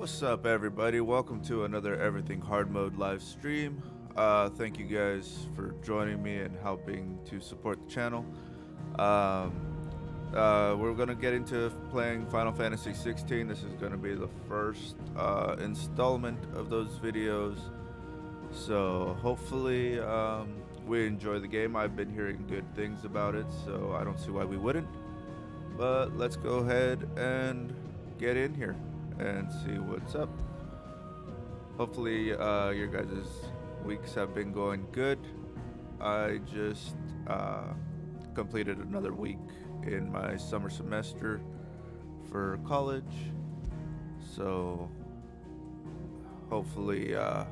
What's up, everybody? Welcome to another Everything Hard Mode live stream. Thank you guys for joining me and helping to support the channel. We're gonna get into playing Final Fantasy XVI. This is gonna be the first installment of those videos. So hopefully we enjoy the game. I've been hearing good things about it, so I don't see why we wouldn't. But let's go ahead and get in here and see what's up. Hopefully your guys' weeks have been going good. I just completed another week in my summer semester for college, so hopefully I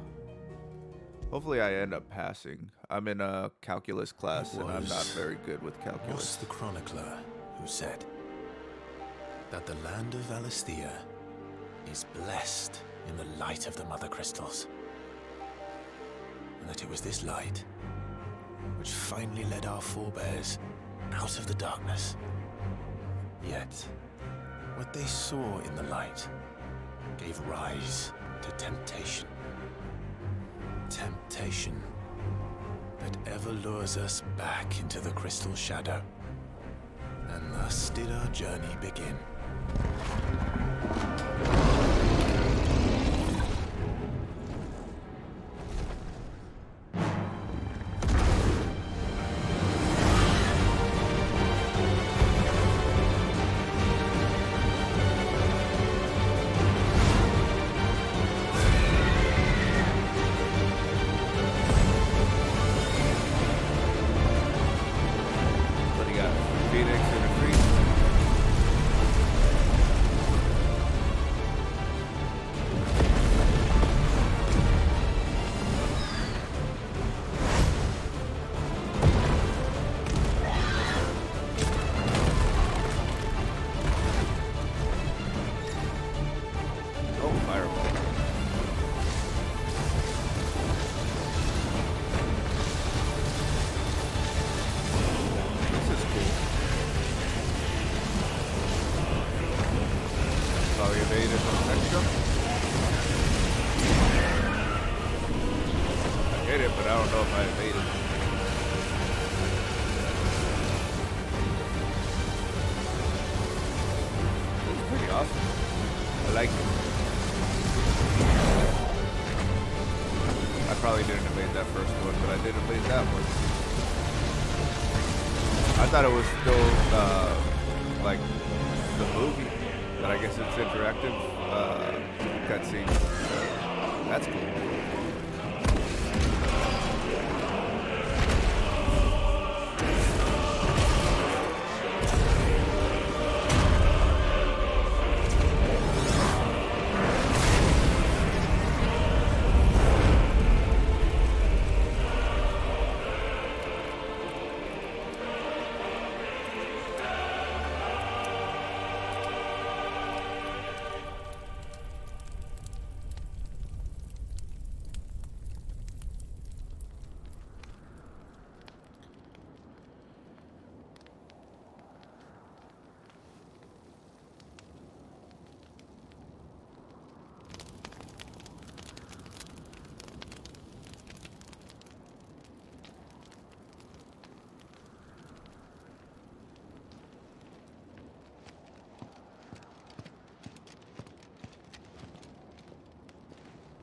end up passing. I'm in a calculus class and I'm not very good with calculus. Was the chronicler who said that the land of Valisthea is blessed in the light of the mother crystals, and that it was this light which finally led our forebears out of the darkness. Yet, what they saw in the light gave rise to temptation. Temptation that ever lures us back into the crystal shadow. And thus did our journey begin. I thought it was still like the movie, but I guess it's interactive cutscenes. That's cool.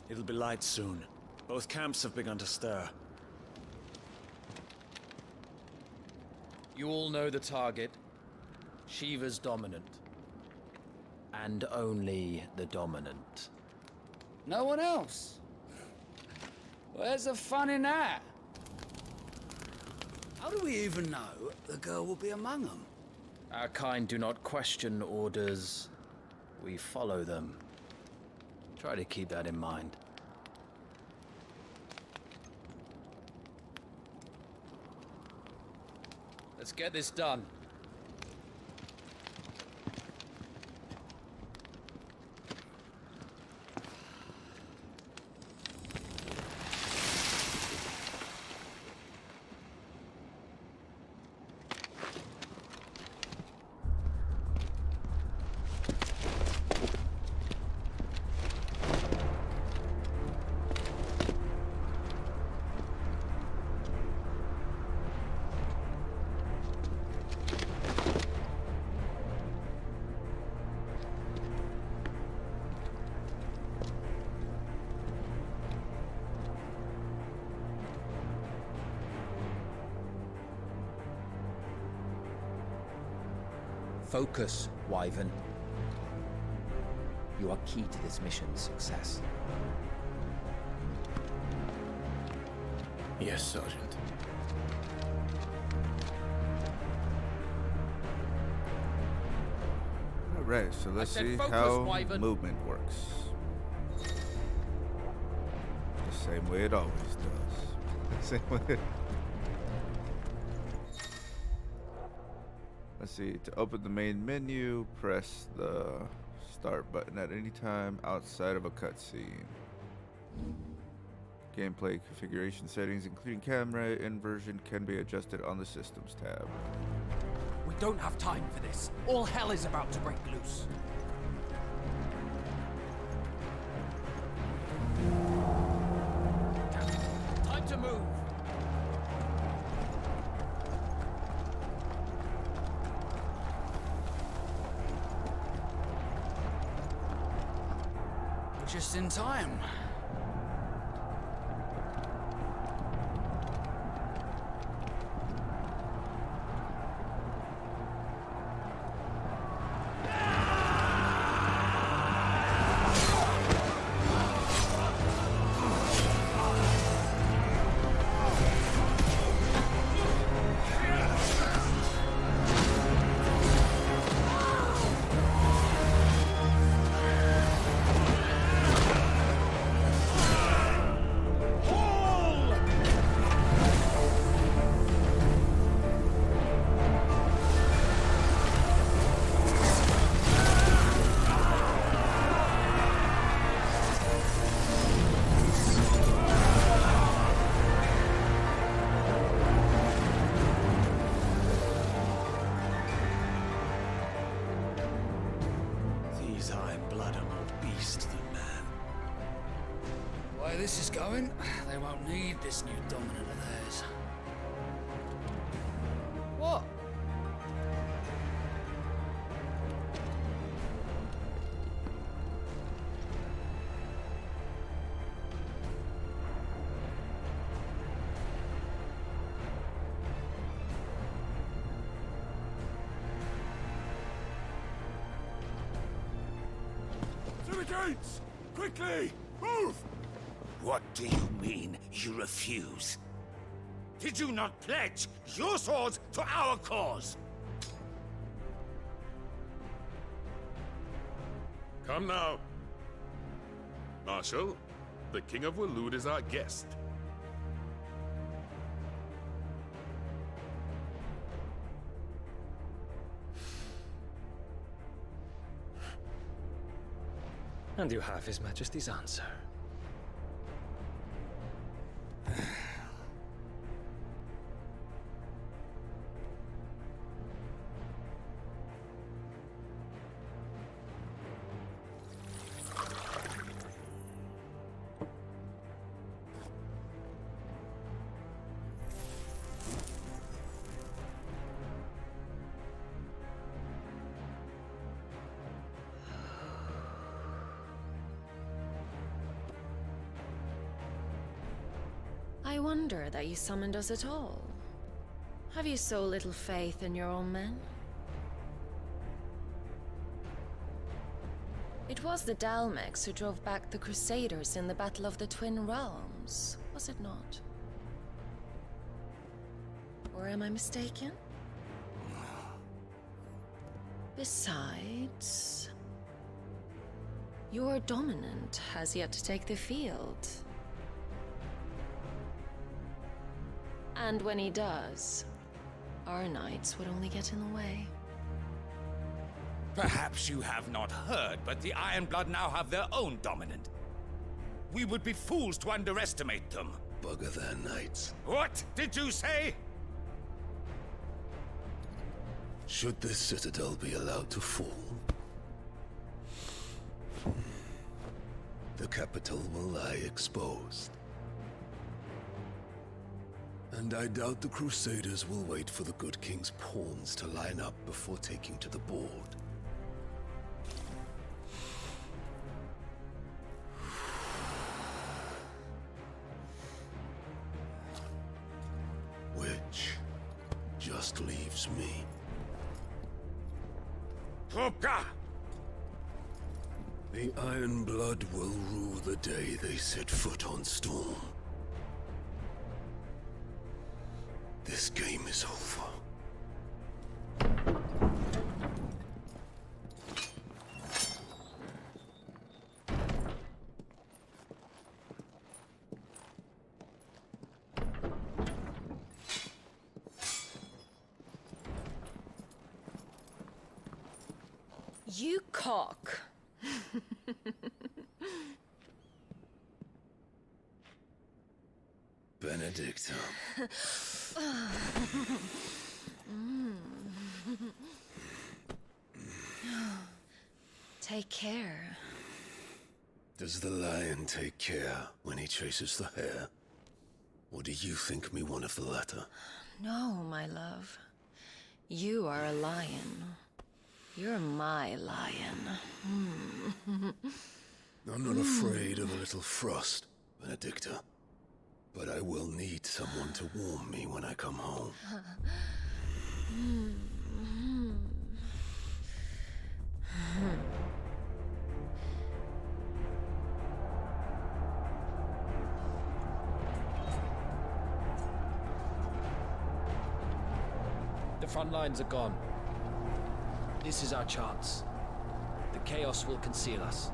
It'll be light soon. Both camps have begun to stir. You all know the target. Shiva's dominant. And only the dominant. No one else? Where's the fun in that? How do we even know the girl will be among them? Our kind do not question orders. We follow them. Try to keep that in mind. Let's get this done. Focus, Wyvern. You are key to this mission's success. Yes, Sergeant. Alright, so let's said see focus, how Wyvern. movement works. The same way it always does. Same way. Let's see, to open the main menu, press the start button at any time outside of a cutscene. Gameplay configuration settings, including camera inversion, can be adjusted on the Systems tab. We don't have time for this. All hell is about to break loose. Time to move! Just in time. These Iron Blood are more beast than man. The way this is going, they won't need this new dominant of theirs. What? To the gates! Quickly! Move! What do you mean, you refuse? Did you not pledge your swords to our cause? Come now. Marshal, the King of Waloed is our guest. And you have His Majesty's answer. I wonder that you summoned us at all. Have you so little faith in your own men? It was the Dalmex who drove back the Crusaders in the Battle of the Twin Realms, was it not? Or am I mistaken? Besides, your dominant has yet to take the field. And when he does, our knights would only get in the way. Perhaps you have not heard, but the Iron Blood now have their own dominant. We would be fools to underestimate them. Bugger their knights. What did you say? Should this citadel be allowed to fall, the capital will lie exposed. And I doubt the Crusaders will wait for the good king's pawns to line up before taking to the board. Which just leaves me. Hopka! The Iron Blood will rule the day they set foot on Storm. This game is over. You cock. Benedicta. Take care. Does the lion take care when he chases the hare? Or do you think me one of the latter? No, my love. You are a lion. You're my lion. I'm not afraid of a little frost, Benedicta. But I will need someone to warm me when I come home. The front lines are gone. This is our chance. The chaos will conceal us.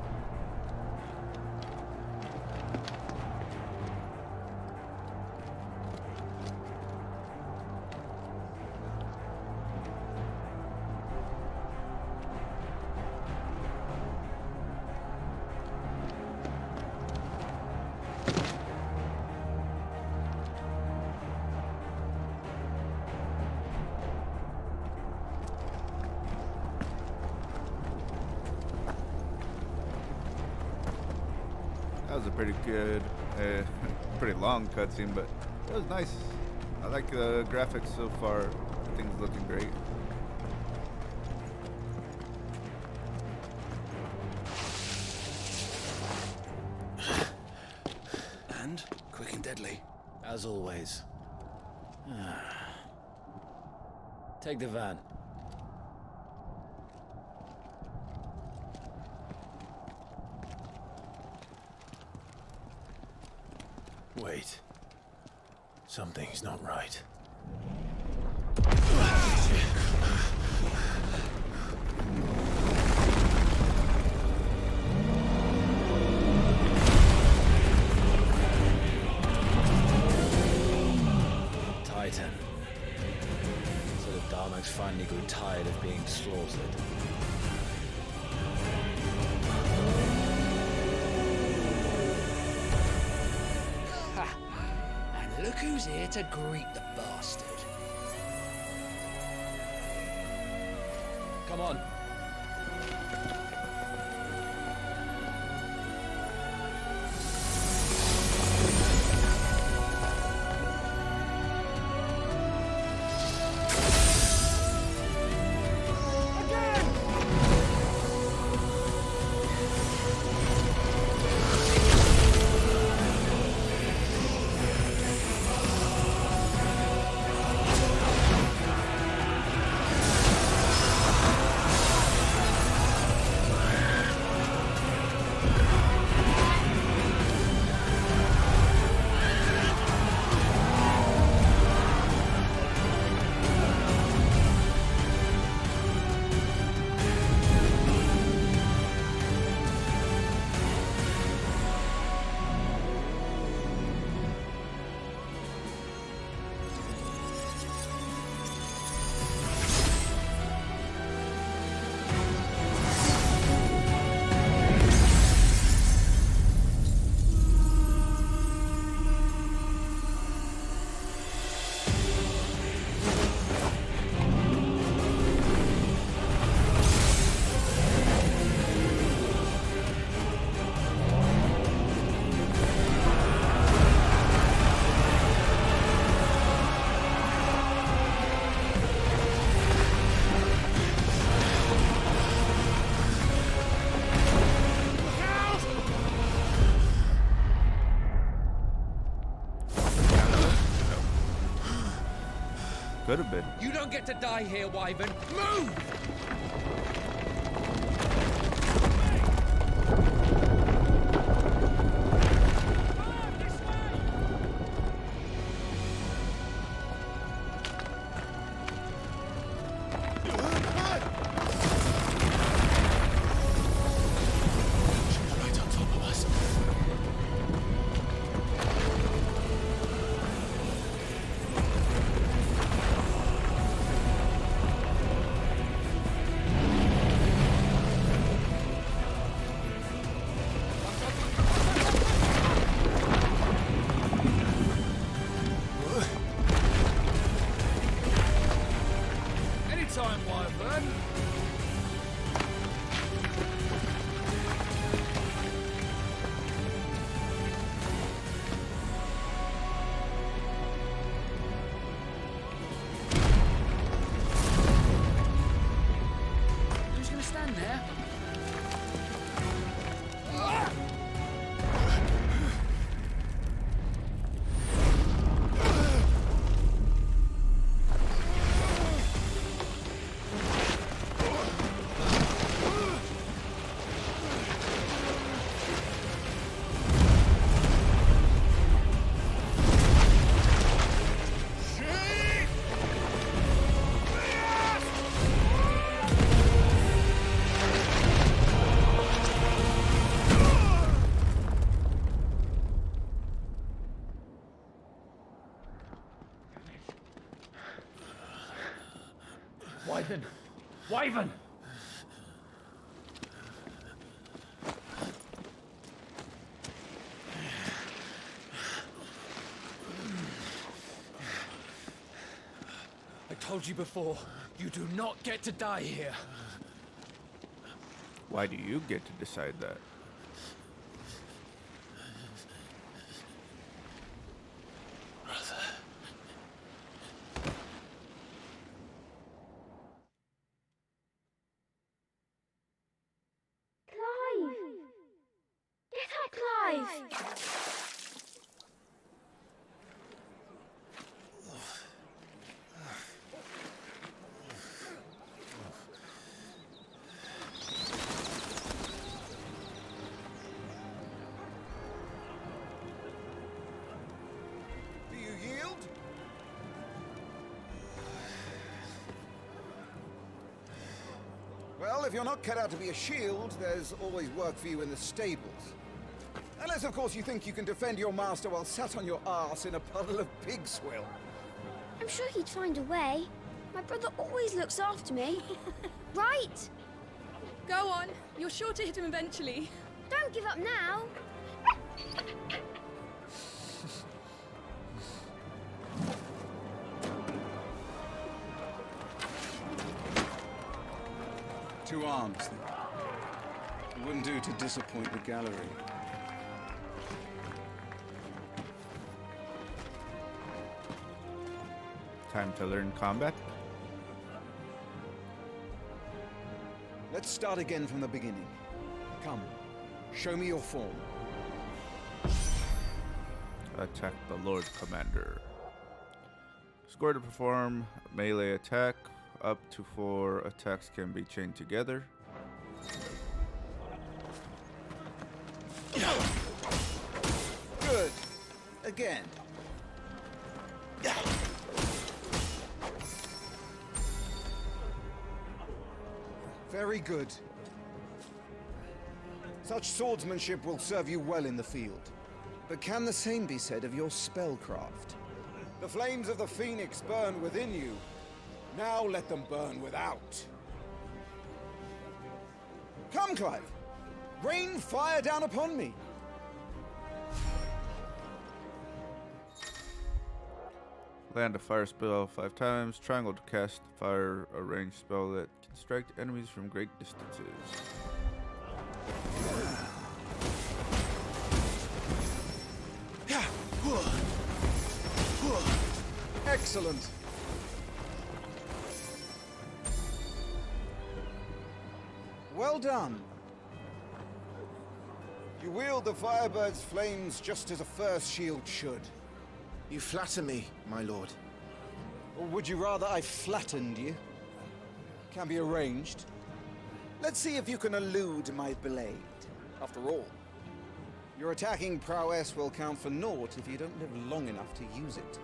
That was a pretty good, pretty long cutscene, but it was nice. I like the graphics so far. Everything's looking great. And quick and deadly. As always. Take the van. Wait. Something's not right. Titan. So the Darmaks finally grew tired of being slaughtered. And look who's here to greet the bastard. Come on. Could have been. You don't get to die here, Wyvern. Move! Ivan! Who's gonna stand there? Wyvern! Wyvern! I told you before, you do not get to die here. Why do you get to decide that? Do you yield? Well, if you're not cut out to be a shield, there's always work for you in the stables. Unless, of course, you think you can defend your master while sat on your arse in a puddle of pig swill. I'm sure he'd find a way. My brother always looks after me. Right? Go on. You're sure to hit him eventually. Don't give up now. Two arms, then. It wouldn't do to disappoint the gallery. Time to learn combat. Let's start again from the beginning. Come, show me your form. Attack the Lord Commander. Score to perform melee attack. Up to 4 attacks can be chained together. Good. Again. Very good. Such swordsmanship will serve you well in the field. But can the same be said of your spellcraft? The flames of the Phoenix burn within you. Now let them burn without. Come, Clive. Rain fire down upon me. Land a fire spell 5 times. Triangle to cast fire, a ranged spell that can strike enemies from great distances. Excellent. Well done. You wield the Firebird's flames just as a first shield should. You flatter me, my lord. Or would you rather I flattened you? Can be arranged. Let's see if you can elude my blade. After all, your attacking prowess will count for naught if you don't live long enough to use it.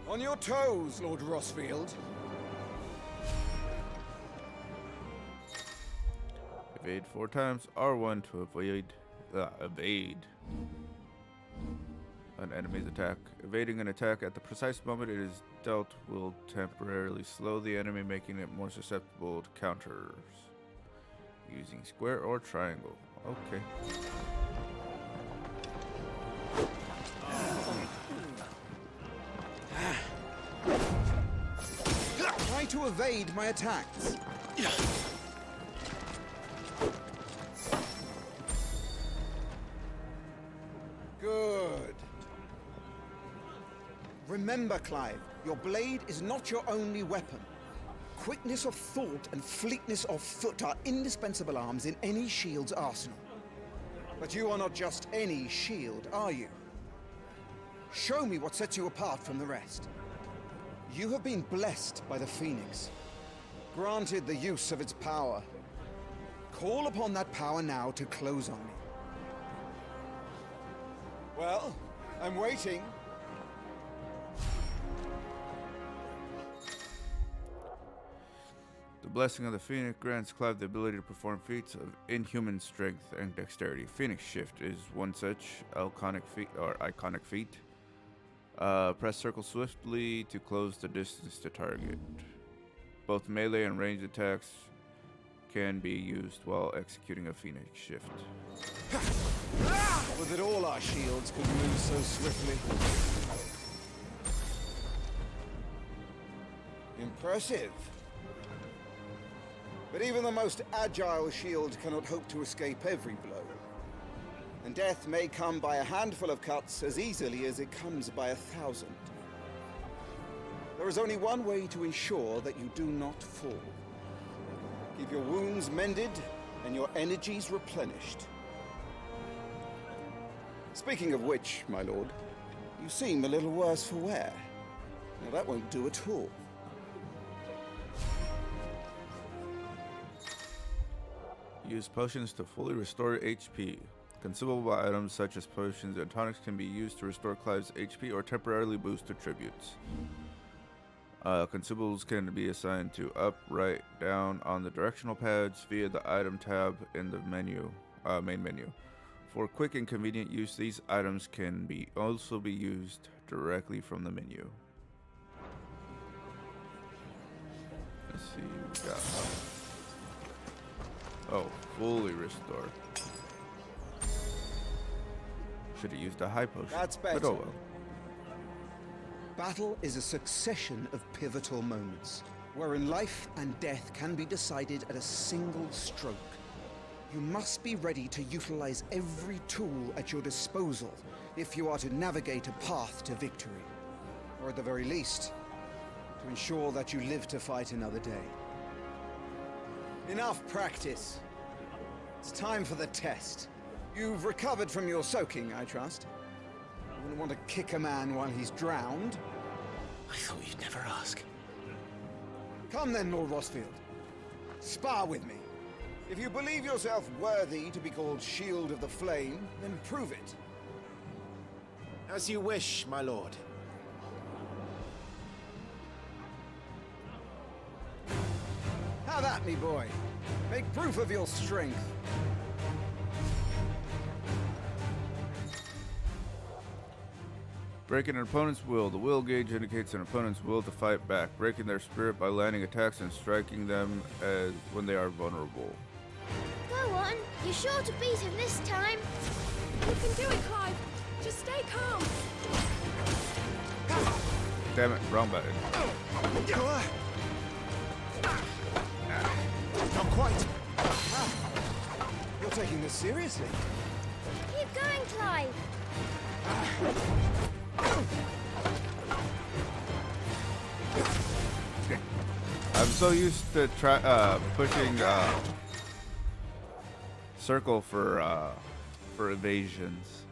On your toes, Lord Rossfield. Evade 4 times. R1 to evade an enemy's attack. Evading an attack at the precise moment it is dealt will temporarily slow the enemy, making it more susceptible to counters. Using square or triangle. Okay. Right to evade my attacks. Good. Remember, Clive, your blade is not your only weapon. Quickness of thought and fleetness of foot are indispensable arms in any shield's arsenal. But you are not just any shield, are you? Show me what sets you apart from the rest. You have been blessed by the Phoenix, granted the use of its power. Call upon that power now to close on me. Well, I'm waiting. The blessing of the Phoenix grants Clive the ability to perform feats of inhuman strength and dexterity. Phoenix Shift is one such iconic feat. Press circle swiftly to close the distance to target. Both melee and ranged attacks can be used while executing a Phoenix Shift. Would that all our shields could move so swiftly. Impressive. But even the most agile shield cannot hope to escape every blow. And death may come by a handful of cuts as easily as it comes by 1,000. There is only one way to ensure that you do not fall. Keep your wounds mended and your energies replenished. Speaking of which, my lord, you seem a little worse for wear. Now that won't do at all. Use potions to fully restore HP. Consumable items such as potions and tonics can be used to restore Clive's HP or temporarily boost attributes. Consumables can be assigned to up, right, down on the directional pads via the item tab in the menu, main menu. For quick and convenient use, these items can also be used directly from the menu. Let's see what we got. Oh, fully restore. Should have used a high potion. That's better. But oh well. Battle is a succession of pivotal moments, wherein life and death can be decided at a single stroke. You must be ready to utilize every tool at your disposal if you are to navigate a path to victory. Or at the very least, to ensure that you live to fight another day. Enough practice. It's time for the test. You've recovered from your soaking, I trust. You wouldn't want to kick a man while he's drowned. I thought you'd never ask. Come then, Lord Rosfield. Spar with me. If you believe yourself worthy to be called Shield of the Flame, then prove it. As you wish, my lord. Have at me, boy. Make proof of your strength. Breaking an opponent's will. The will gauge indicates an opponent's will to fight back, breaking their spirit by landing attacks and striking them as when they are vulnerable. Go on. You're sure to beat him this time. You can do it, Clive. Just stay calm. Damn it, wrong button. Not quite. You're taking this seriously. Keep going, Clive. I'm so used to pushing circle for evasions.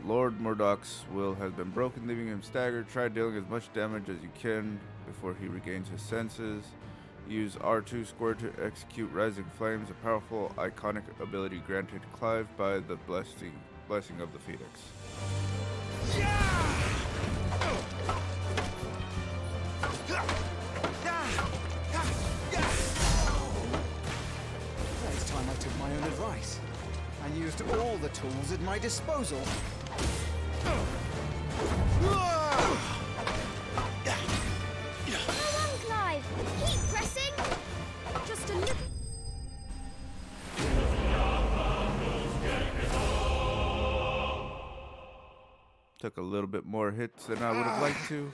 Lord Murdoch's will has been broken, leaving him staggered. Try dealing as much damage as you can before he regains his senses. Use R2 square to execute Rising Flames, a powerful iconic ability granted Clive by the blessing of the Phoenix. It's time I took my own advice and used all the tools at my disposal. Go on, Clive. Keep pressing. Just a little. Took a little bit more hits than I would have liked to.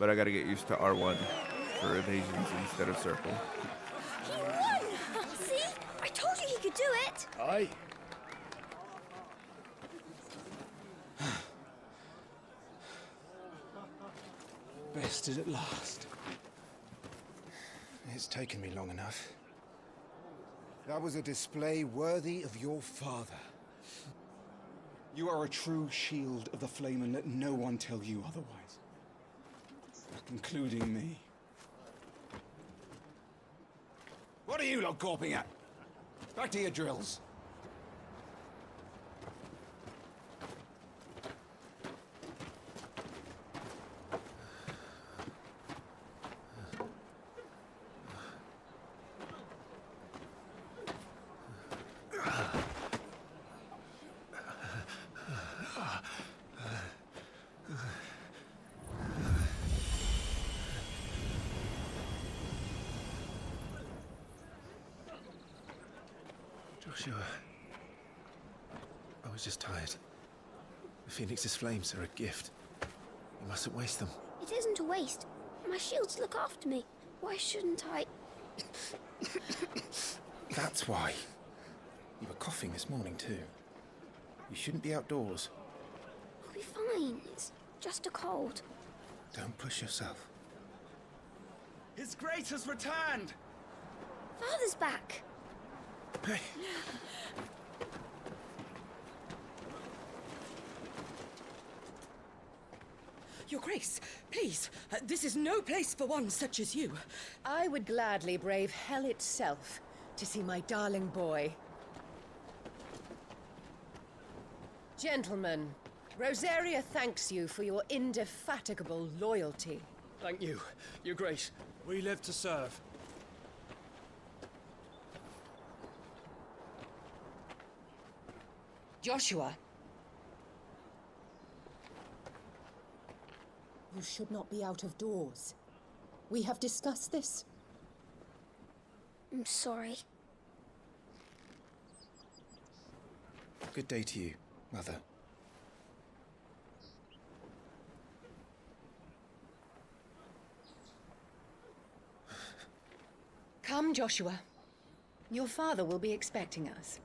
but I gotta get used to R1 for evasions instead of circle. He won! See? I told you he could do it! Aye. Bested at last. It's taken me long enough. That was a display worthy of your father. You are a true shield of the flame, and let no one tell you otherwise. Including me. What are you lot gawping at? Back to your drills. Joshua, I was just tired. The Phoenix's flames are a gift. You mustn't waste them. It isn't a waste. My shields look after me. Why shouldn't I? That's why. You were coughing this morning too. You shouldn't be outdoors. I'll be fine. It's just a cold. Don't push yourself. His Grace has returned! Father's back. Hey. Your Grace, please, this is no place for one such as you. I would gladly brave hell itself to see my darling boy. Gentlemen, Rosaria thanks you for your indefatigable loyalty. Thank you, Your Grace. We live to serve. Joshua. You should not be out of doors. We have discussed this. I'm sorry. Good day to you, Mother. Come, Joshua. Your father will be expecting us.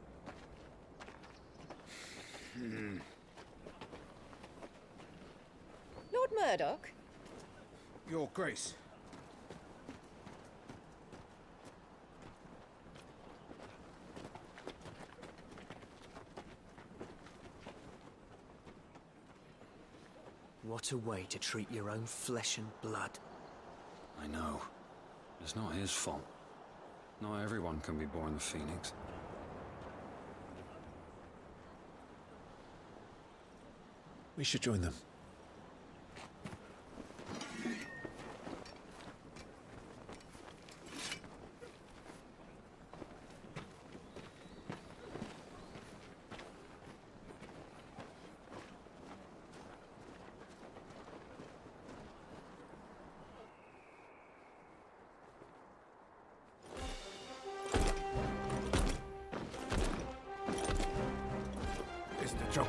Lord Murdoch? Your Grace. What a way to treat your own flesh and blood. I know. It's not his fault. Not everyone can be born the Phoenix. We should join them. It's the chocobo.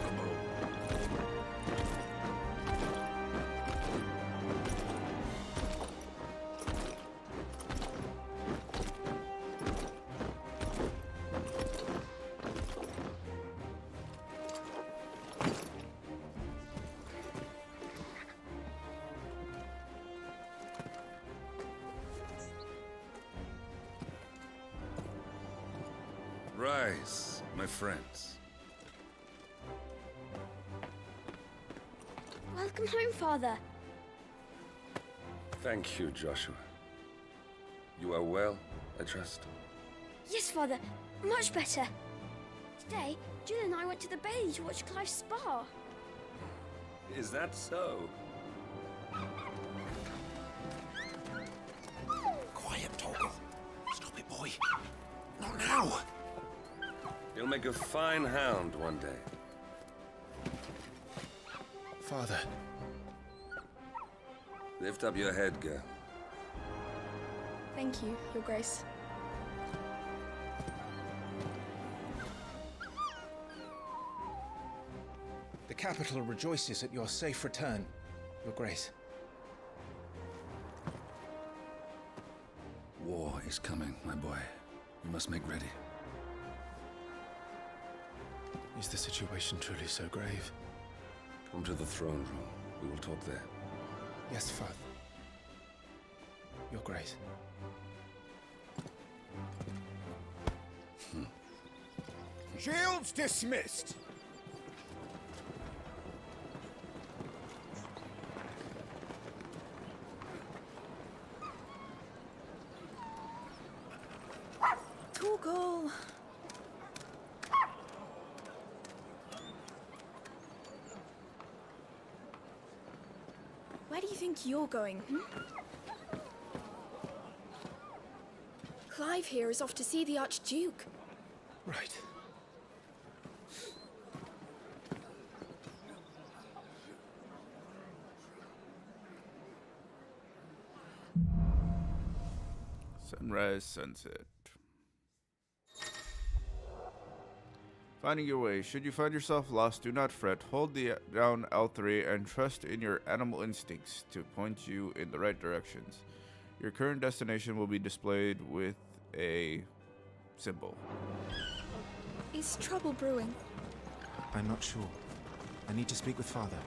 Rise, my friends. Welcome home, Father. Thank you, Joshua. You are well, I trust? Yes, Father. Much better. Today, Jill and I went to the Bailey to watch Clive's spa. Is that so? Quiet, Torgal. Stop it, boy. Not now. You'll make a fine hound one day. Father. Lift up your head, girl. Thank you, Your Grace. The capital rejoices at your safe return, Your Grace. War is coming, my boy. You must make ready. Is the situation truly so grave? Come to the throne room. We will talk there. Yes, Father. Your Grace. Shields dismissed! Google. Where do you think you're going? Clive here is off to see the Archduke. Right. Sunrise, sunset. Finding your way. Should you find yourself lost, do not fret. Hold down L3 and trust in your animal instincts to point you in the right directions. Your current destination will be displayed with a symbol. Is trouble brewing? I'm not sure. I need to speak with Father.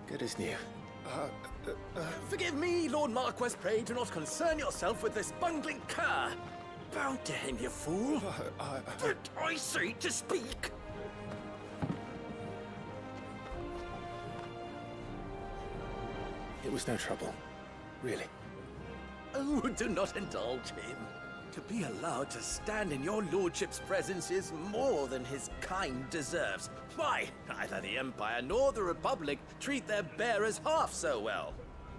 Good as new. Forgive me, Lord Marquess. Pray do not concern yourself with this bungling cur. Bow to him, you fool. But I say to speak. It was no trouble. Really. Oh, do not indulge him. To be allowed to stand in your lordship's presence is more than his kind deserves. Why, neither the Empire nor the Republic treat their bearers half so well.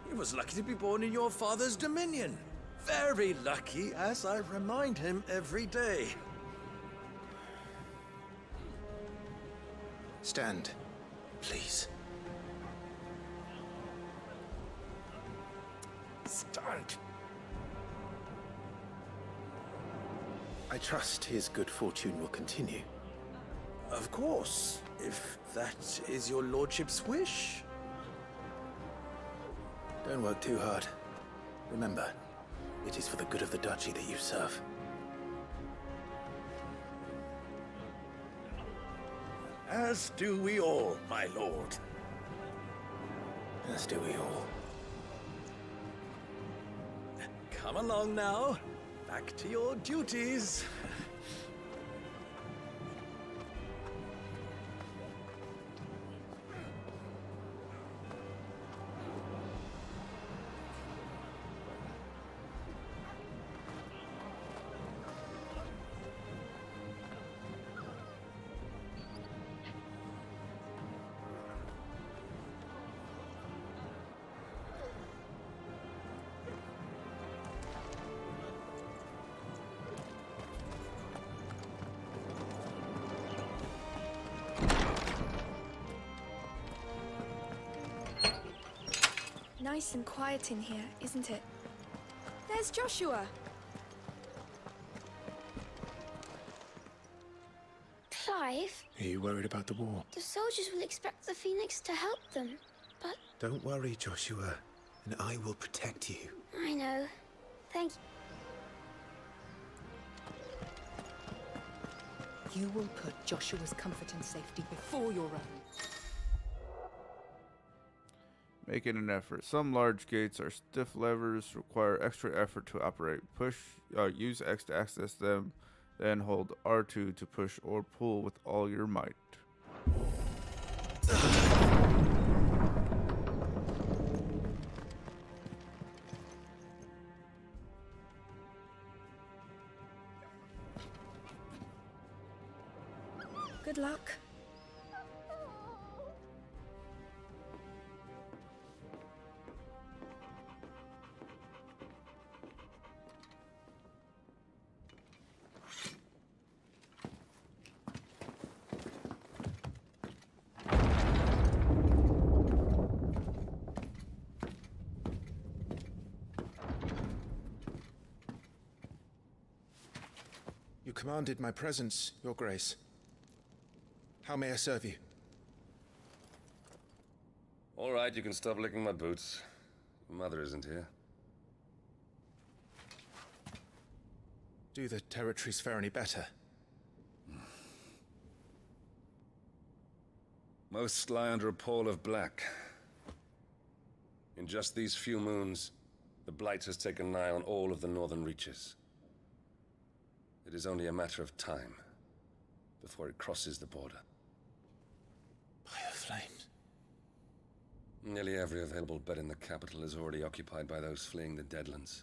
He was lucky to be born in your father's dominion. Very lucky, as I remind him every day. Stand, please. Stand. I trust his good fortune will continue. Of course, if that is your lordship's wish. Don't work too hard. Remember, it is for the good of the duchy that you serve. As do we all, my lord. As do we all. Come along now. Back to your duties. Nice and quiet in here, isn't it? There's Joshua. Clive, Are you worried about the war? the soldiers will expect the Phoenix to help them, but Don't worry, Joshua, and I will protect you. I know. Thank you. You will put Joshua's comfort and safety before your own. Making an effort. Some large gates are stiff levers, require extra effort to operate. Use X to access them, then hold R2 to push or pull with all your might. Good luck. You commanded my presence, Your Grace. How may I serve you? All right, you can stop licking my boots. Mother isn't here. Do the territories fare any better? Most lie under a pall of black. In just these few moons, the Blight has taken nigh on all of the northern reaches. It is only a matter of time before it crosses the border. By the flames. Nearly every available bed in the capital is already occupied by those fleeing the Deadlands.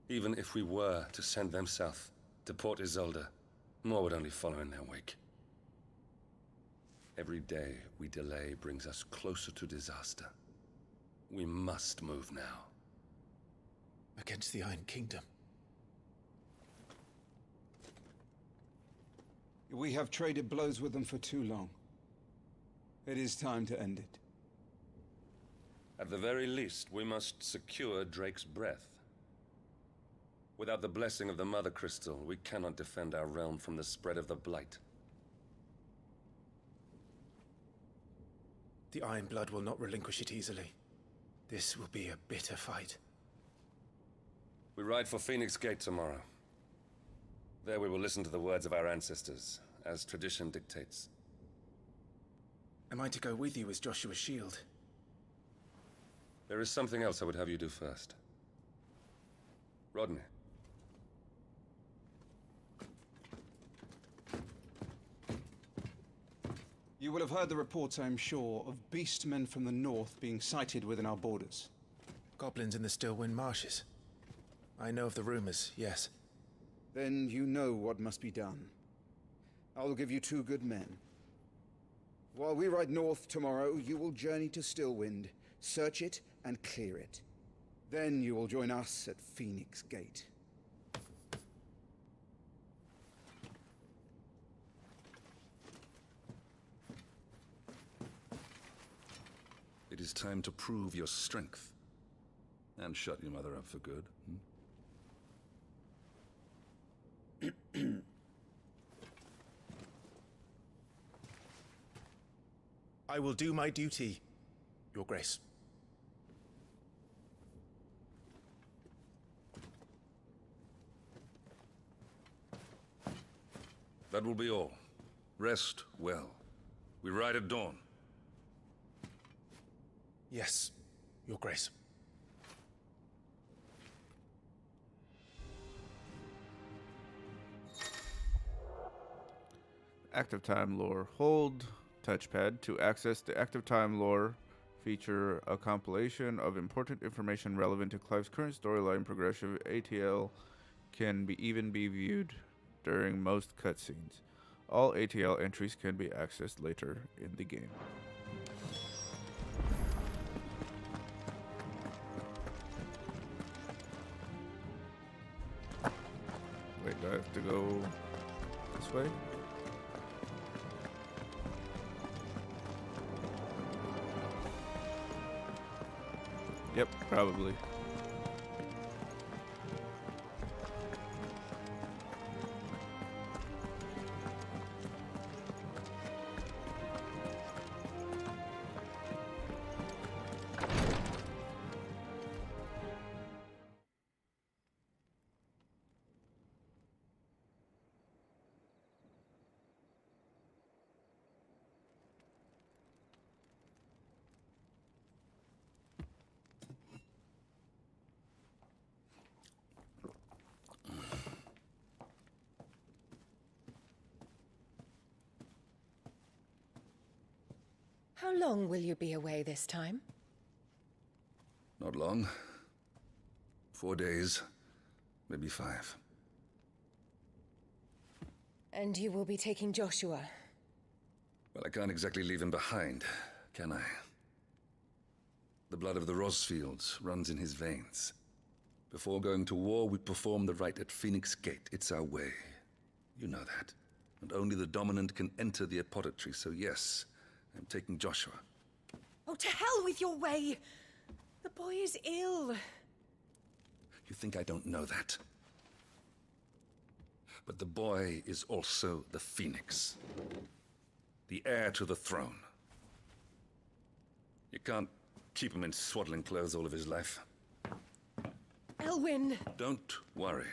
Even if we were to send them south, to Port Isolde, more would only follow in their wake. Every day we delay brings us closer to disaster. We must move now. Against the Iron Kingdom. We have traded blows with them for too long. It is time to end it. At the very least, we must secure Drake's breath. Without the blessing of the Mother Crystal, we cannot defend our realm from the spread of the Blight. The Iron Blood will not relinquish it easily. This will be a bitter fight. We ride for Phoenix Gate tomorrow. There we will listen to the words of our ancestors, as tradition dictates. Am I to go with you as Joshua's shield? There is something else I would have you do first. Rodney. You will have heard the reports, I am sure, of beastmen from the north being sighted within our borders. Goblins in the Stillwind Marshes. I know of the rumors, yes. Then you know what must be done. I will give you 2 good men. While we ride north tomorrow, you will journey to Stillwind, search it and clear it. Then you will join us at Phoenix Gate. It is time to prove your strength. And shut your mother up for good. I will do my duty, Your Grace. That will be all. Rest well. We ride at dawn. Yes, Your Grace. Active time lore. Hold touchpad to access the active time lore feature, a compilation of important information relevant to Clive's current storyline progression. ATL can even be viewed during most cutscenes. All ATL entries can be accessed later in the game. Wait, do I have to go this way? Yep, probably. How long will you be away this time? Not long. 4 days, maybe 5. And you will be taking Joshua? Well, I can't exactly leave him behind, can I? The blood of the Rosfields runs in his veins. Before going to war, we perform the rite at Phoenix Gate. It's our way. You know that. And only the dominant can enter the apothecary, so yes, I'm taking Joshua. Oh, to hell with your way! The boy is ill. You think I don't know that? but the boy is also the Phoenix. The heir to the throne. You can't keep him in swaddling clothes all of his life. Elwyn! Don't worry.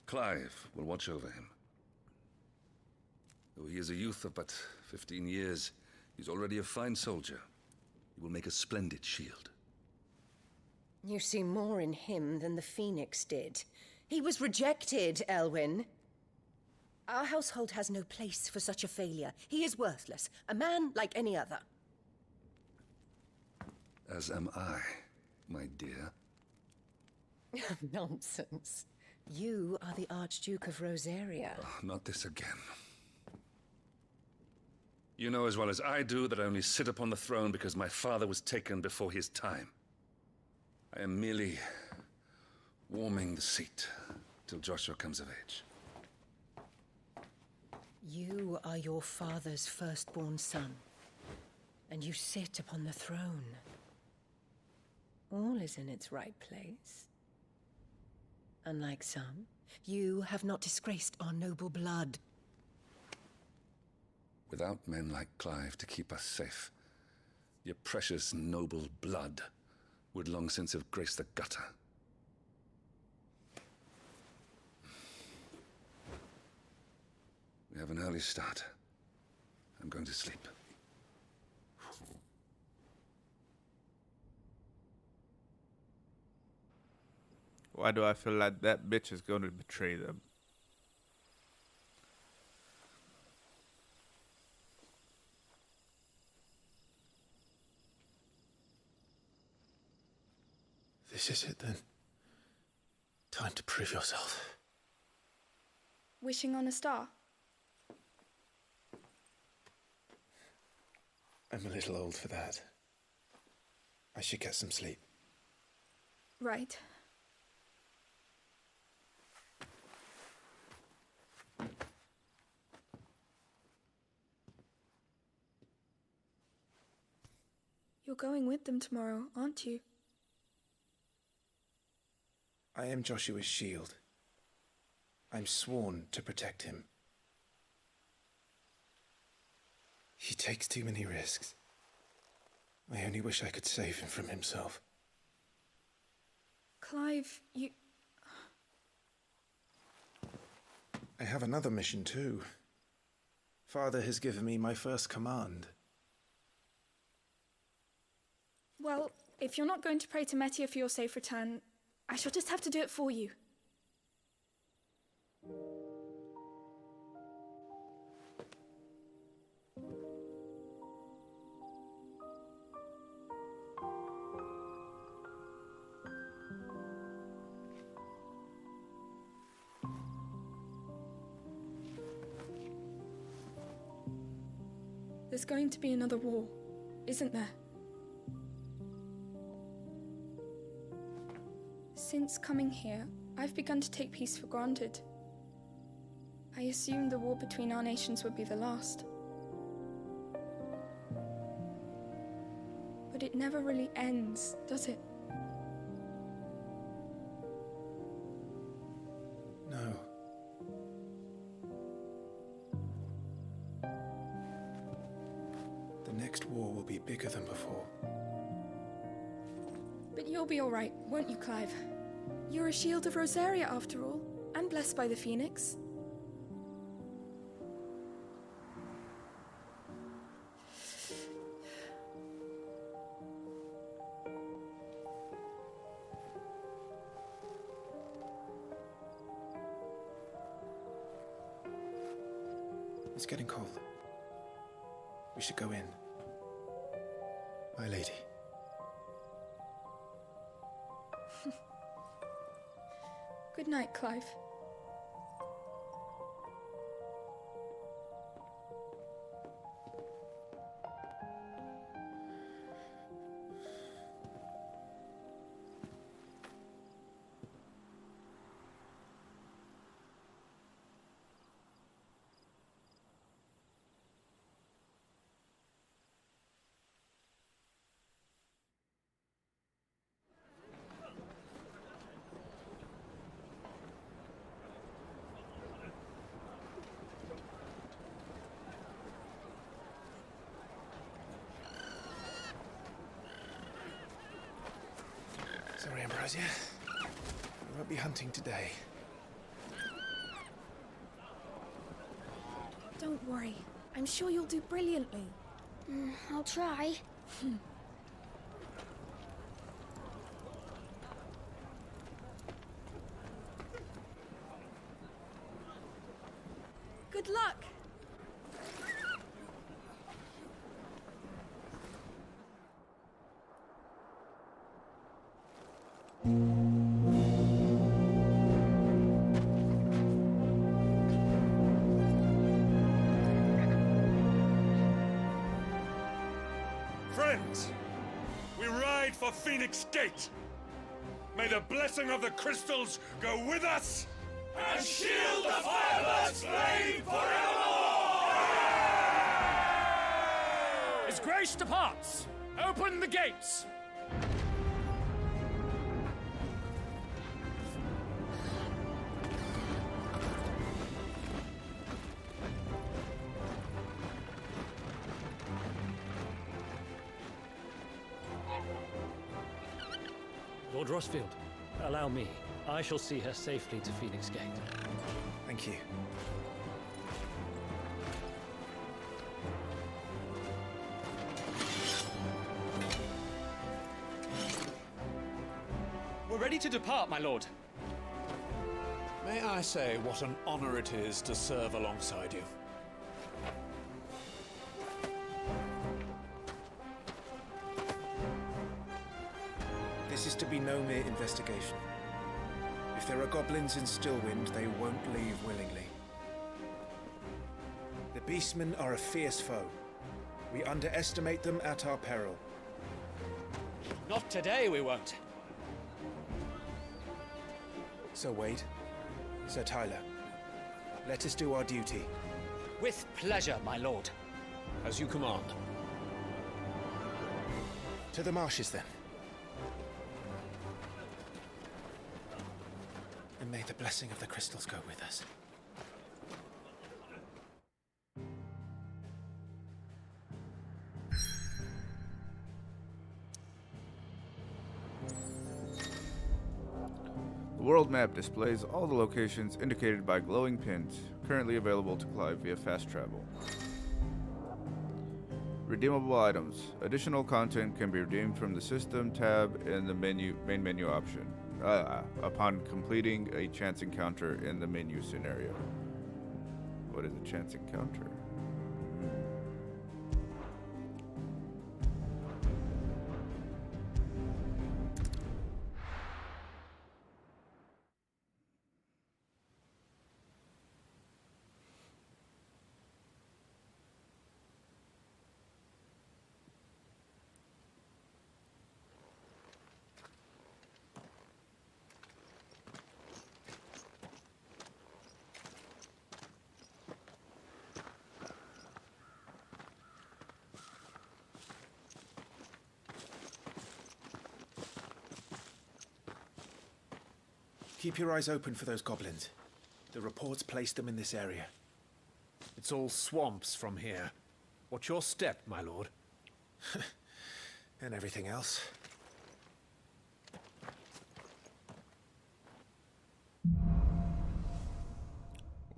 Clive will watch over him. Though he is a youth of but 15 years, he's already a fine soldier. He will make a splendid shield. You see more in him than the Phoenix did. He was rejected, Elwyn. Our household has no place for such a failure. He is worthless, a man like any other. As am I, my dear. Nonsense. You are the Archduke of Rosaria. Oh, not this again. You know as well as I do that I only sit upon the throne because my father was taken before his time. I am merely warming the seat till Joshua comes of age. You are your father's firstborn son, and you sit upon the throne. All is in its right place. Unlike some, you have not disgraced our noble blood. Without men like Clive to keep us safe, your precious noble blood would long since have graced the gutter. We have an early start. I'm going to sleep. Why do I feel like that bitch is going to betray them? This is it then. Time to prove yourself. Wishing on a star? I'm a little old for that. I should get some sleep. Right. You're going with them tomorrow, aren't you? I am Joshua's shield. I'm sworn to protect him. He takes too many risks. I only wish I could save him from himself. Clive, you... I have another mission too. Father has given me my first command. Well, if you're not going to pray to Metia for your safe return, I shall just have to do it for you. There's going to be another war, isn't there? Since coming here, I've begun to take peace for granted. I assumed the war between our nations would be the last. But it never really ends, does it? No. The next war will be bigger than before. But you'll be all right, won't you, Clive? You're a shield of Rosaria, after all, and blessed by the Phoenix. It's getting cold. We should go in. My lady. Good night, Clive. Anastasia. We won't be hunting today. Don't worry. I'm sure you'll do brilliantly. I'll try. Good luck! Friends, we ride for Phoenix Gate. May the blessing of the crystals go with us and shield the Firebird's flame forevermore! As grace departs, open the gates! Lord Rossfield, allow me. I shall see her safely to Phoenix Gate. Thank you. We're ready to depart, my lord. May I say what an honor it is to serve alongside you? This is to be no mere investigation. If there are goblins in Stillwind, they won't leave willingly. The Beastmen are a fierce foe. We underestimate them at our peril. Not today, we won't. Sir Wade, Sir Tyler, let us do our duty. With pleasure, my lord. As you command. To the marshes, then. And may the blessing of the crystals go with us. The world map displays all the locations indicated by glowing pins, currently available to Clive via fast travel. Redeemable items. Additional content can be redeemed from the System tab in the main menu option, upon completing a chance encounter in the menu scenario. What is a chance encounter? Keep your eyes open for those goblins. The reports place them in this area. It's all swamps from here. What's your step, my lord? And everything else.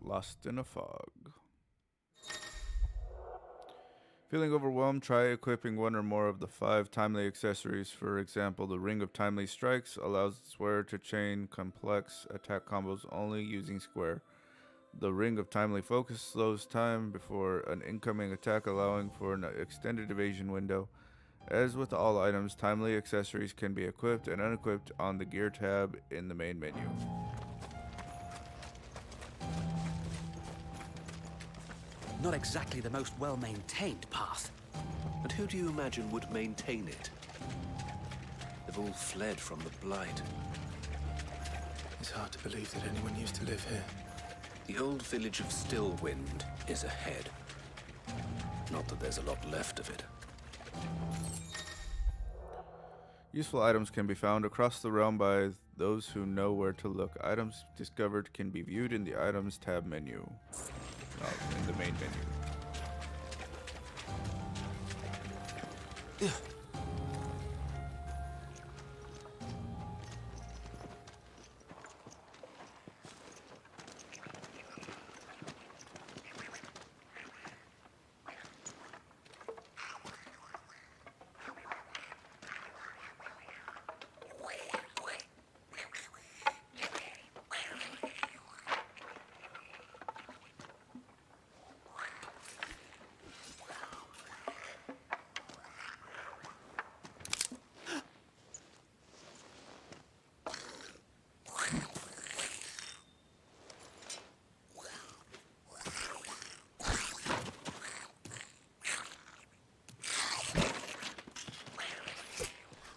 Lost in a fog. Feeling overwhelmed, try equipping one or more of the 5 timely accessories. For example, the Ring of Timely Strikes allows Square to chain complex attack combos only using Square. The Ring of Timely Focus slows time before an incoming attack, allowing for an extended evasion window. As with all items, timely accessories can be equipped and unequipped on the Gear tab in the main menu. Not exactly the most well-maintained path. And who do you imagine would maintain it? They've all fled from the Blight. It's hard to believe that anyone used to live here. The old village of Stillwind is ahead. Not that there's a lot left of it. Useful items can be found across the realm by those who know where to look. Items discovered can be viewed in the Items tab menu. In the main menu.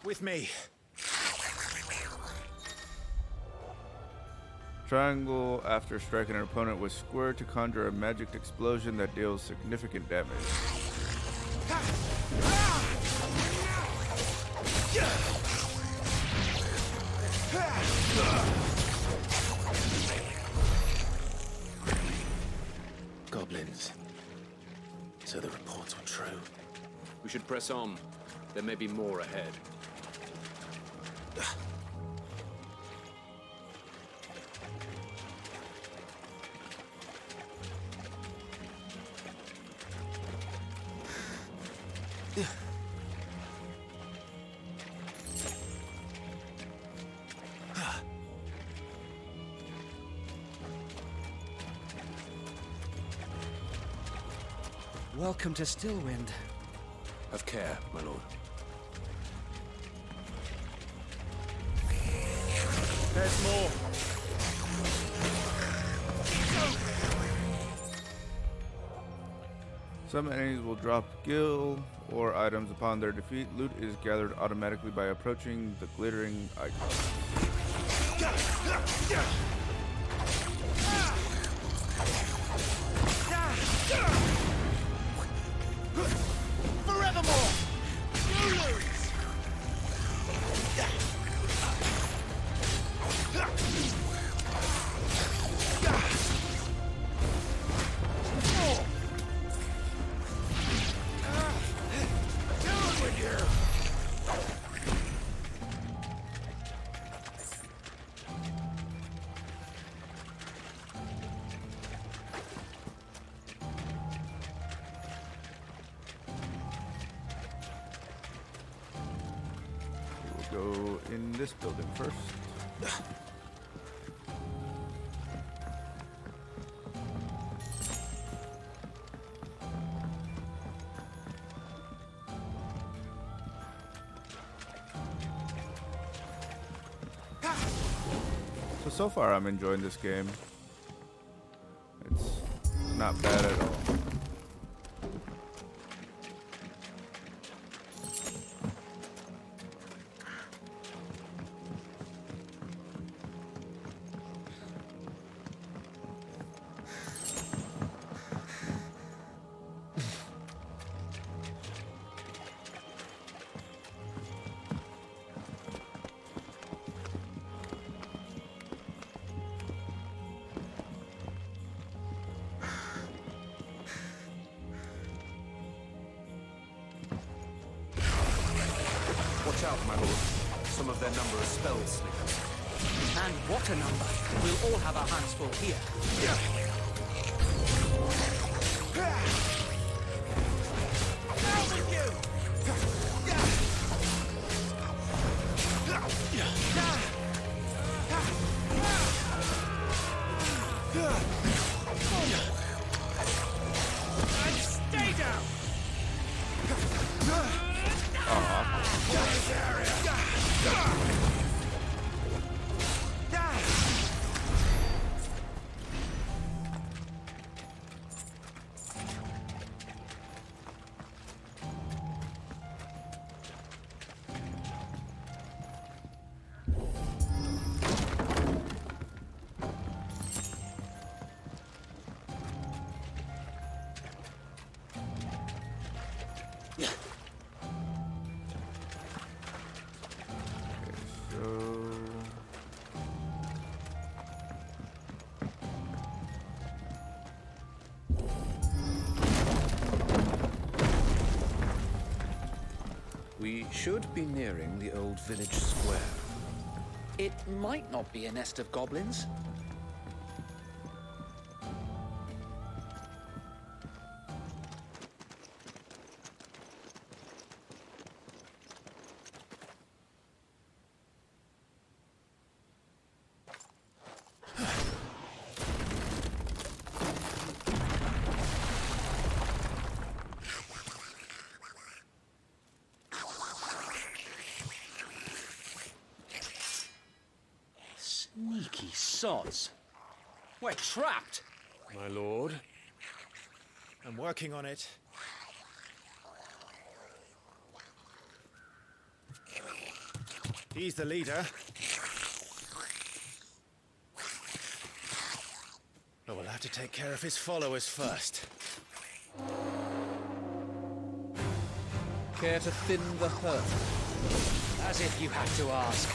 With me. Triangle after striking an opponent with square to conjure a magic explosion that deals significant damage. Goblins. So the reports were true. We should press on. There may be more ahead. Welcome to Stillwind. Have care, my lord. There's more. Some enemies will drop gil or items upon their defeat. Loot is gathered automatically by approaching the glittering icon. Forevermore! You lose! Go in this building first. So far I'm enjoying this game. It's not bad at all. Watch out, my lord. Some of their number are spell slingers. And what a number! We'll all have our hands full here. Down with you! And stay down! We should be nearing the old village square. It might not be a nest of goblins. Sneaky sods. We're trapped. My lord. I'm working on it. He's the leader. But we'll have to take care of his followers first. Care to thin the herd? As if you have to ask.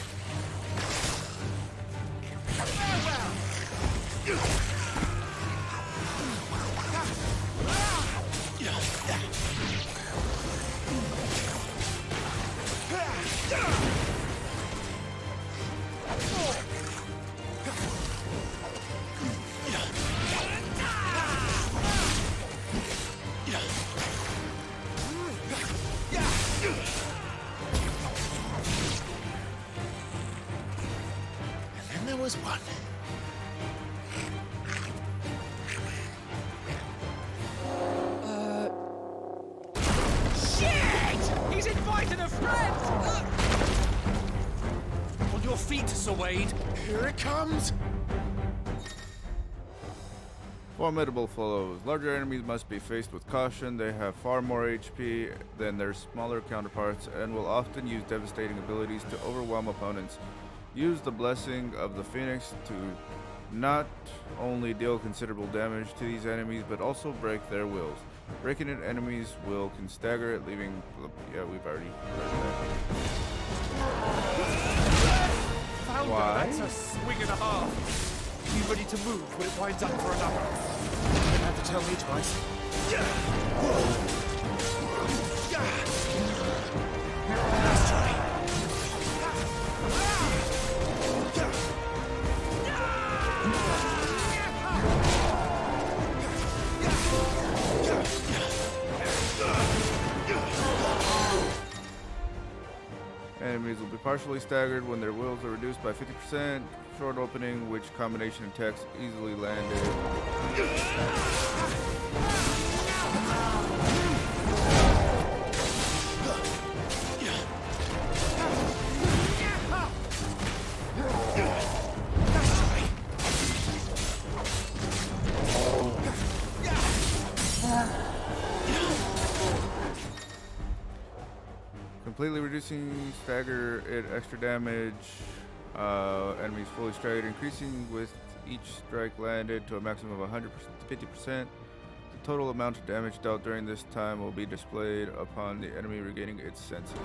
And then there was one. Shit! He's invited a friend! On your feet, Sir Wade. Here it comes! Formidable foes. Larger enemies must be faced with caution. They have far more HP than their smaller counterparts and will often use devastating abilities to overwhelm opponents. Use the Blessing of the Phoenix to not only deal considerable damage to these enemies, but also break their wills. Breaking an enemy's will can stagger it, leaving... Yeah, we've already heard that. Founder, Why? that's a swing and a half. Be ready to move when it winds up for another. You don't have to tell me twice. That's right. Enemies will be partially staggered when their wills are reduced by 50%. Short opening, which combination attacks easily landed. Completely reducing stagger it extra damage. Enemies fully staggered, increasing with each strike landed to a maximum of 150%. The total amount of damage dealt during this time will be displayed upon the enemy regaining its senses.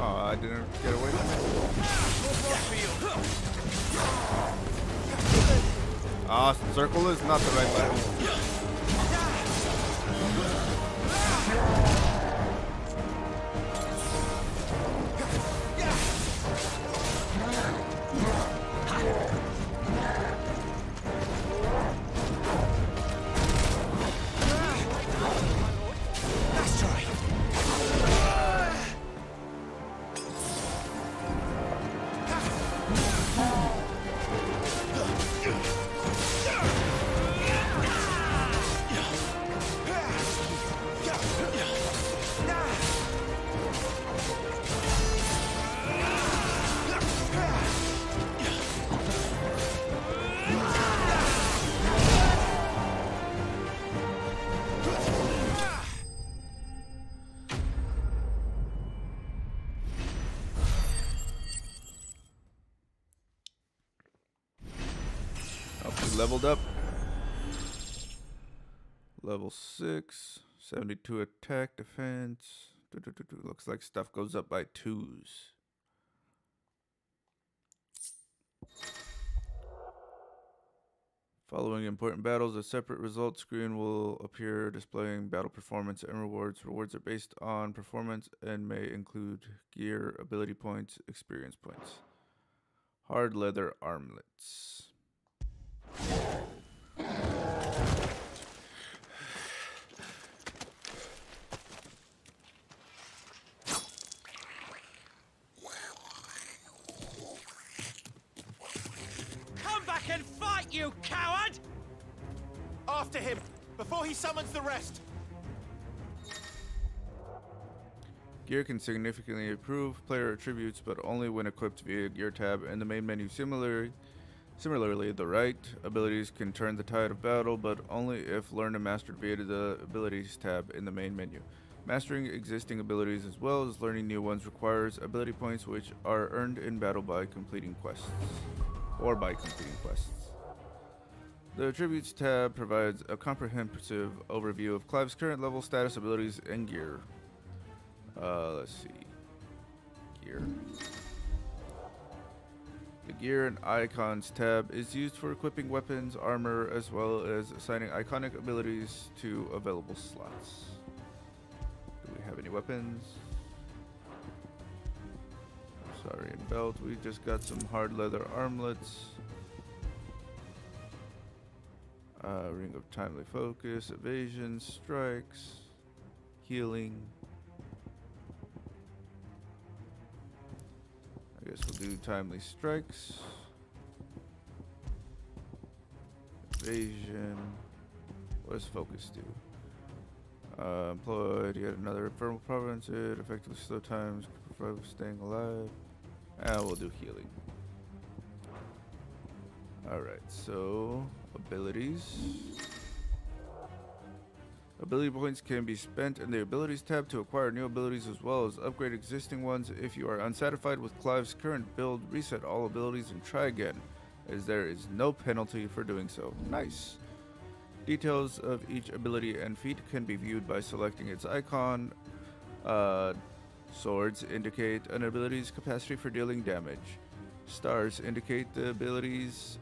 Oh, I didn't get away from it. Ah, circle is not the right button. Leveled up. Level 6, 72 attack defense. Looks like stuff goes up by 2s. Following important battles, a separate results screen will appear displaying battle performance and rewards. Rewards are based on performance and may include gear, ability points, experience points. hard leather armlets. Come back and fight, you coward! After him, before he summons the rest! Gear can significantly improve player attributes, but only when equipped via Gear tab in the main menu. Similarly, the right abilities can turn the tide of battle, but only if learned and mastered via the Abilities tab in the main menu. Mastering existing abilities as well as learning new ones requires ability points, which are earned in battle by completing quests. The Attributes tab provides a comprehensive overview of Clive's current level, status, abilities, and gear. Let's see. Gear. The Gear and Icons tab is used for equipping weapons, armor, as well as assigning iconic abilities to available slots. Do we have any weapons? Sorry, and belt. We just got some hard leather armlets. Ring of Timely Focus, Evasion, Strikes, Healing. I guess we'll do Timely Strikes. Evasion. What does Focus do? Employed yet another infernal province. It effectively slow times for staying alive. And we'll do Healing. Alright, so abilities. Ability points can be spent in the Abilities tab to acquire new abilities as well as upgrade existing ones. If you are unsatisfied with Clive's current build, reset all abilities and try again, as there is no penalty for doing so. Nice. Details of each ability and feat can be viewed by selecting its icon. Swords indicate an ability's capacity for dealing damage. Stars indicate the ability's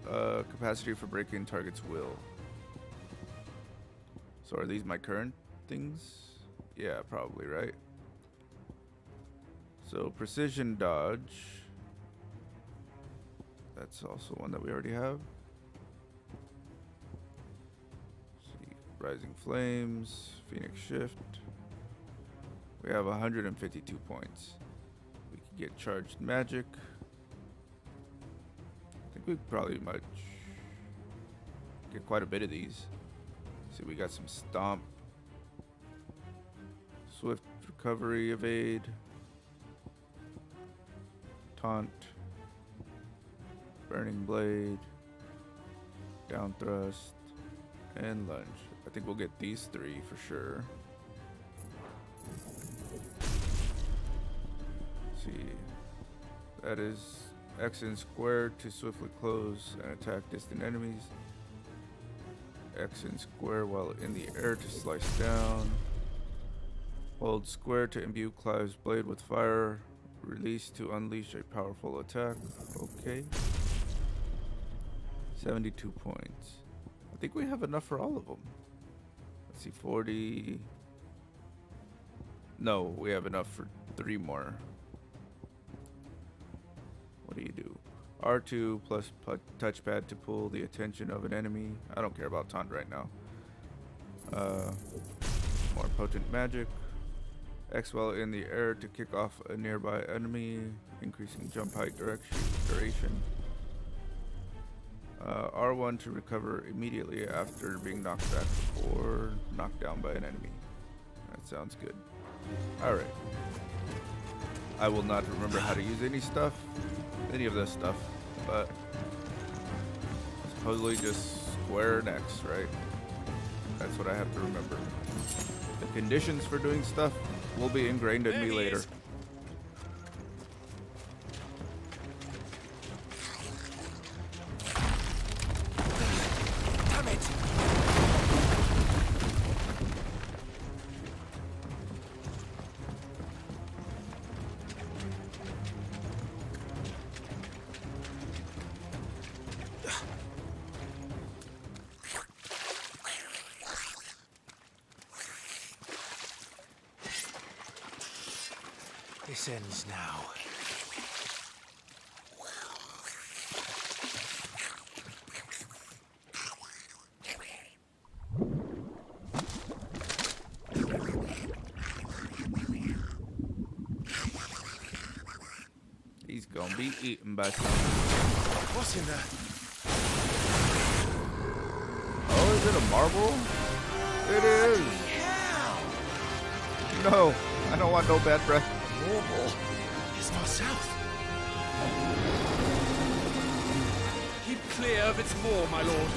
capacity for breaking target's will. So are these my current things? Yeah, probably, right? So precision dodge. That's also one that we already have. Let's see, Rising Flames, Phoenix Shift. We have 152 points. We can get Charged Magic. I think we probably might get quite a bit of these. See, we got some Stomp, Swift Recovery, Evade, Taunt, Burning Blade, Down Thrust, and Lunge. I think we'll get these three for sure. Let's see, that is X and square to swiftly close and attack distant enemies. X and square while in the air to slice down. Hold square to imbue Clive's blade with fire. Release to unleash a powerful attack. Okay. 72 points. I think we have enough for all of them. Let's see, 40. No, we have enough for 3 more. What do you do? R2 plus touchpad to pull the attention of an enemy. I don't care about taunt right now. More potent magic. X while in the air to kick off a nearby enemy, increasing jump height duration. R1 to recover immediately after being knocked back or knocked down by an enemy. That sounds good. Alright. I will not remember how to use any of this stuff, but supposedly just square and X, right? That's what I have to remember. The conditions for doing stuff will be ingrained in me later. Damn it! This ends now. Gonna be eaten by something. What's in there? Oh, is it a marble? It is. No, I don't want no bad breath. Marble is far south. Keep clear of its maw, my lord.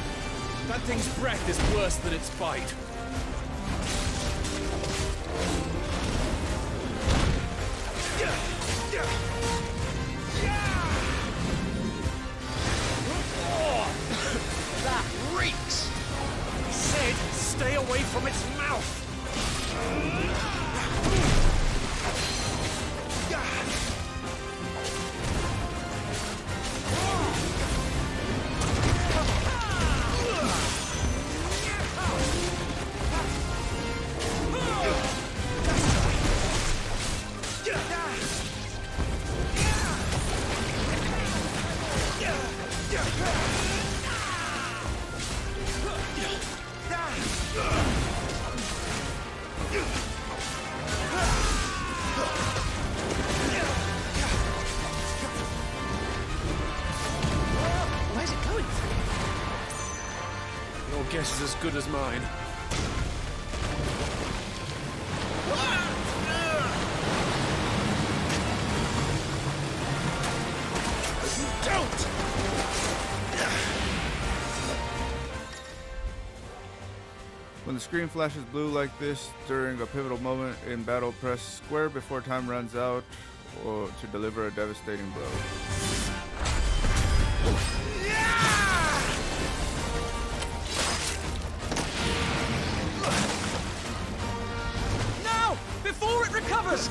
That thing's breath is worse than its bite. That reeks! I said, stay away from its mouth! Where's it going? Your guess is as good as mine. Don't! When the screen flashes blue like this during a pivotal moment in battle, press square before time runs out or to deliver a devastating blow. Now! Before it recovers!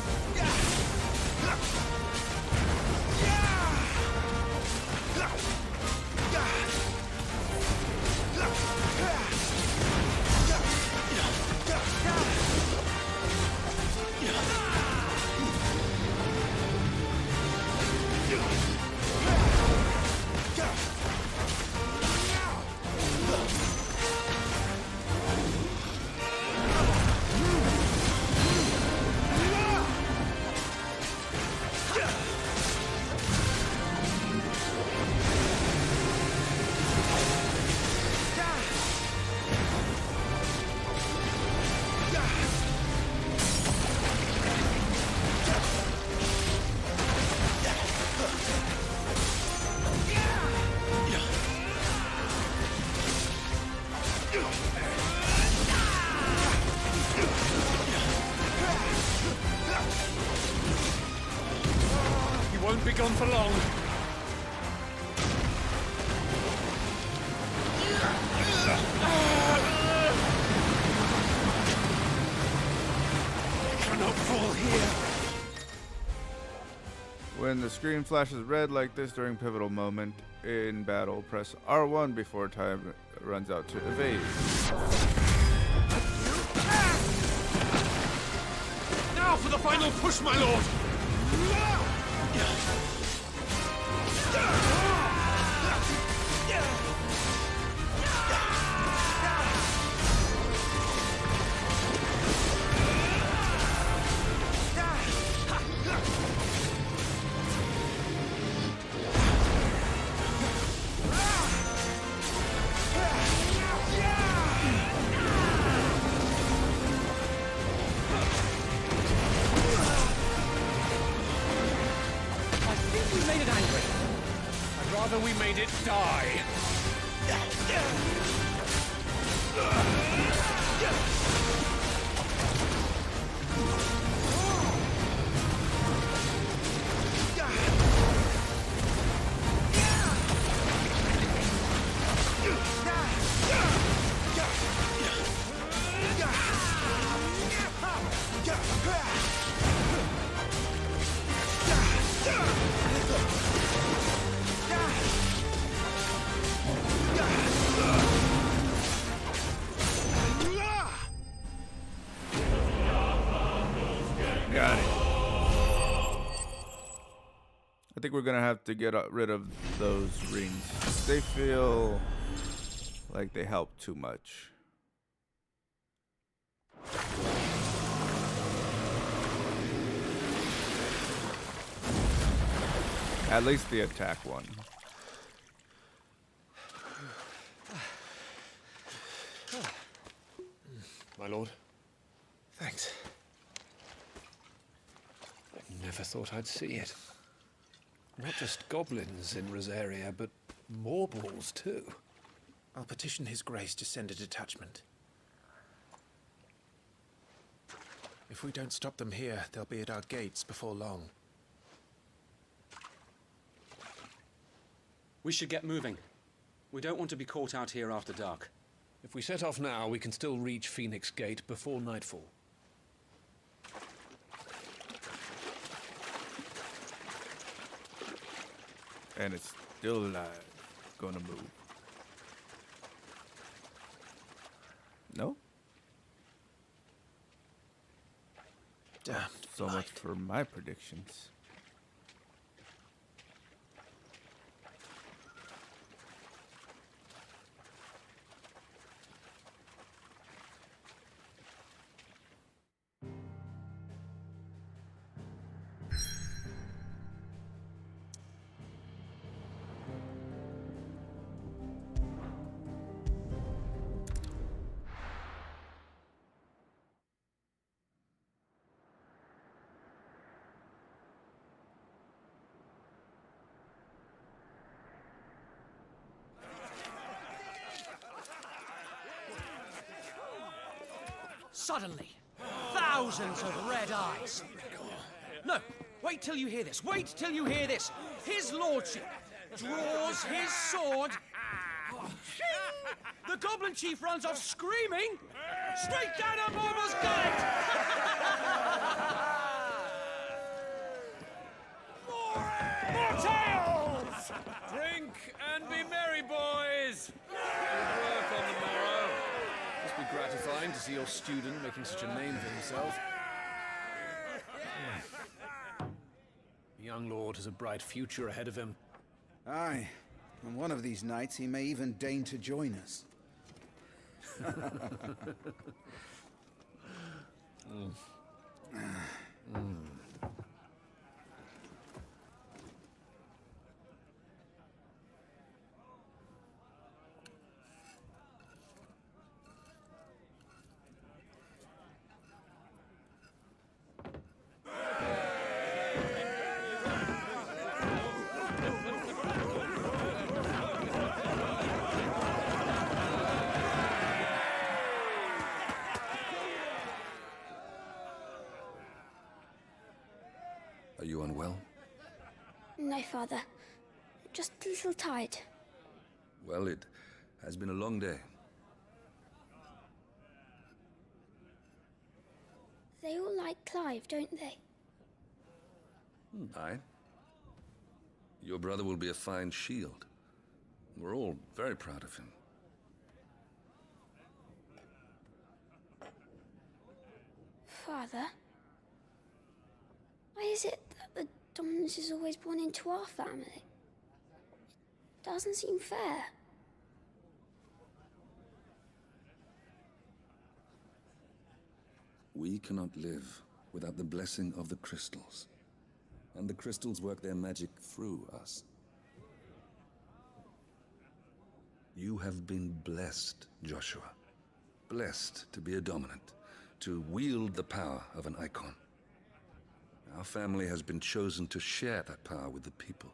He won't be gone for long. I cannot fall here. When the screen flashes red like this during pivotal moment in battle, press R1 before time runs out to evade. Now for the final push, my lord! I think we made it angry. I'd rather we made it die. Got it. I think we're gonna have to get rid of those rings. They feel like they help too much. At least the attack one. My lord. Thanks. I never thought I'd see it. Not just goblins in Rosaria, but morbals too. I'll petition His Grace to send a detachment. If we don't stop them here, they'll be at our gates before long. We should get moving. We don't want to be caught out here after dark. If we set off now, we can still reach Phoenix Gate before nightfall. And it's still alive. Gonna move. No? Damn. So much for my predictions. Suddenly, thousands of red eyes. No, wait till you hear this. Wait till you hear this. His lordship draws his sword. The goblin chief runs off screaming straight down a morble's gullet. More tales! Drink and be merry, boys! Good work on the morrow. Must be gratifying to see your student making such a name for himself. The young lord has a bright future ahead of him. Aye, and one of these nights he may even deign to join us. Are you unwell? No, Father. Just a little tired. Well, it has been a long day. They all like Clive, don't they? Aye. Your brother will be a fine shield. We're all very proud of him. Father? Why is it that the dominance is always born into our family? It doesn't seem fair. We cannot live without the blessing of the crystals. And the crystals work their magic through us. You have been blessed, Joshua. Blessed to be a dominant, to wield the power of an icon. Our family has been chosen to share that power with the people.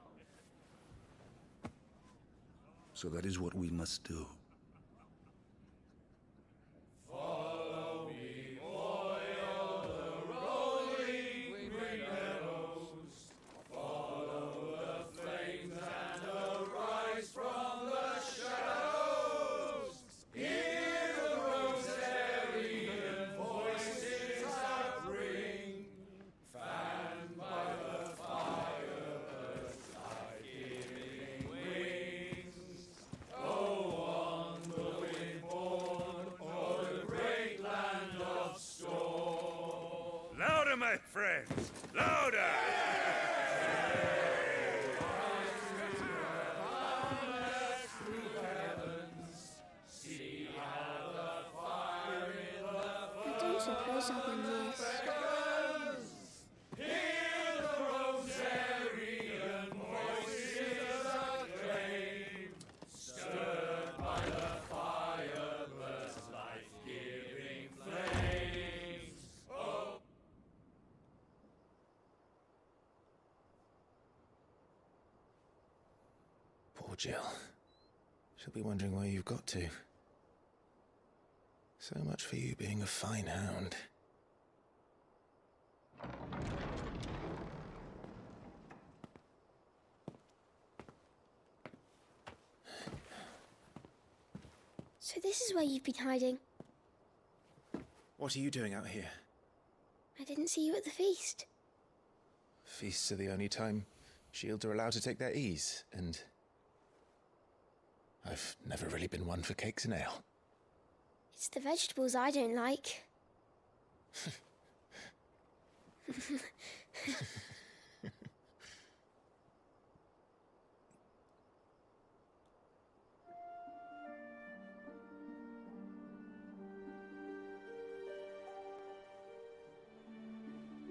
So that is what we must do. Follow me, boil the rolling green meadows. Follow the flames and arise from the shadows. Hear the Rosarian voices that ring. Fanned by the fire, birds like giving wings. Go on, the wind-born, o'er the great land of storm. Louder, my friends! Louder! See how the fire in the I don't suppose I'll win this. Hear the Rosarian voice. Jill. She'll be wondering where you've got to. So much for you being a fine hound. So this is where you've been hiding. What are you doing out here? I didn't see you at the feast. Feasts are the only time shields are allowed to take their ease, and I've never really been one for cakes and ale. It's the vegetables I don't like.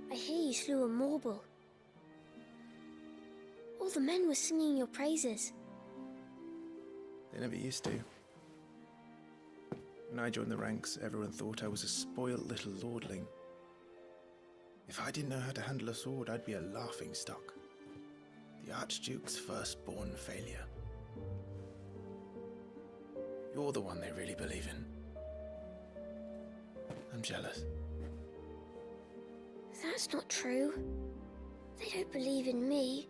I hear you slew a Morble. All the men were singing your praises. They never used to. When I joined the ranks, everyone thought I was a spoiled little lordling. If I didn't know how to handle a sword, I'd be a laughingstock. The Archduke's firstborn failure. You're the one they really believe in. I'm jealous. That's not true. They don't believe in me.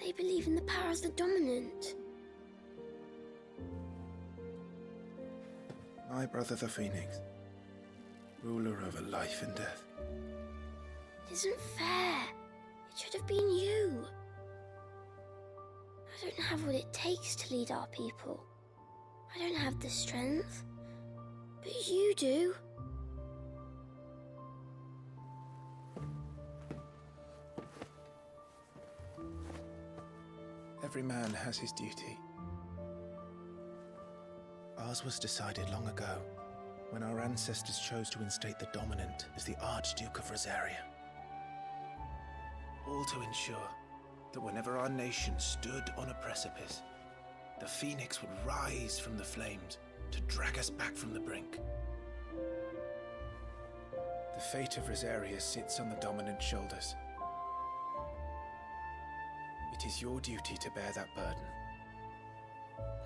They believe in the power of the dominant. My brother the Phoenix, ruler over life and death. It isn't fair. It should have been you. I don't have what it takes to lead our people. I don't have the strength. But you do. Every man has his duty. Ours was decided long ago, when our ancestors chose to instate the dominant as the Archduke of Rosaria. All to ensure that whenever our nation stood on a precipice, the Phoenix would rise from the flames to drag us back from the brink. The fate of Rosaria sits on the dominant's shoulders. It is your duty to bear that burden.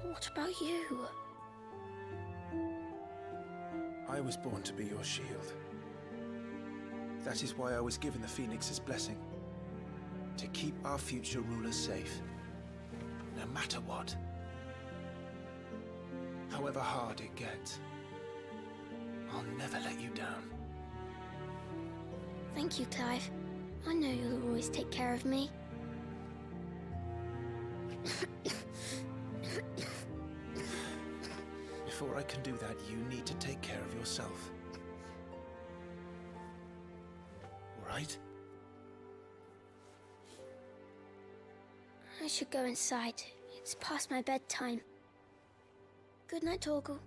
What about you? I was born to be your shield. That is why I was given the Phoenix's blessing. To keep our future rulers safe. No matter what. However hard it gets. I'll never let you down. Thank you, Clive. I know you'll always take care of me. Before I can do that, you need to take care of yourself. All right? I should go inside. It's past my bedtime. Good night, Torgal.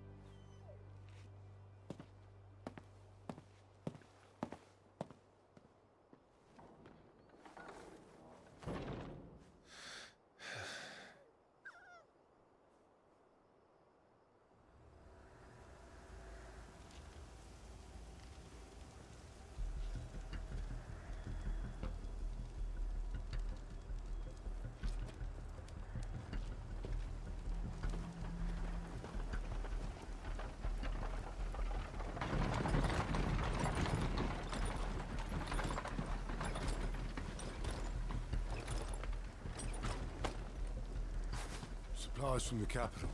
Supplies from the capital.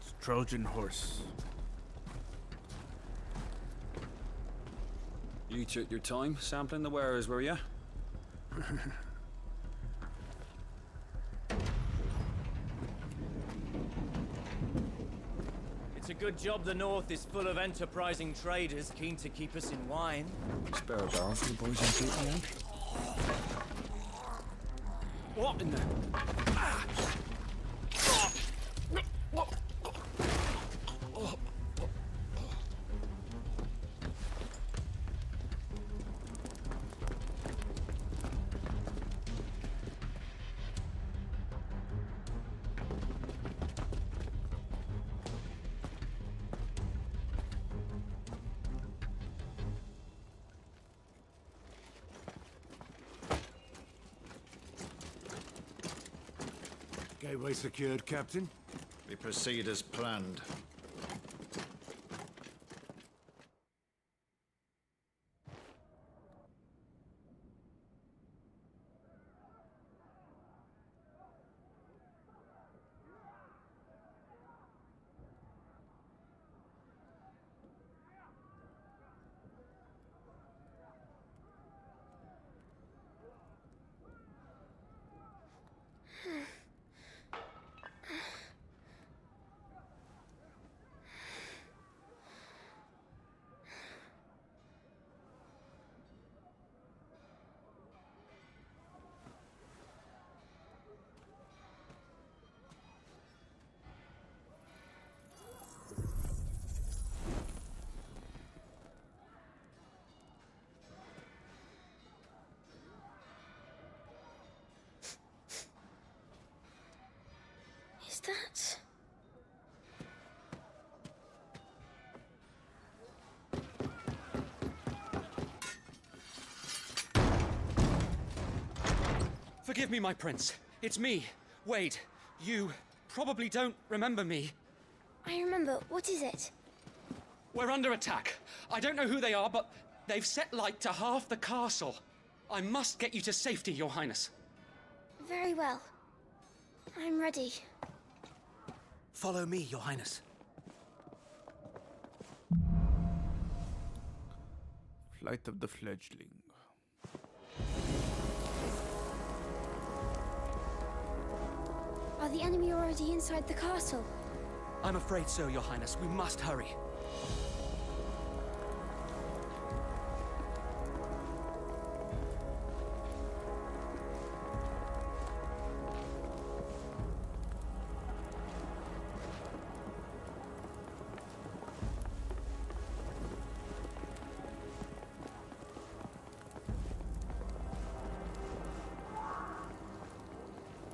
It's Trojan horse. You took your time sampling the wares, were ya? It's a good job the North is full of enterprising traders keen to keep us in wine. Spare a barrel for the boys on duty, then? What in the... Gateway secured, Captain. We proceed as planned. Is that... Forgive me, my prince. It's me, Wade. You probably don't remember me. I remember. What is it? We're under attack. I don't know who they are, but they've set light to half the castle. I must get you to safety, Your Highness. Very well. I'm ready. Follow me, Your Highness. Flight of the Fledgling. Are the enemy already inside the castle? I'm afraid so, Your Highness. We must hurry.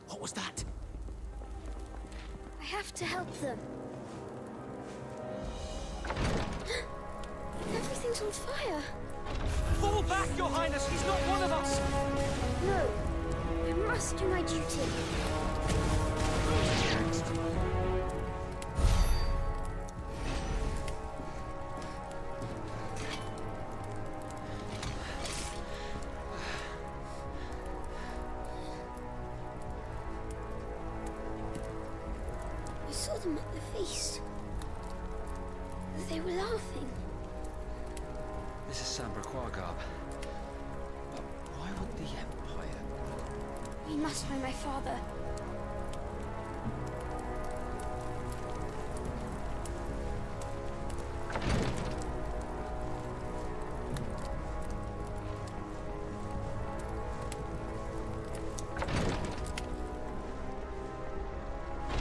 What was that? I have to help them. Everything's on fire. Fall back, Your Highness! He's not one of us! No. I must do my duty. Who's next? I saw them at the feast. They were laughing. This is Sambraquois Garb. But why would the Empire... We must find my father.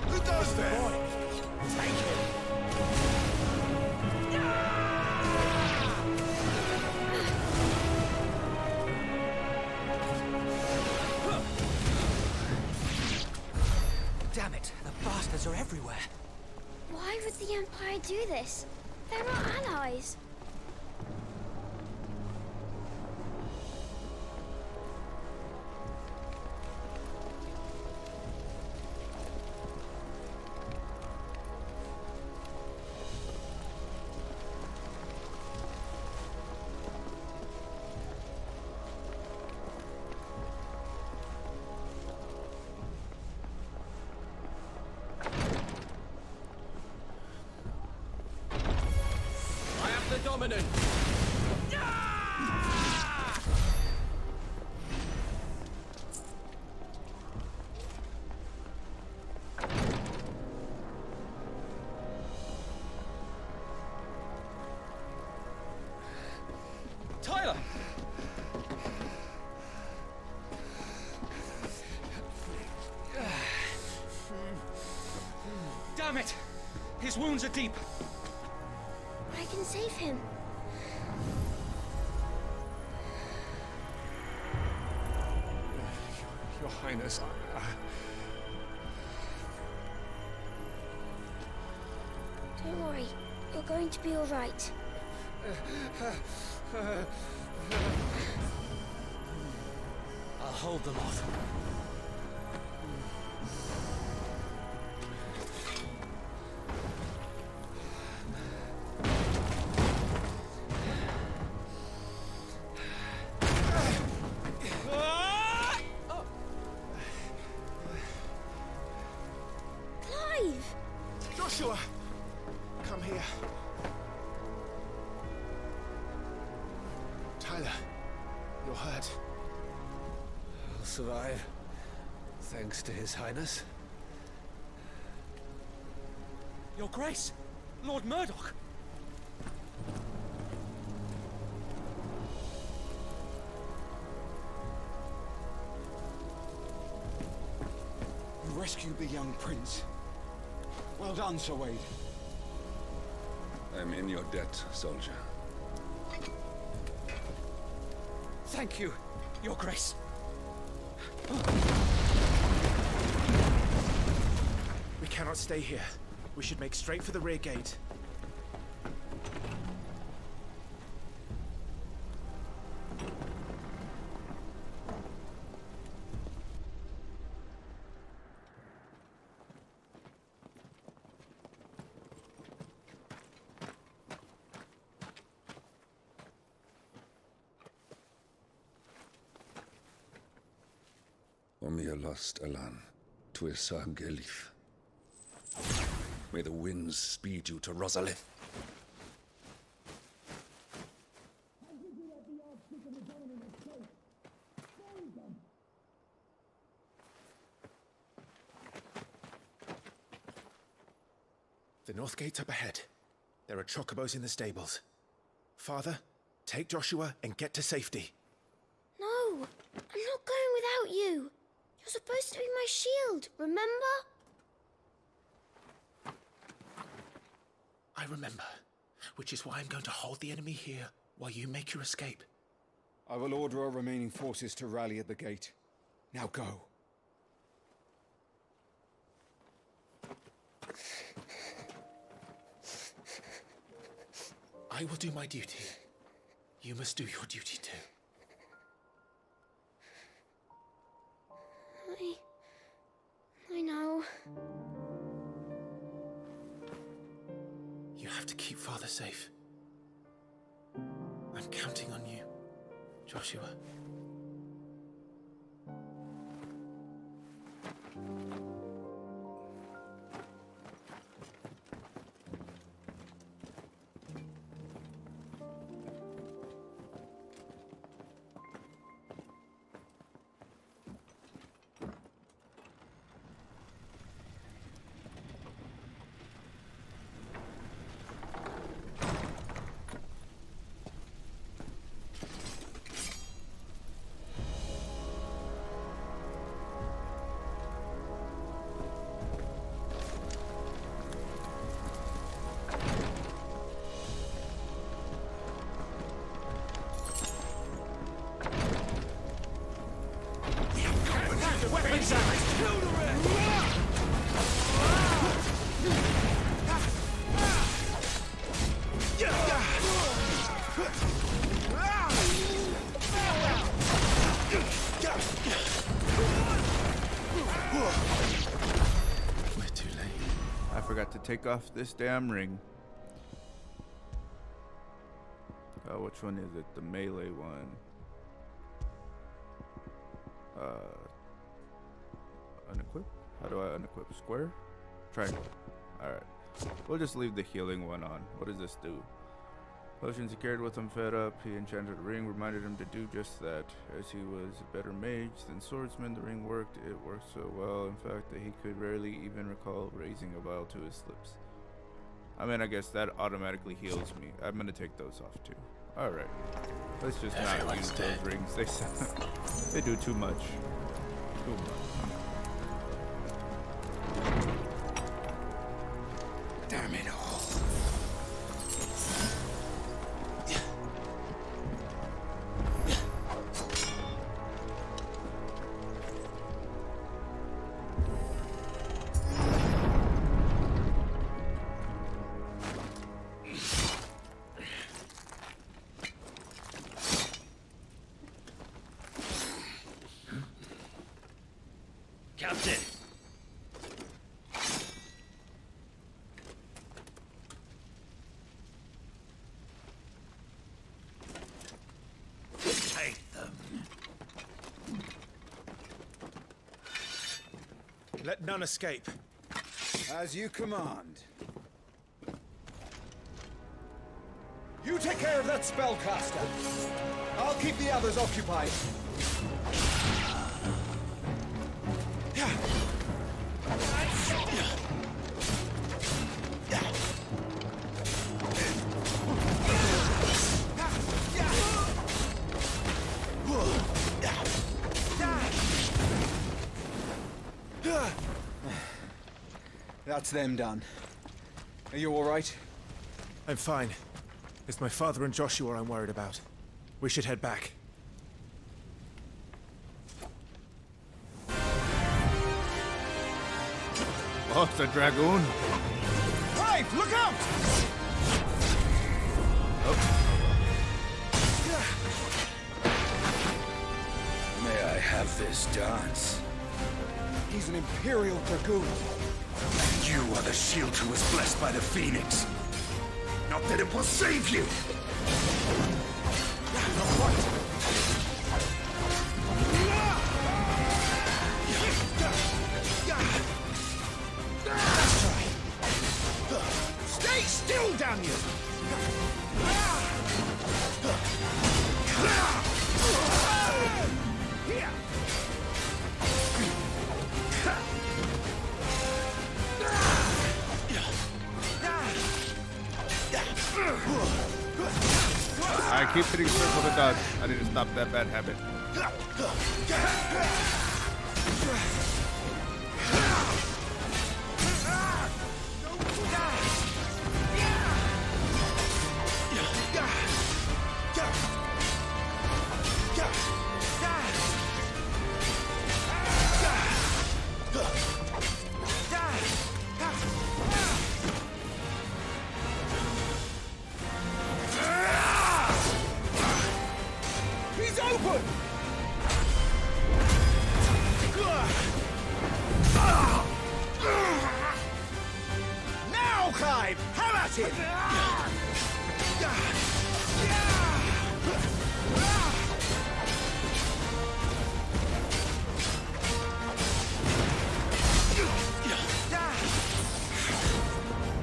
Who does that? Take him. Damn it! The bastards are everywhere. Why would the Empire do this? They're our allies. I am the dominant! Tyler! Damn it! His wounds are deep. I can save him. Your Highness, Don't worry. You're going to be all right. I'll hold them off. survive, thanks to His Highness. Your Grace, Lord Murdoch. You rescued the young prince. Well done, Sir Wade. I'm in your debt, soldier. Thank you, Your Grace. We cannot stay here. We should make straight for the rear gate. Omia lost Alan, Tuisa Gelif. May the winds speed you to Rosalith. The north gate's up ahead. There are chocobos in the stables. Father, take Joshua and get to safety. No, I'm not going without you. You're supposed to be my shield, remember? I remember, which is why I'm going to hold the enemy here while you make your escape. I will order our remaining forces to rally at the gate. Now go. I will do my duty. You must do your duty too. I know. You have to keep Father safe. I'm counting on you, Joshua. Weapons out! Kill the red! We're too late. I forgot to take off this damn ring. Oh, which one is it? The melee one. Unequip? How do I unequip? Square? Triangle. Alright. We'll just leave the healing one on. What does this do? Potions he carried with him fed up. He enchanted a ring, reminded him to do just that. As he was a better mage than swordsman, the ring worked. It worked so well, in fact, that he could rarely even recall raising a vial to his lips. I mean, I guess that automatically heals me. I'm gonna take those off too. Alright. Let's just not use those rings. They do too much. Too much. Damn it all. Captain! Take them. Let none escape. As you command. You take care of that spellcaster. I'll keep the others occupied. That's them done. Are you all right? I'm fine. It's my father and Joshua I'm worried about. We should head back. Oh, it's a dragoon. Clive, look out! May I have this dance? He's an Imperial Dragoon. You are the shield who was blessed by the Phoenix. Not that it will save you! Stay still, damn you! I keep hitting circle to dodge. I need to stop that bad habit. He's open! Now, Clive! Have at him!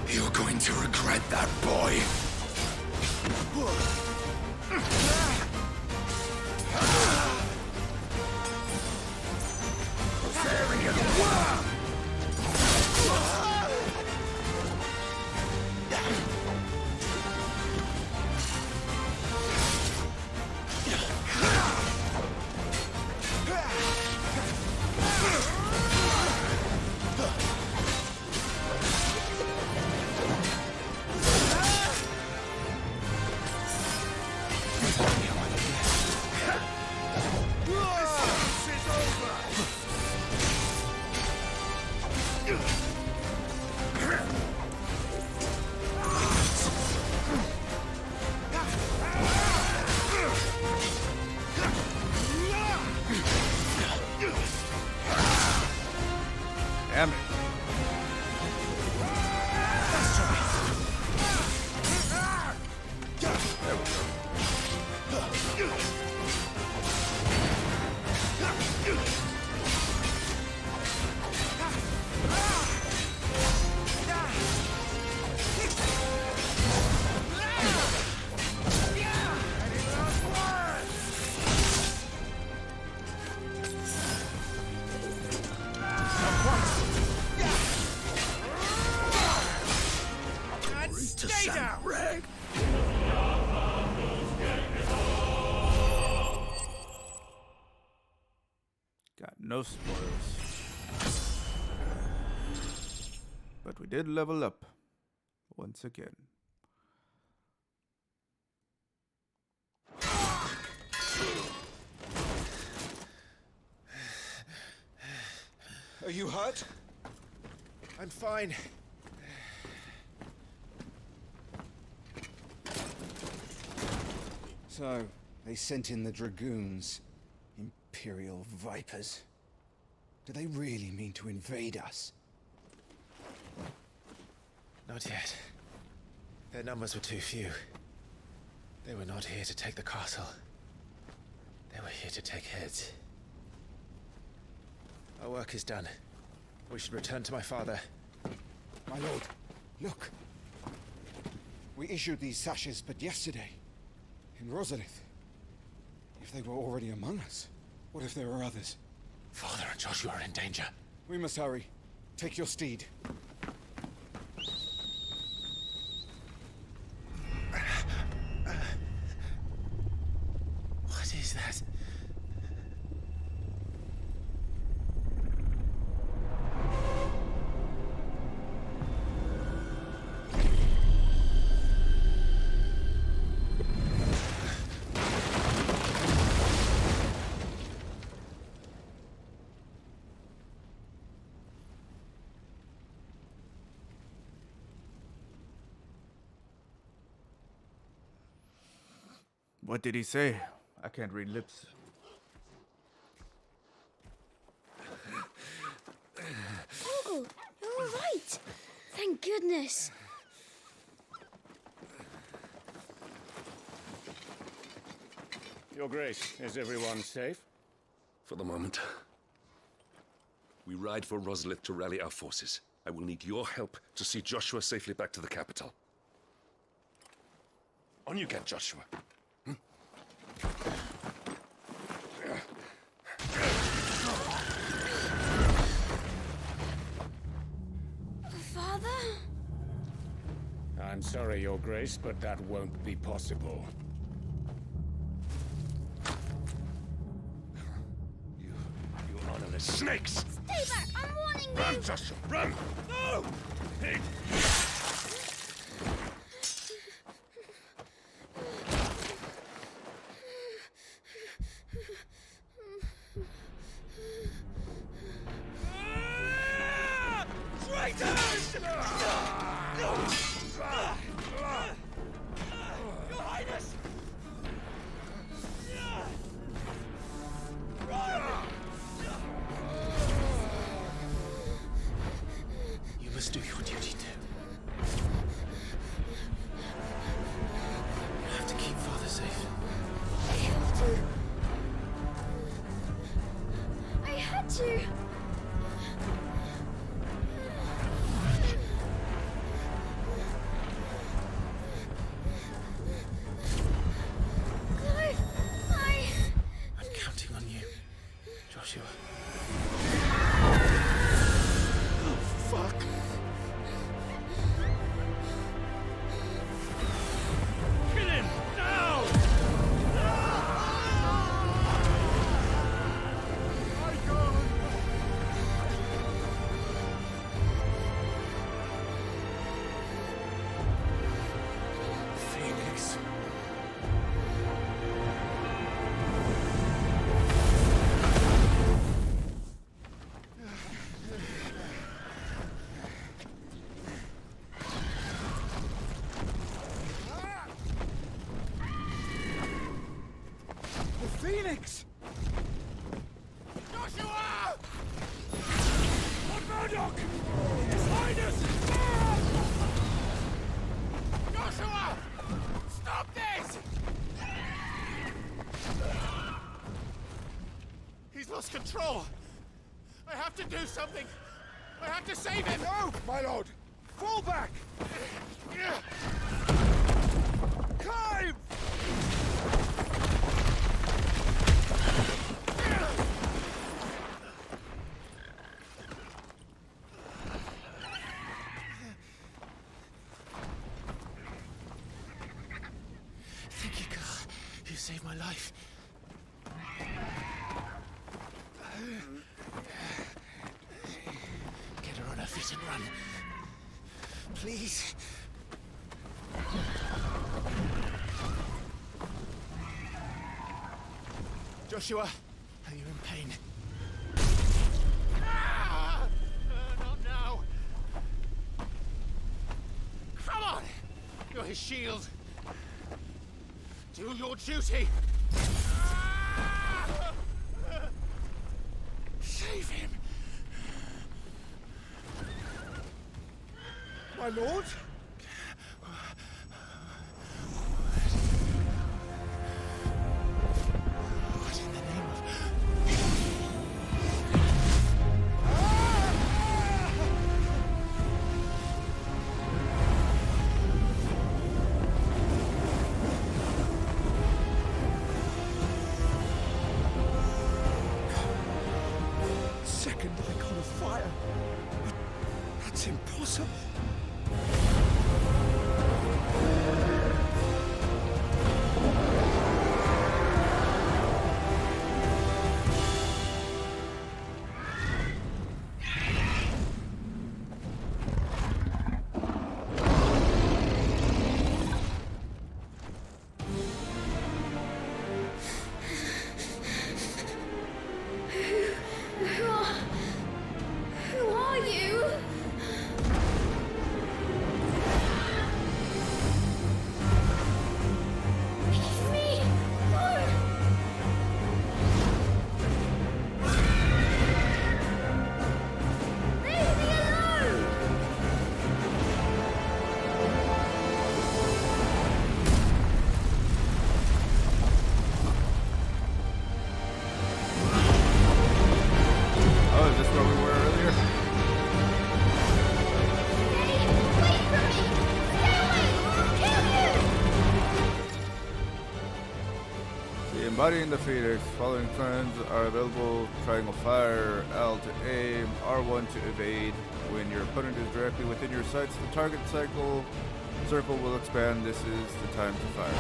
You're going to regret that, boy. Damn it. Stay down! Rag. Got no spoils. But we did level up once again. Are you hurt? I'm fine. So, they sent in the Dragoons. Imperial Vipers. Do they really mean to invade us? Not yet. Their numbers were too few. They were not here to take the castle. They were here to take heads. Our work is done. We should return to my father. My lord, look. We issued these sashes but yesterday. In Rosalith. If they were already among us, what if there were others? Father and Joshua are in danger. We must hurry. Take your steed. What is that? What did he say? I can't read lips. Uncle, you're all right. Thank goodness. Your Grace, is everyone safe? For the moment. We ride for Roslith to rally our forces. I will need your help to see Joshua safely back to the capital. On you get, Joshua. Father? I'm sorry, Your Grace, but that won't be possible. You honorless snakes! Stay back! I'm warning you! Run, Joshua, run! No! Hey. Traitors! Your Highness! You must do your duty too. You have to keep Father safe. I have to. I had to. Clive, I'm counting on you, Joshua. Oh, fuck! Kill him! Now! Phoenix. The Phoenix! Joshua! Lord Murdoch! His Highness! Joshua! Stop this! He's lost control! I have to do something! I have to save him! No, my lord! Fall back! Clive! Thank you, God. You saved my life. Get her on her feet and run. Please. Joshua, Are you in pain? not now! Come on! You're his shield! Do your duty! Save him! My lord? What in the name of... Second icon of fire! But that's impossible! Who are you? is this where we were earlier? Embodying the Phoenix, following commands are available: triangle fire, L to aim, R1 to evade. When your opponent is directly within your sights, the target circle will expand. This is the time to fire.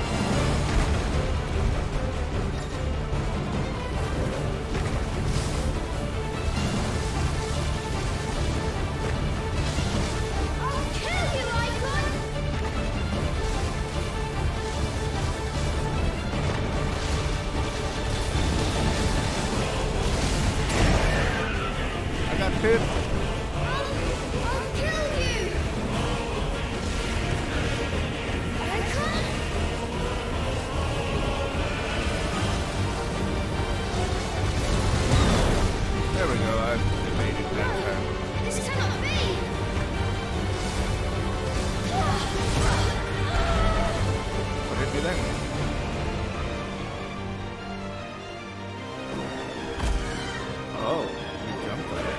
Pip. I'll kill you! There we go, I've evaded that time. This cannot be! What hit me then? Oh, you jumped at it.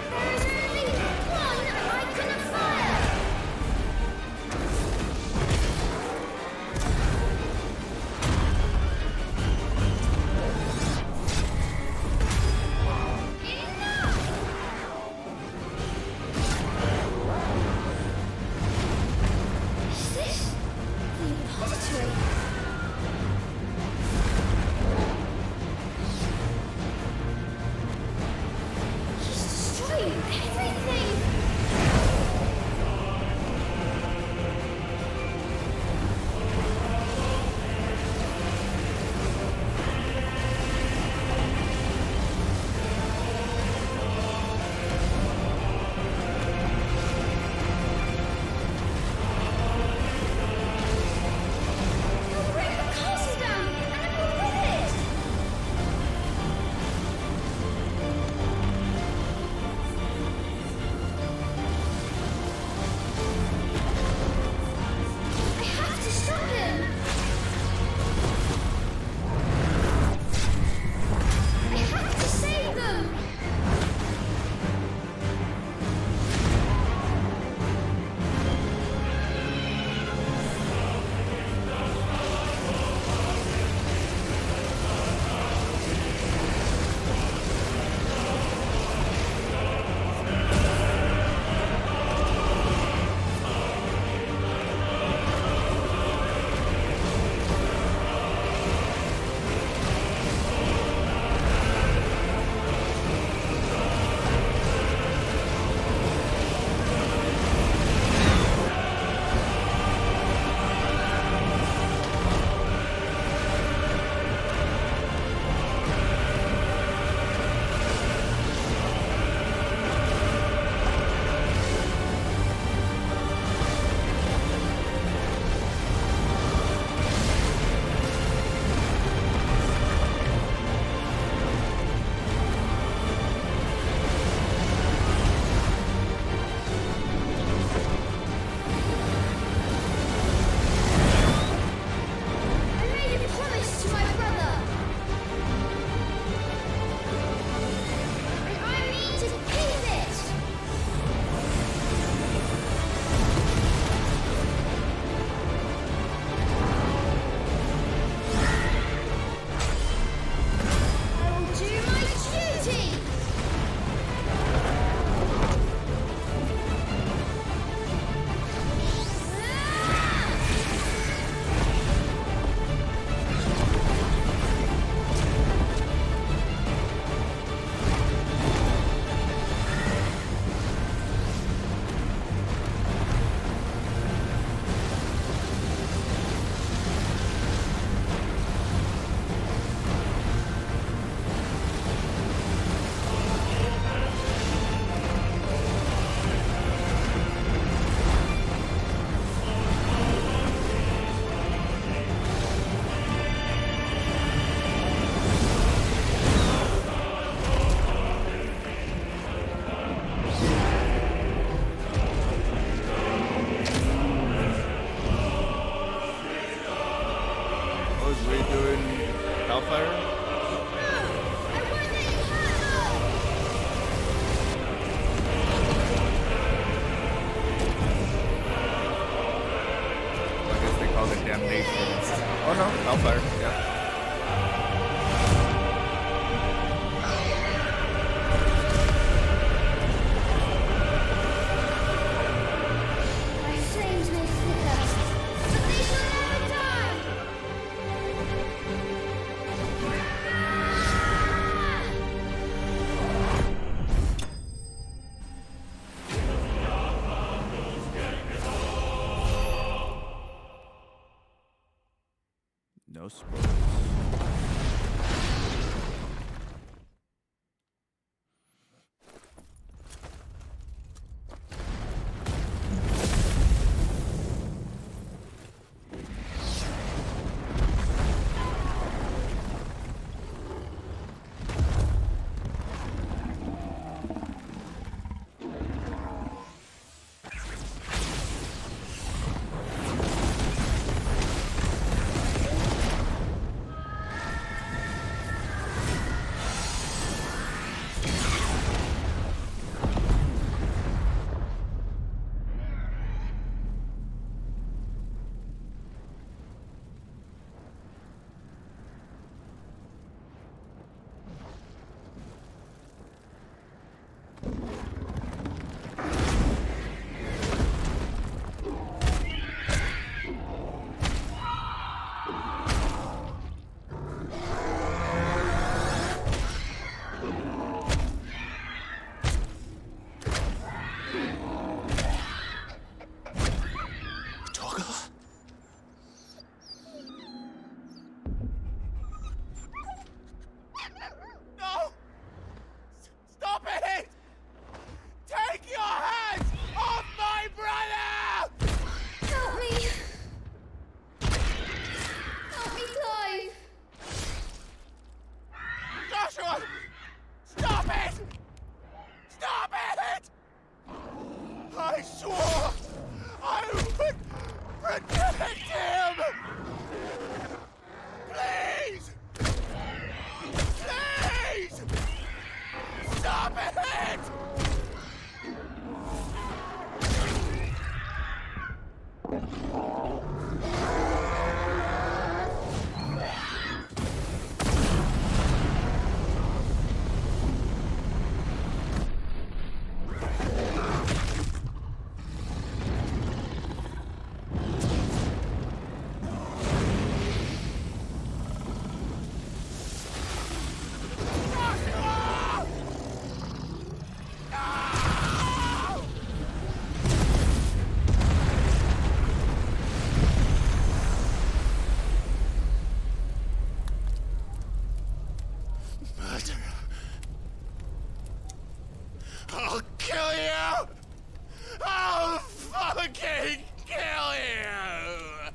no spoilers. No! Stop it! Take your hands off my brother! Help me! Help me, Clive! Joshua! Stop it! Stop it! I swore I would protect him! Please! Please! Stop it! I'll kill you! I'll fucking kill you!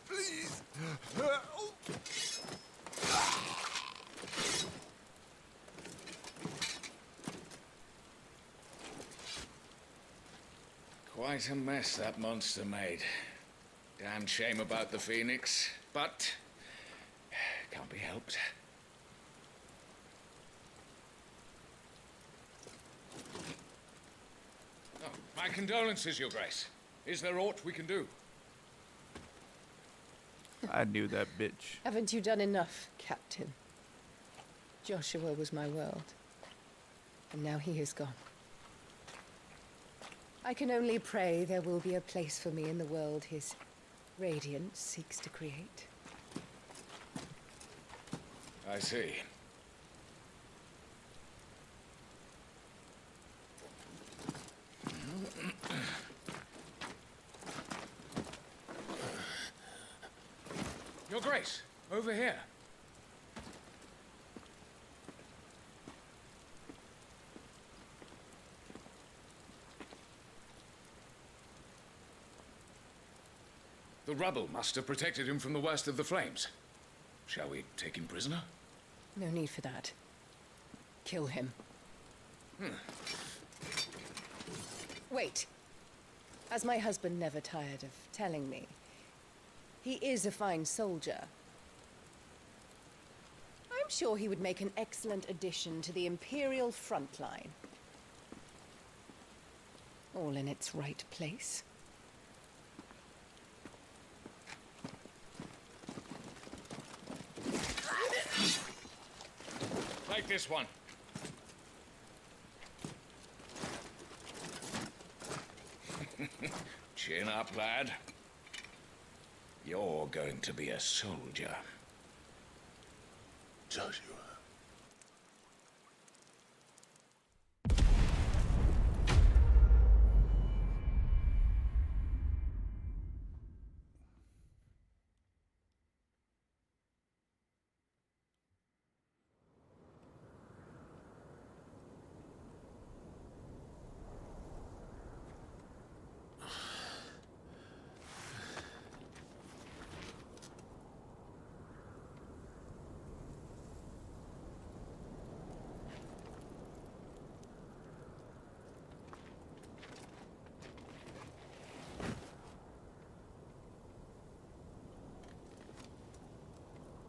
Please! Quite a mess that monster made. Damn shame about the Phoenix, but can't be helped. Oh, my condolences, Your Grace. Is there aught we can do? I knew that bitch. Haven't you done enough, Captain? Joshua was my world, and now he is gone. I can only pray there will be a place for me in the world his radiance seeks to create. I see. Your Grace, over here. The rubble must have protected him from the worst of the flames. Shall we take him prisoner? No need for that. Kill him. Wait. As my husband never tired of telling me, he is a fine soldier. I'm sure he would make an excellent addition to the Imperial front line. All in its right place. Take this one. Chin up, lad. You're going to be a soldier. Joshua.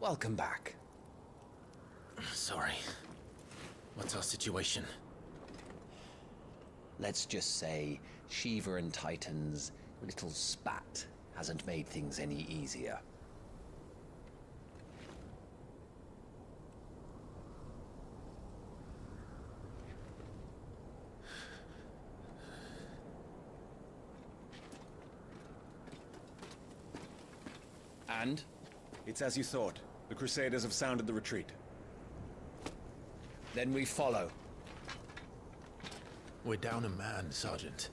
Welcome back. Sorry. What's our situation? Let's just say Shiva and Titan's little spat hasn't made things any easier. And? It's as you thought. The Crusaders have sounded the retreat. Then we follow. We're down a man, Sergeant.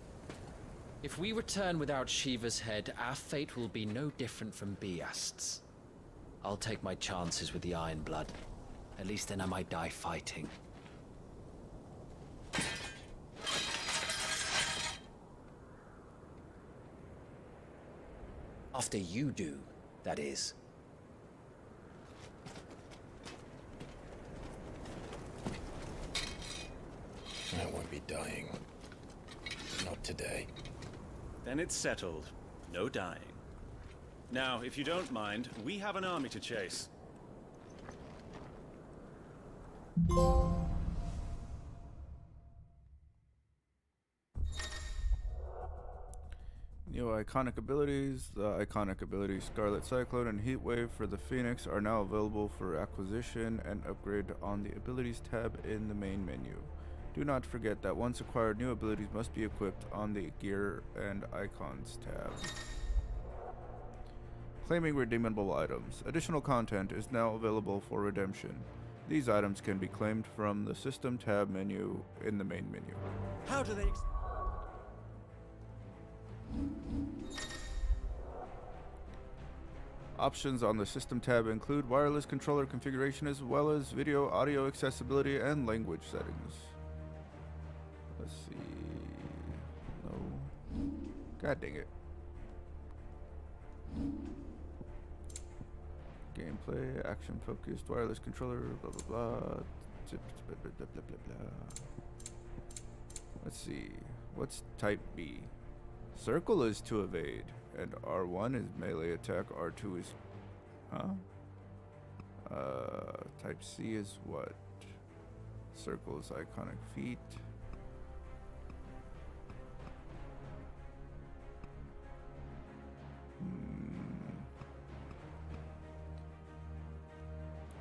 If we return without Shiva's head, our fate will be no different from Biast's. I'll take my chances with the Iron Blood. At least then I might die fighting. After you do, that is. I won't be dying. Not today. Then it's settled. No dying. Now, if you don't mind, we have an army to chase. New iconic abilities. The iconic abilities Scarlet Cyclone and Heatwave for the Phoenix are now available for acquisition and upgrade on the abilities tab in the main menu. Do not forget that once acquired, new abilities must be equipped on the Gear and Icons tab. Claiming redeemable items. Additional content is now available for redemption. These items can be claimed from the System tab menu in the main menu. How do they... Options on the System tab include wireless controller configuration as well as video, audio accessibility, and language settings. Let's see. No. God dang it. Gameplay, action focused, wireless controller, blah blah blah. Blah blah blah blah blah. Let's see. What's type B? Circle is to evade, and R1 is melee attack, R2 is... Huh? Type C is what? Circle is iconic feat.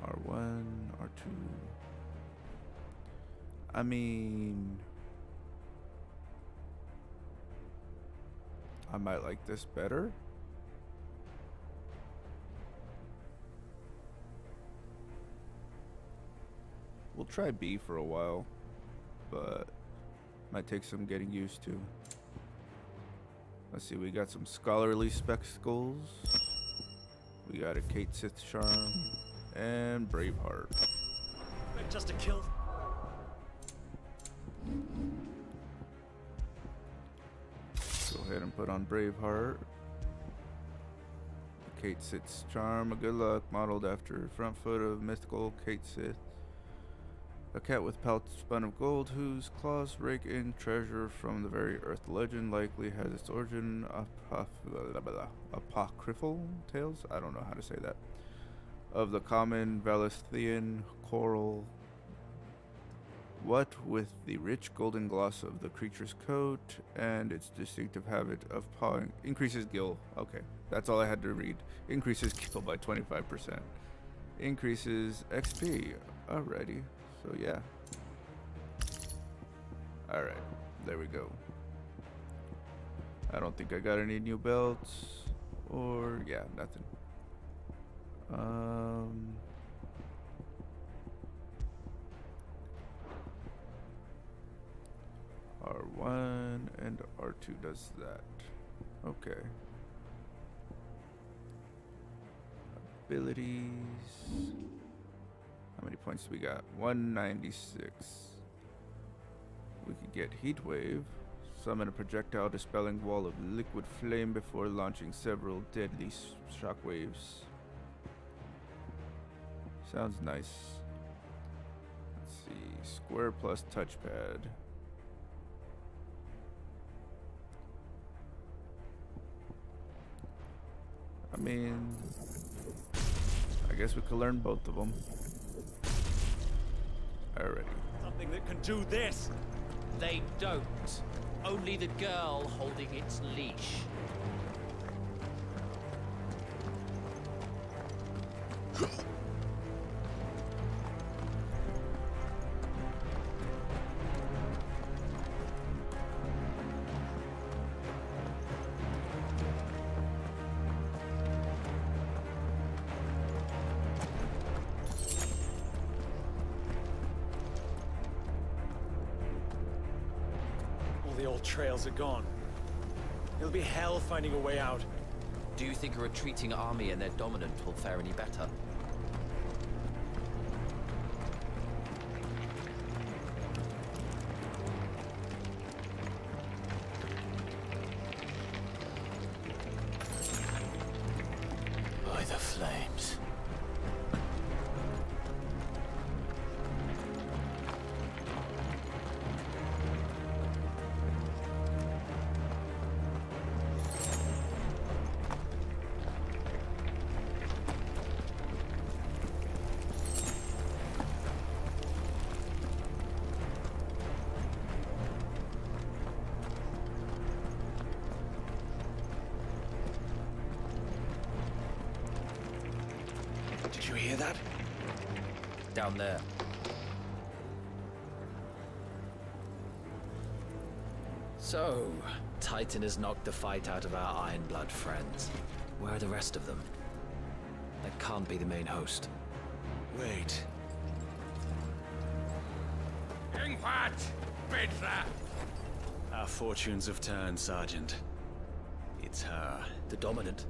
R1, R2. I mean... I might like this better. We'll try B for a while, but might take some getting used to. Let's see, we got some scholarly spectacles. We got a Kate Sith charm and Braveheart. Just to kill. Go ahead and put on Braveheart. Kate Sith's charm, a good luck, modeled after front foot of mythical Kate Sith. A cat with pelts spun of gold, whose claws rake in treasure from the very earth. Legend likely has its origin apocryphal tales. I don't know how to say that. Of the common Valisthian coral. What with the rich golden gloss of the creature's coat and its distinctive habit of pawing, increases gil. Okay, that's all I had to read. Increases gil by 25%. Increases XP. Alrighty. So yeah. Alright, there we go. I don't think I got any new belts. Or, yeah, nothing. R1 and R2 does that. Okay. Abilities. How many points do we got? 196. We could get Heat Wave. Summon a projectile dispelling wall of liquid flame before launching several deadly shockwaves. Sounds nice. Let's see. Square plus touchpad. I mean, I guess we could learn both of them. Alrighty. Something that can do this. They don't. Only the girl holding its leash. The old trails are gone. It'll be hell finding a way out. Do you think a retreating army and their dominant will fare any better? By the flames. Did you hear that? Down there. So, Titan has knocked the fight out of our Iron Blood friends. Where are the rest of them? That can't be the main host. Wait. Ingvat! Petra! Our fortunes have turned, Sergeant. It's her. The dominant?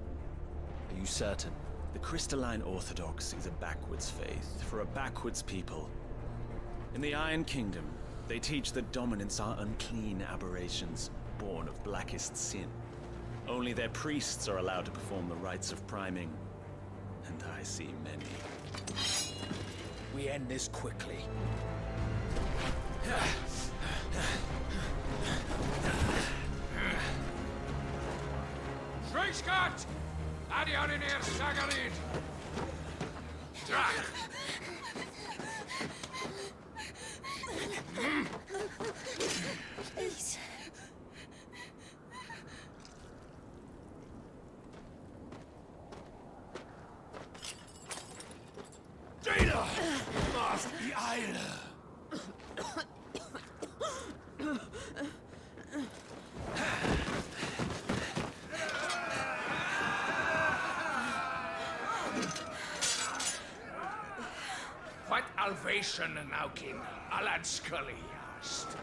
Are you certain? The Crystalline Orthodox is a backwards faith for a backwards people. In the Iron Kingdom, they teach that dominants are unclean aberrations, born of blackest sin. Only their priests are allowed to perform the rites of priming, and I see many. We end this quickly. Schweigskart! Adion in er Sagarid! Drach! Please. Jada! Must be Eile! What Alvation Naukin, Alad Scullyast.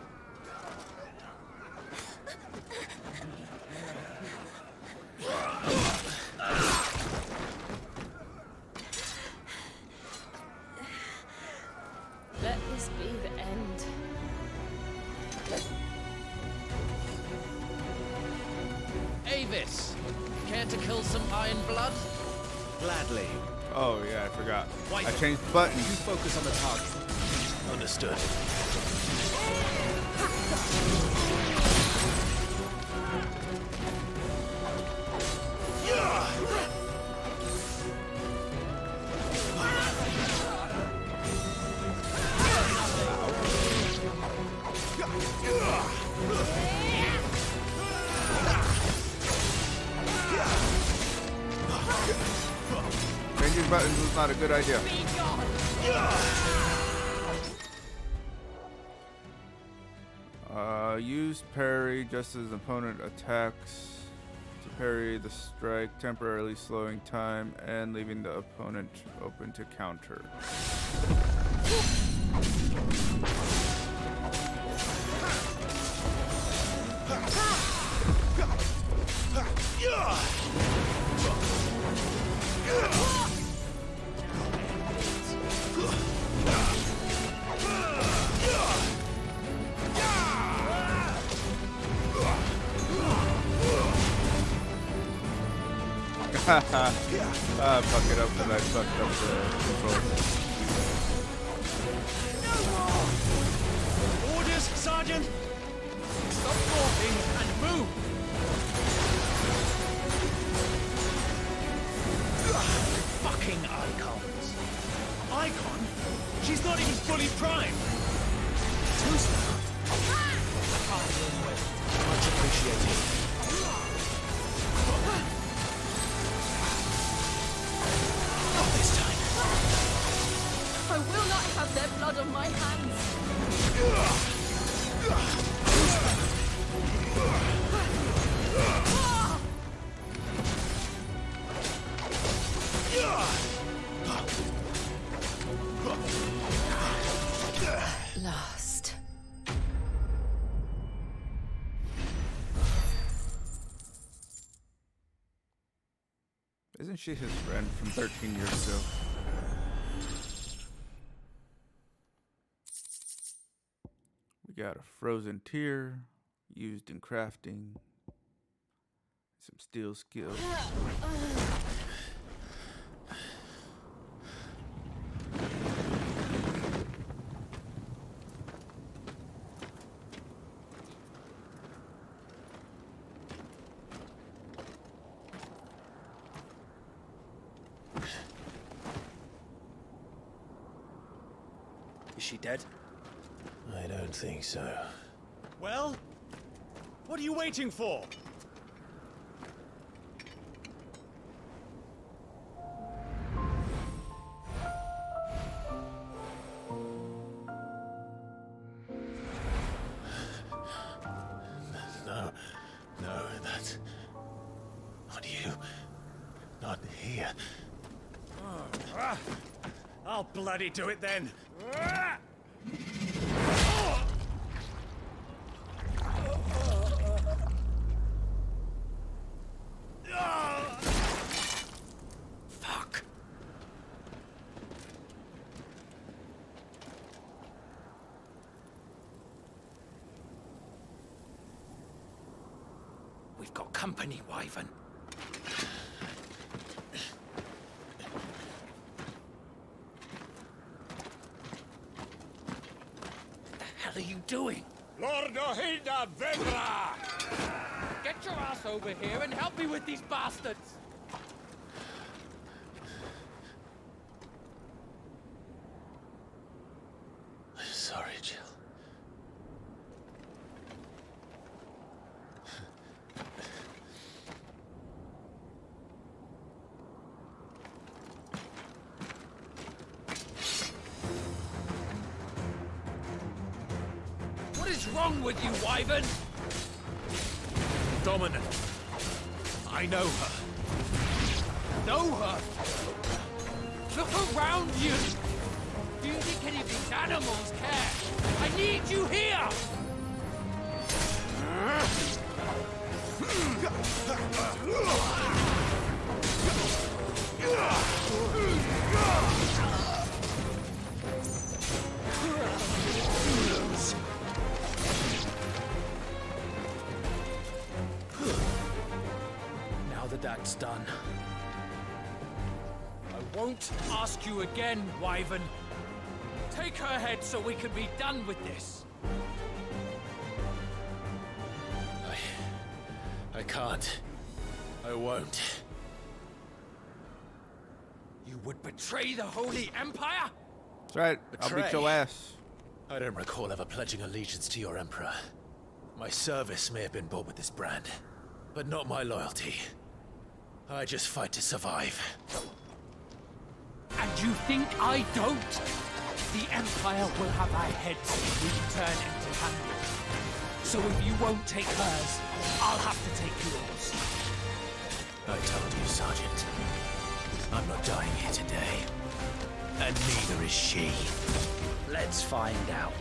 Let this be the end. Avis! Care to kill some Iron Blood? Gladly. Oh yeah, I forgot. White. I changed buttons. You focus on the target. Understood. Changing buttons was not a good idea. Use parry just as opponent attacks to parry the strike, temporarily slowing time and leaving the opponent open to counter. Fuck it up and I fucked up the control. Orders, Sergeant! Stop talking and move! Fucking icons. Icon? She's not even fully primed. Too slow. Much appreciated. I will not have their blood on my hands. Lost. Isn't she his friend from 13 years ago? We got a frozen tear used in crafting. Some steel skills. Is she dead? I don't think so. Well, what are you waiting for? No, that's not you. Not here. I'll bloody do it then. Fuck. We've got company, Wyvern. What the hell are you doing? Lord Ohida Vedra! Get your ass over here and help me with these bastards! I'm sorry, Jill. What is wrong with you, Wyvern? Dominant. I know her. Know her? Look around you! Do you think any of these animals care? I need you here! Now that that's done, I won't ask you again, Wyvern. Take her head so we can be done with this. I can't. I won't. You would betray the Holy Empire? That's right. I'll beat your ass. I don't recall ever pledging allegiance to your Emperor. My service may have been bought with this brand, but not my loyalty. I just fight to survive. And you think I don't? The Empire will have our heads if we turn empty-handed. So if you won't take hers, I'll have to take yours. I told you, Sergeant. I'm not dying here today. And neither is she. Let's find out.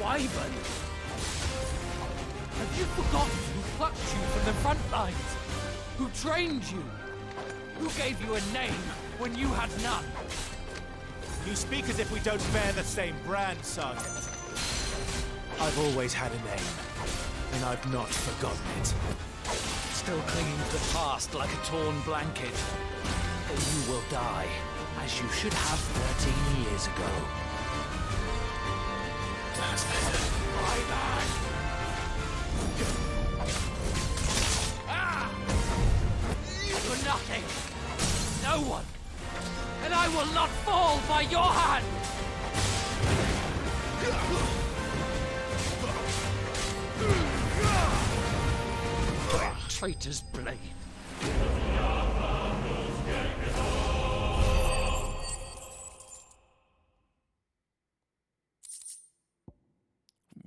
Wyvern! Have you forgotten who plucked you from the front lines? Who trained you? Who gave you a name when you had none? You speak as if we don't bear the same brand, Sergeant. I've always had a name, and I've not forgotten it. Still clinging to the past like a torn blanket. But you will die, as you should have 13 years ago. You're nothing. No one. And I will not fall by your hand. Traitor's blade.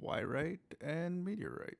Wyrite and meteorite.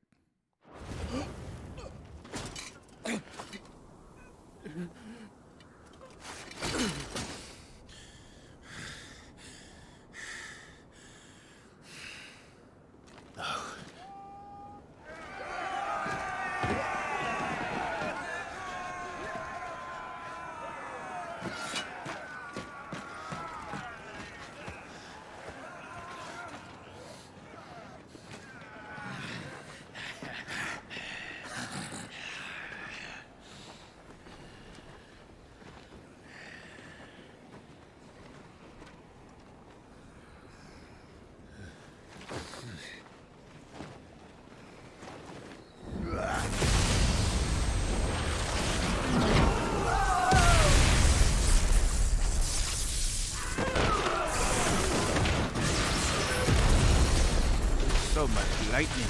So much lightning.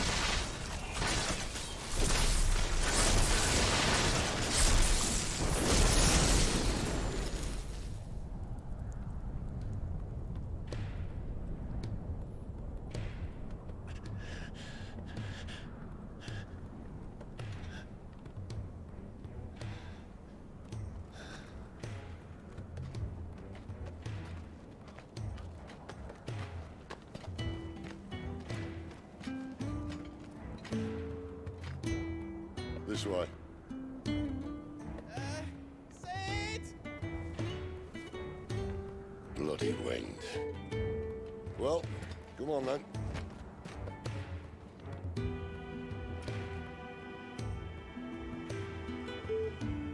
This way. Bloody wind. Well, come on then.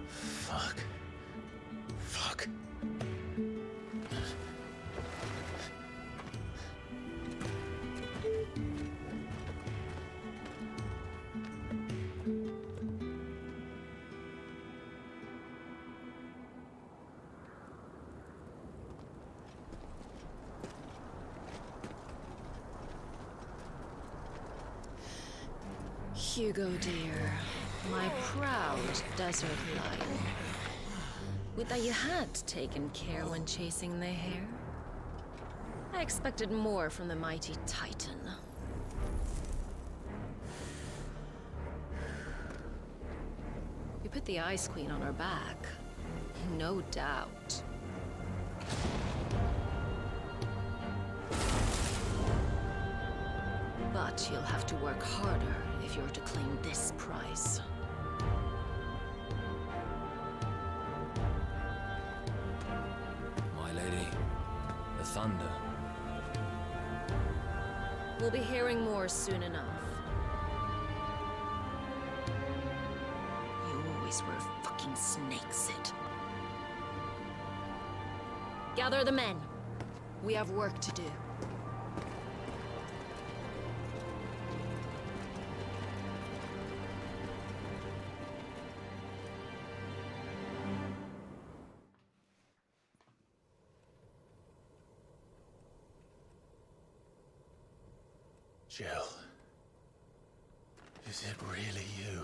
Fuck. Fuck. Hugo, dear, my proud desert lion. Would that you had taken care when chasing the hare. I expected more from the mighty Titan. We put the Ice Queen on her back, no doubt. But you'll have to work harder if you're to claim this prize. My lady, the thunder. We'll be hearing more soon enough. You always were a fucking snake, Sid. Gather the men. We have work to do. Jill. Is it really you?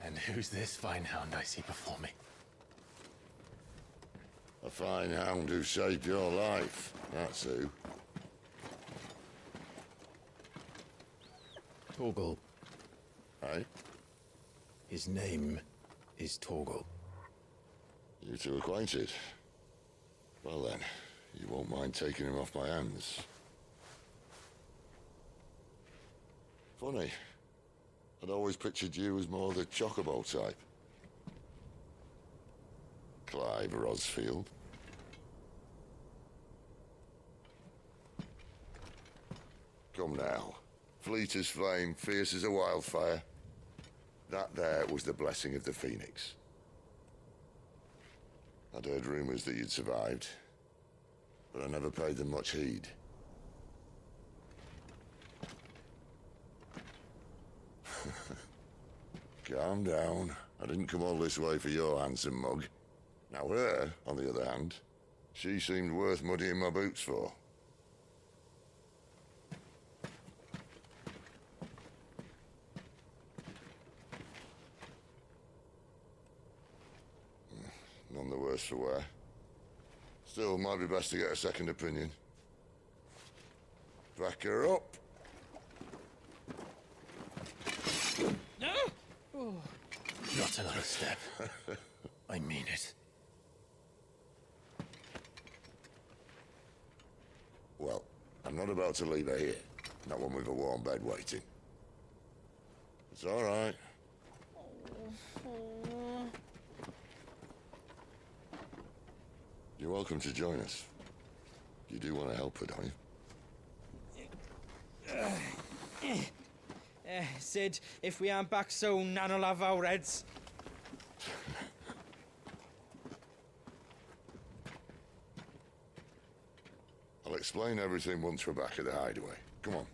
And who's this fine hound I see before me? A fine hound who saved your life, that's who. Torgal. Aye? His name is Torgal. You two acquainted? Well then, you won't mind taking him off my hands. Funny. I'd always pictured you as more the chocobo type. Clive Rosfield. Come now. Fleet as flame, fierce as a wildfire. That there was the blessing of the Phoenix. I'd heard rumors that you'd survived, but I never paid them much heed. Calm down. I didn't come all this way for your handsome mug. Now her, on the other hand, she seemed worth muddying my boots for. None the worse for wear. Still, might be best to get a second opinion. Back her up. No! Oh. Not another step. I mean it. Well, I'm not about to leave her here. Not one with a warm bed waiting. It's all right. You're welcome to join us. You do want to help her, don't you? Sid, if we aren't back soon, Nan'll have our heads. I'll explain everything once we're back at the hideaway. Come on.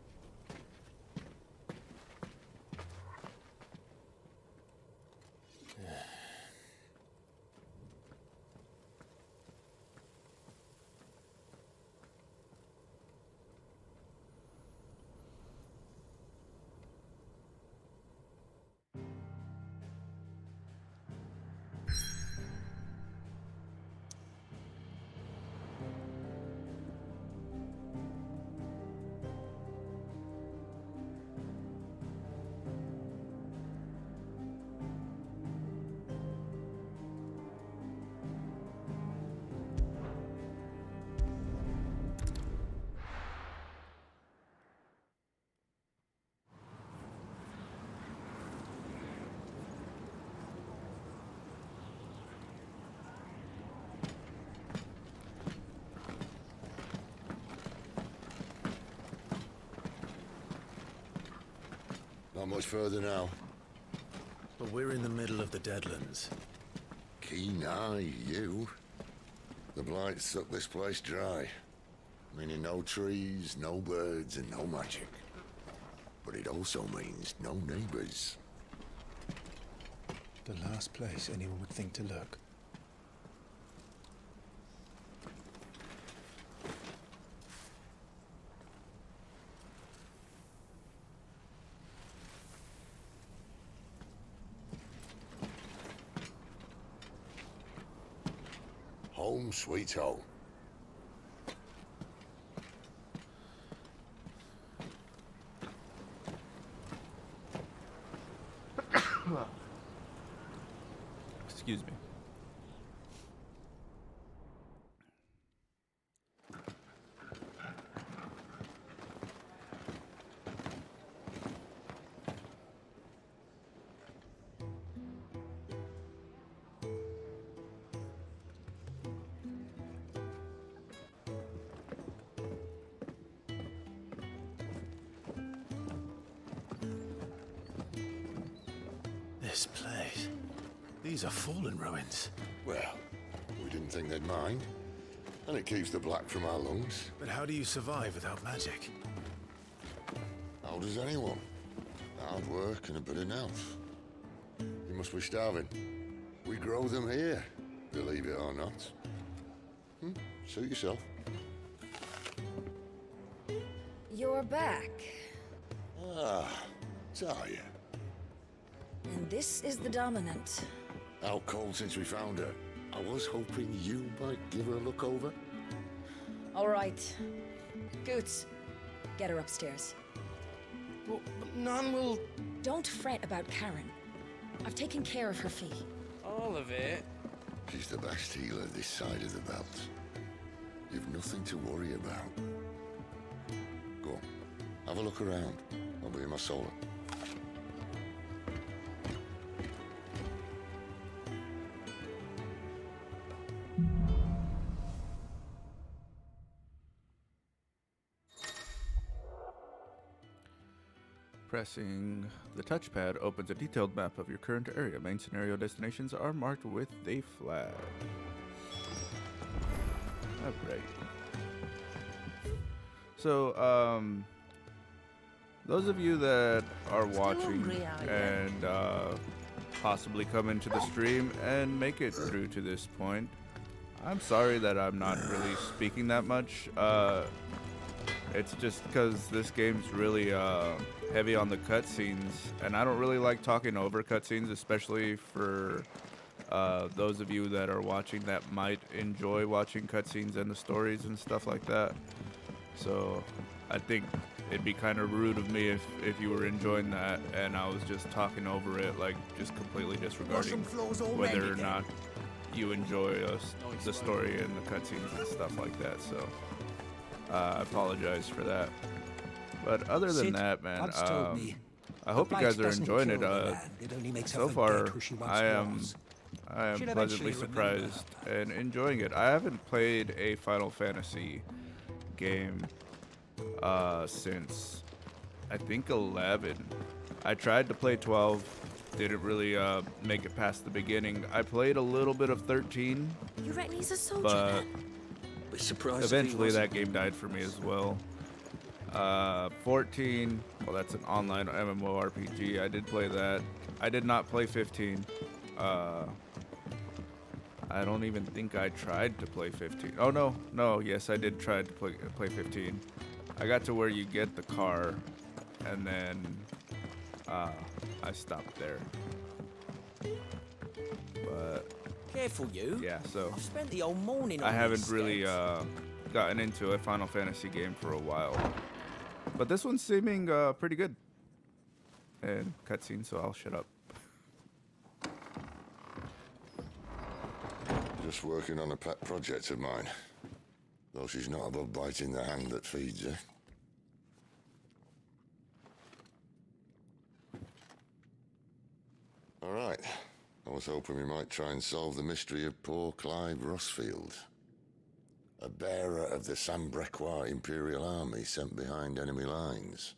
Not much further now. But we're in the middle of the Deadlands. Keen eye, you. The blight sucked this place dry. Meaning no trees, no birds, and no magic. But it also means no neighbors. The last place anyone would think to look. Home sweet home. Excuse me. This place. These are fallen ruins. Well, we didn't think they'd mind. And it keeps the black from our lungs. But how do you survive without magic? How does anyone? Hard work and a bit of nerve. You must be starving. We grow them here, believe it or not. Suit yourself. You're back. Ah, Talia. And this is the Dominant. Out cold since we found her. I was hoping you might give her a look over. All right. Goots, get her upstairs. Well, none will... Don't fret about Karen. I've taken care of her fee. All of it? She's the best healer this side of the belt. You've nothing to worry about. Go on, have a look around. I'll be in my solar. Pressing the touchpad opens a detailed map of your current area. Main scenario destinations are marked with a flag. Alright. So, those of you that are watching and possibly come into the stream and make it through to this point, I'm sorry that I'm not really speaking that much. It's just because this game's really heavy on the cutscenes, and I don't really like talking over cutscenes, especially for those of you that are watching that might enjoy watching cutscenes and the stories and stuff like that. So I think it'd be kind of rude of me if you were enjoying that and I was just talking over it, like just completely disregarding whether or not you enjoy the story and the cutscenes and stuff like that. So I apologize for that. But other than that, man, I hope you guys are enjoying it. So far, I am pleasantly surprised and enjoying it. I haven't played a Final Fantasy game since I think 11. I tried to play 12, didn't really make it past the beginning. I played a little bit of 13, You reckon he's a soldier but then? eventually that game died for me as well. 14, well, that's an online MMORPG. I did play that. I did not play 15. I don't even think I tried to play 15. Oh, no, yes, I did try to play 15. I got to where you get the car, and then I stopped there. But careful, you. yeah, so I've spent the whole morning. I haven't really gotten into a Final Fantasy game for a while. But this one's seeming pretty good. And cutscene, so I'll shut up. Just working on a pet project of mine. Though she's not above biting the hand that feeds her. All right. I was hoping we might try and solve the mystery of poor Clive Rossfield. A bearer of the Sambrequois Imperial Army sent behind enemy lines.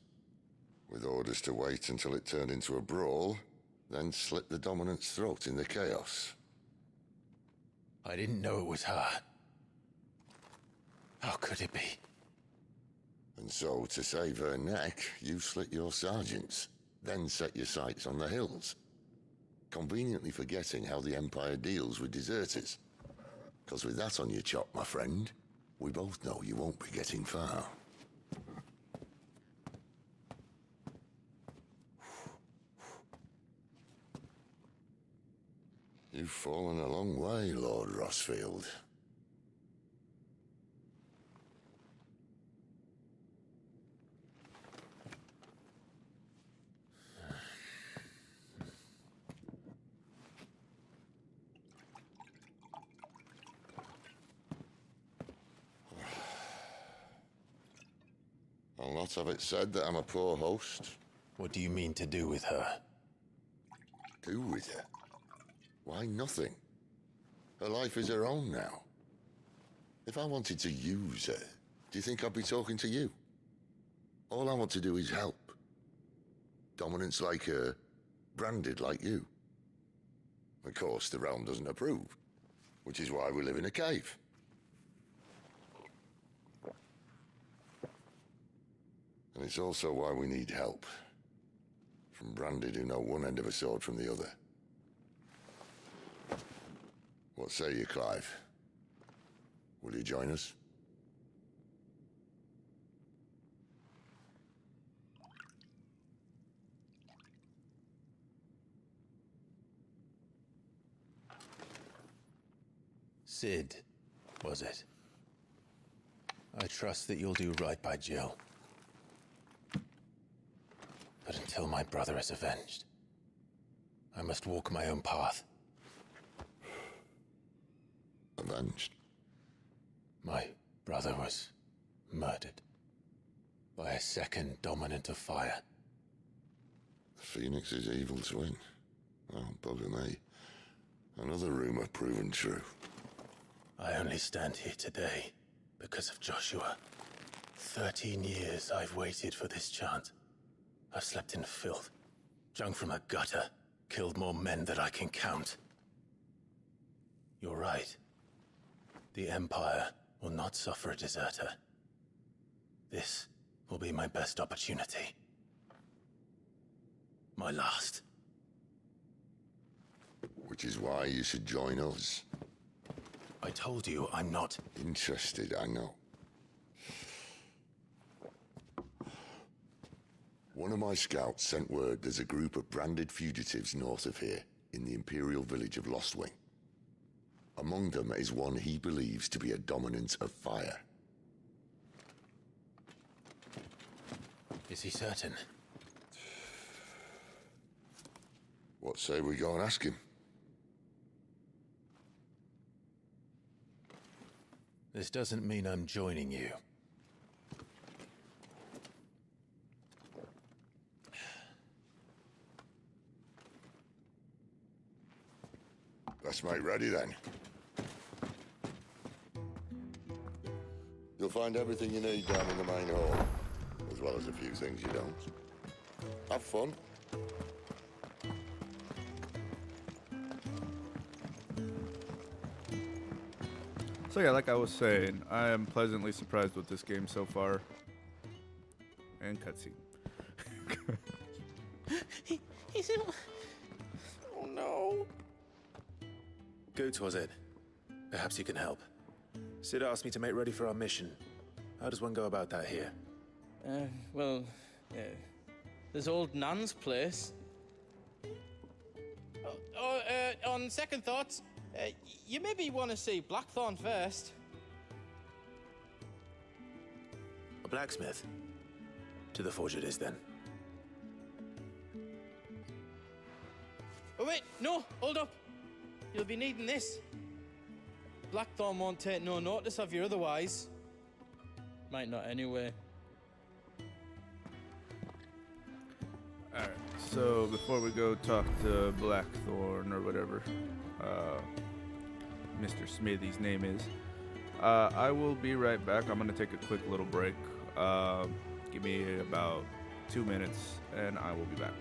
With orders to wait until it turned into a brawl, then slit the Dominant's throat in the chaos. I didn't know it was her. How could it be? And so, to save her neck, you slit your sergeants, then set your sights on the hills. Conveniently forgetting how the Empire deals with deserters. Because with that on your chop, my friend, we both know you won't be getting far. You've fallen a long way, Lord Rossfield. I'll not have it said that I'm a poor host. What do you mean to do with her? Do with her? Why, nothing. Her life is her own now. If I wanted to use her, do you think I'd be talking to you? All I want to do is help. Dominants like her, branded like you. Of course, the realm doesn't approve, which is why we live in a cave. And it's also why we need help. From Branded who know one end of a sword from the other. What say you, Clive? Will you join us? Sid, was it? I trust that you'll do right by Jill. But until my brother is avenged, I must walk my own path. Avenged? My brother was murdered by a second dominant of fire. The Phoenix's evil twin. Oh, bugger me. Another rumor proven true. I only stand here today because of Joshua. 13 years I've waited for this chance. I've slept in filth, drunk from a gutter, killed more men than I can count. You're right. The Empire will not suffer a deserter. This will be my best opportunity. My last. Which is why you should join us. I told you I'm not interested, I know. One of my scouts sent word there's a group of branded fugitives north of here, in the Imperial village of Lostwing. Among them is one he believes to be a dominant of fire. Is he certain? What say we go and ask him? This doesn't mean I'm joining you. Let's make ready then. You'll find everything you need down in the main hall, as well as a few things you don't. Have fun. So yeah, like I was saying, I am pleasantly surprised with this game so far. And cutscene. He's in... Oh no. Goots, was it? Perhaps you can help. Sid asked me to make ready for our mission. How does one go about that here? Well, there's old Nan's place. On second thoughts, you maybe want to see Blackthorn first. A blacksmith? To the forge it is, then. Oh wait, no, hold up. You'll be needing this. Blackthorn won't take no notice of you otherwise. Might not anyway. Alright, so before we go talk to Blackthorn or whatever Mr. Smithy's name is, I will be right back. I'm going to take a quick little break. Give me about 2 minutes and I will be back.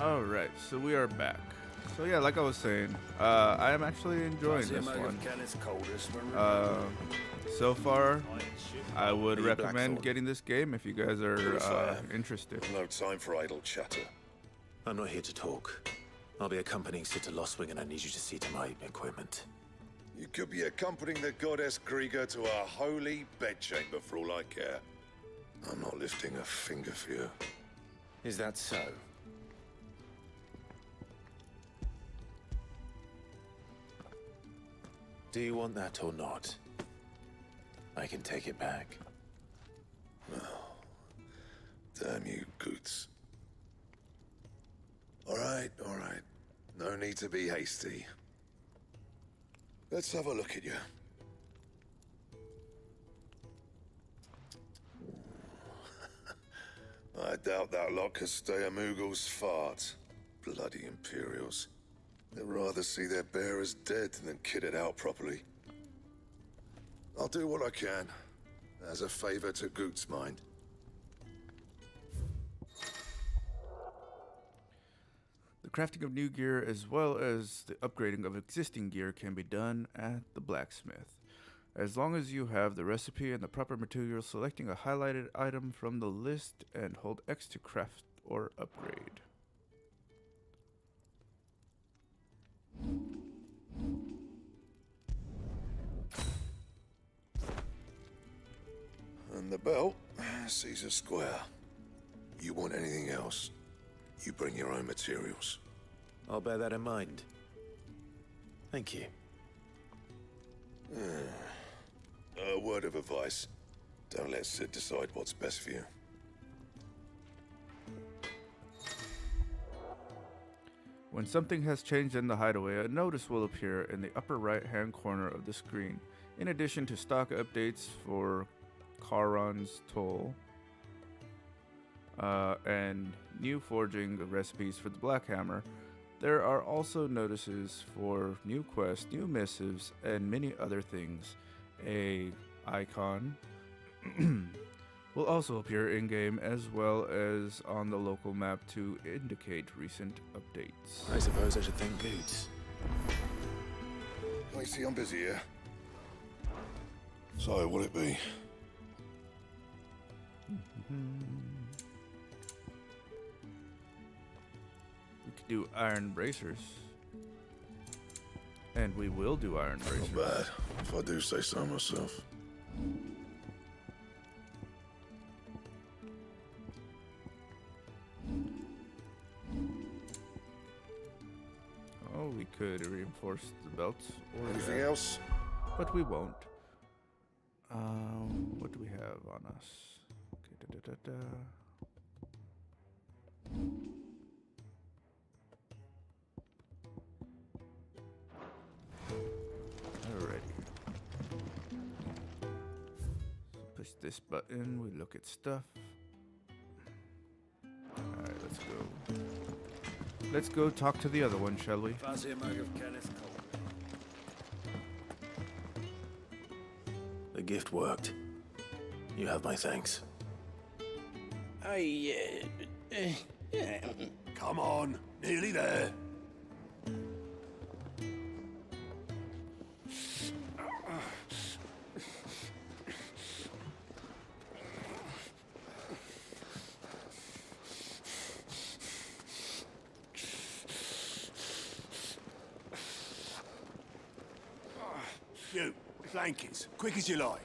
All right, so we are back. So yeah, like I was saying, I am actually enjoying this one. So far, I would recommend getting this game if you guys are interested. No time for idle chatter. I'm not here to talk. I'll be accompanying Sitter Lostwing, and I need you to see to my equipment. You could be accompanying the goddess Krieger to our holy bedchamber for all I care. I'm not lifting a finger for you. Is that so? Do you want that or not? I can take it back. Well, damn you, Goots. All right. No need to be hasty. Let's have a look at you. I doubt that lot could stay a Moogle's fart. Bloody Imperials. They'd rather see their bearers dead than kitted out properly. I'll do what I can, as a favor to Goot's mind. The crafting of new gear as well as the upgrading of existing gear can be done at the blacksmith. As long as you have the recipe and the proper materials, selecting a highlighted item from the list and hold X to craft or upgrade. And the belt, Caesar Square. You want anything else, you bring your own materials. I'll bear that in mind. Thank you. A word of advice. Don't let Sid decide what's best for you. When something has changed in the hideaway, a notice will appear in the upper right-hand corner of the screen. In addition to stock updates for Charon's Toll and new forging recipes for the Black Hammer, there are also notices for new quests, new missives, and many other things. A icon will also appear in-game as well as on the local map to indicate recent updates. I suppose I should thank Boots. I see I'm busy here. So, what'll it be? We could do iron bracers. And we will do iron bracers. Not bad, if I do say so myself. Oh, we could reinforce the belts. Or anything else? But we won't. What do we have on us? Okay, Alrighty. So push this button, we look at stuff. Alright, let's go. Let's go talk to the other one, shall we? The gift worked. You have my thanks. Come on, nearly there. You, flankies, quick as you like.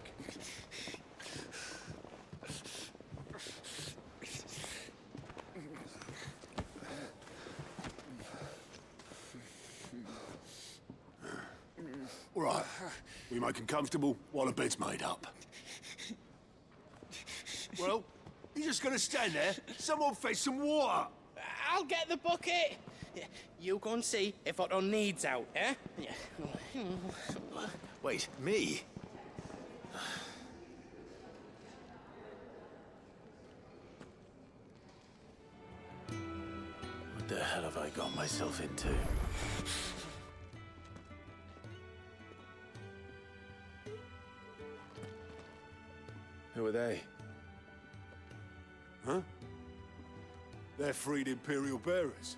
All right, we make him comfortable while the bed's made up. Well, you just gonna stand there? Someone fetch some water. I'll get the bucket. You go and see if Otto needs out, eh? Wait, me? What the hell have I got myself into? Who are they? Huh? They're freed Imperial bearers.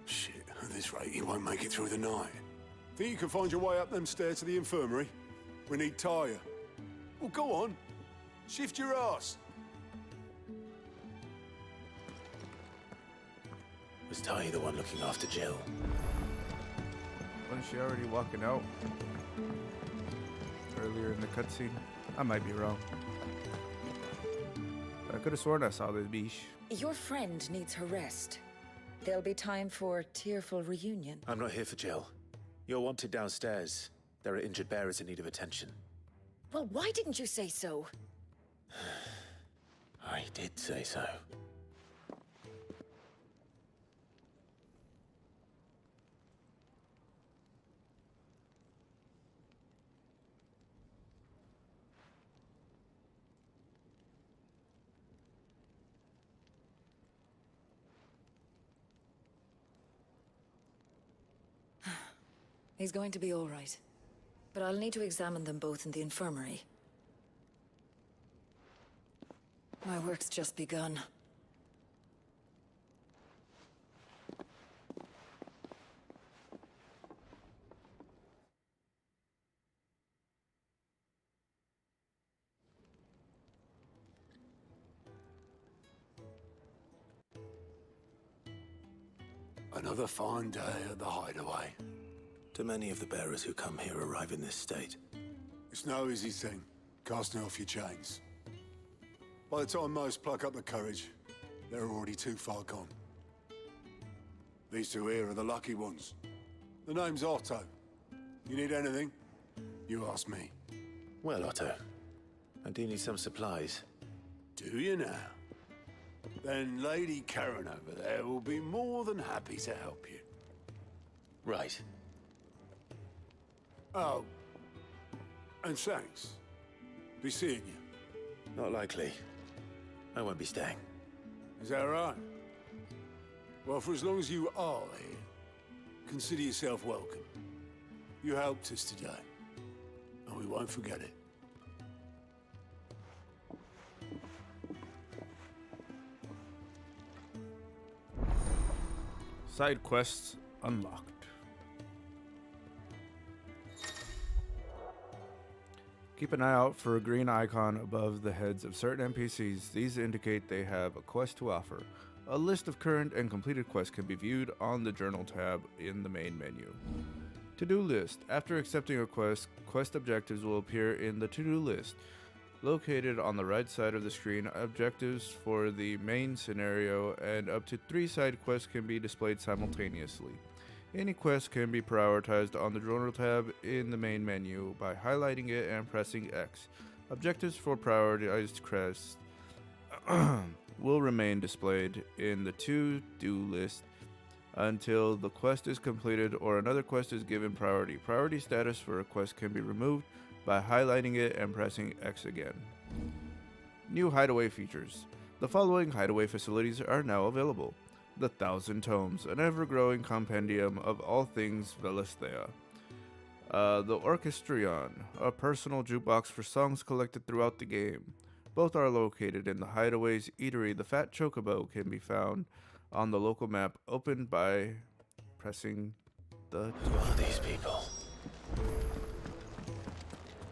Shit, at this rate, he won't make it through the night. Think you can find your way up them stairs to the infirmary? We need Taya. Well, go on. Shift your ass. Was Taya the one looking after Jill? Wasn't she already walking out earlier in the cutscene? I might be wrong. But I could have sworn I saw this beach. Your friend needs her rest. There'll be time for tearful reunion. I'm not here for Jill. You're wanted downstairs. There are injured bearers in need of attention. Well, why didn't you say so? I did say so. He's going to be all right. But I'll need to examine them both in the infirmary. My work's just begun. Another fine day at the hideaway. Do many of the bearers who come here arrive in this state? It's no easy thing, casting off your chains. By the time most pluck up the courage, they're already too far gone. These two here are the lucky ones. The name's Otto. You need anything? You ask me. Well, Otto, I do need some supplies. Do you now? Then Lady Karen over there will be more than happy to help you. Right. Oh, and thanks. Be seeing you. Not likely. I won't be staying. Is that right? Well, for as long as you are here, consider yourself welcome. You helped us today, and we won't forget it. Side quests unlocked. Keep an eye out for a green icon above the heads of certain NPCs. These indicate they have a quest to offer. A list of current and completed quests can be viewed on the Journal tab in the main menu. To-do list. After accepting a quest, quest objectives will appear in the to-do list. Located on the right side of the screen, objectives for the main scenario and up to 3 side quests can be displayed simultaneously. Any quest can be prioritized on the Journal tab in the main menu by highlighting it and pressing X. Objectives for prioritized quests will remain displayed in the to-do list until the quest is completed or another quest is given priority. Priority status for a quest can be removed by highlighting it and pressing X again. New hideaway features. The following hideaway facilities are now available. The 1,000 Tomes, an ever-growing compendium of all things Valisthea. The Orchestrion, a personal jukebox for songs collected throughout the game. Both are located in the Hideaway's eatery. The Fat Chocobo can be found on the local map, opened by pressing the... Who are these people?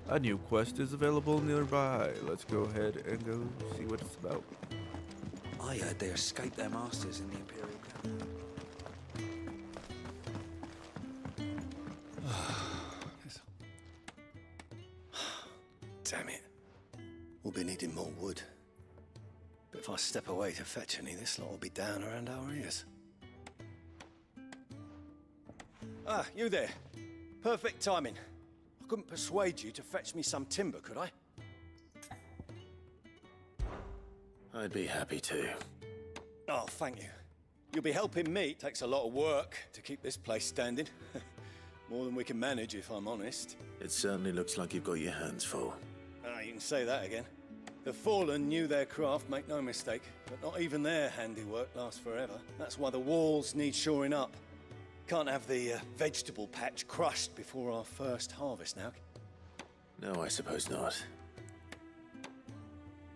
A new quest is available nearby. Let's go ahead and go see what it's about. I heard they escaped their masters in the Imperial camp. Damn it. We'll be needing more wood. But if I step away to fetch any, this lot will be down around our ears. Ah, you there. Perfect timing. I couldn't persuade you to fetch me some timber, could I? I'd be happy to. Oh, thank you. You'll be helping me. It takes a lot of work to keep this place standing. More than we can manage, if I'm honest. It certainly looks like you've got your hands full. Ah, you can say that again. The Fallen knew their craft, make no mistake, but not even their handiwork lasts forever. That's why the walls need shoring up. Can't have the vegetable patch crushed before our first harvest now. No, I suppose not.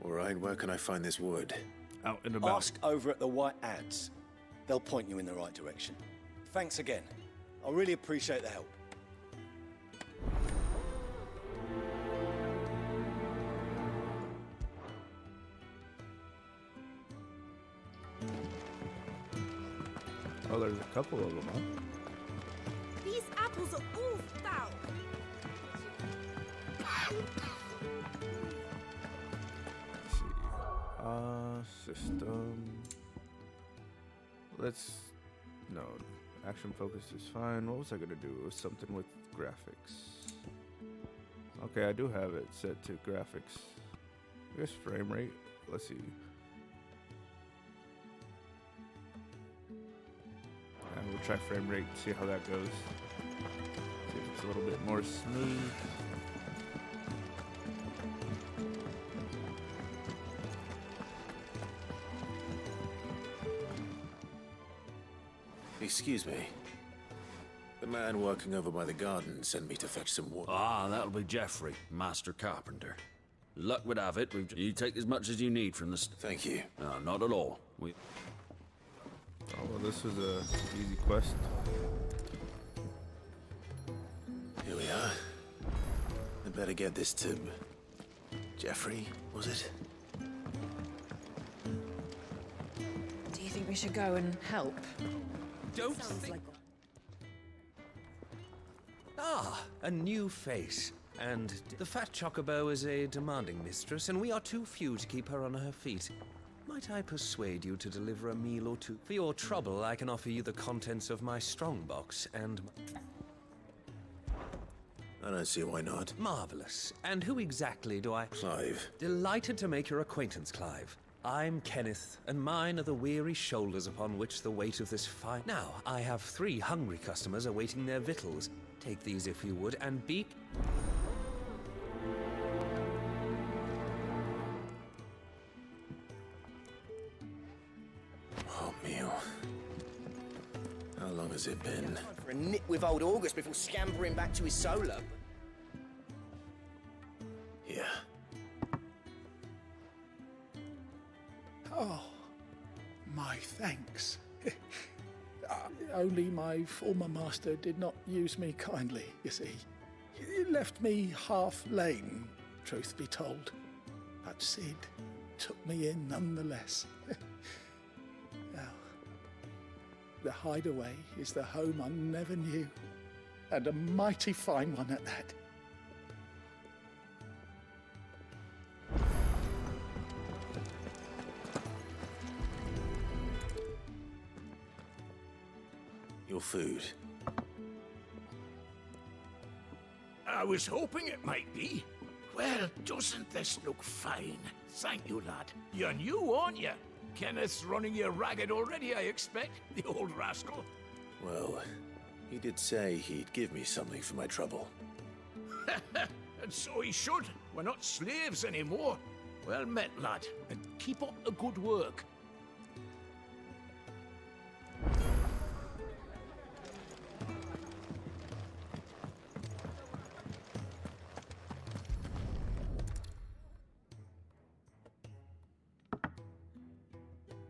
All right, where can I find this wood? out and about. Ask over at the White Ads. They'll point you in the right direction. Thanks again. I really appreciate the help. Oh, there's a couple of them, huh? These apples are all foul. Let's see. System. Let's. No. Action focus is fine. What was I gonna do? It was something with graphics. Okay, I do have it set to graphics. I guess frame rate. Let's see. We'll try frame rate, see how that goes. See if it's a little bit more smooth. Excuse me. The man working over by the garden sent me to fetch some wood. Ah, that'll be Geoffrey, master carpenter. Luck would have it, you take as much as you need from the... Thank you. No, not at all. Oh, well, this was a easy quest. Here we are. I better get this to... Geoffrey, was it? Do you think we should go and help? Don't think... Ah, a new face. And the fat chocobo is a demanding mistress, and we are too few to keep her on her feet. Might I persuade you to deliver a meal or two? For your trouble, I can offer you the contents of my strongbox and... I don't see why not. Marvelous. And who exactly do I... Clive. Delighted to make your acquaintance, Clive. I'm Kenneth, and mine are the weary shoulders upon which the weight of this fine... Now, I have 3 hungry customers awaiting their victuals. Take these if you would, and be... Oh, meal. How long has it been? For a nip with old August before scampering back to his solo. Here. Oh, my thanks. Only my former master did not use me kindly, you see. He left me half lame, truth be told. But Sid took me in nonetheless. Now, the hideaway is the home I never knew, and a mighty fine one at that. Your food. I was hoping it might be. Well, doesn't this look fine? Thank you, lad. You're new, aren't you? Kenneth's running you ragged already, I expect, the old rascal. Well, he did say he'd give me something for my trouble. And so he should. We're not slaves anymore. Well met, lad, and keep up the good work.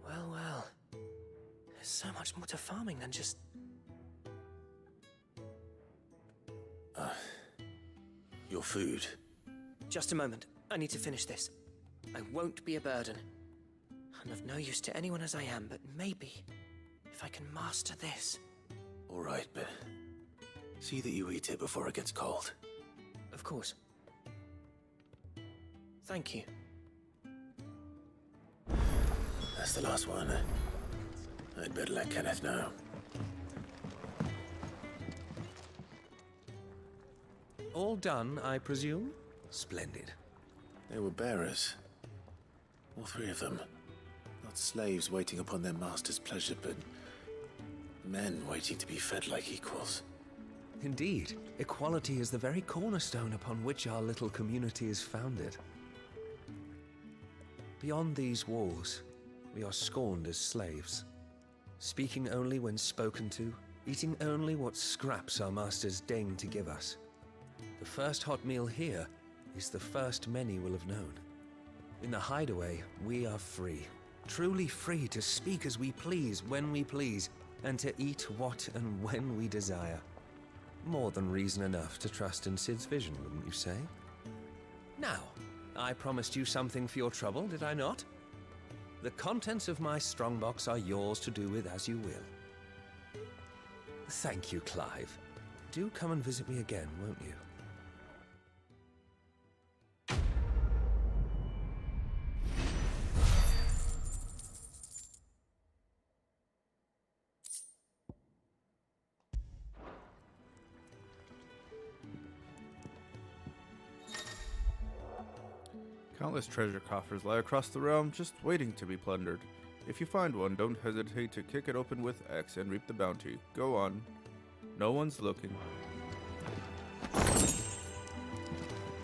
Well. There's so much more to farming than just... Your food. Just a moment. I need to finish this. I won't be a burden. I'm of no use to anyone as I am, but maybe if I can master this. All right, but see that you eat it before it gets cold. Of course. Thank you. That's the last one. I'd better let Kenneth know. All done, I presume? Splendid. They were bearers. All 3 of them. Not slaves waiting upon their master's pleasure, but men waiting to be fed like equals. Indeed. Equality is the very cornerstone upon which our little community is founded. Beyond these walls, we are scorned as slaves. Speaking only when spoken to, eating only what scraps our masters deign to give us. The first hot meal here is the first many will have known. In the hideaway, we are free. Truly free to speak as we please, when we please, and to eat what and when we desire. More than reason enough to trust in Cid's vision, wouldn't you say? Now, I promised you something for your trouble, did I not? The contents of my strongbox are yours to do with as you will. Thank you, Clive. Do come and visit me again, won't you? Countless treasure coffers lie across the realm, just waiting to be plundered. If you find one, don't hesitate to kick it open with X and reap the bounty. Go on. No one's looking.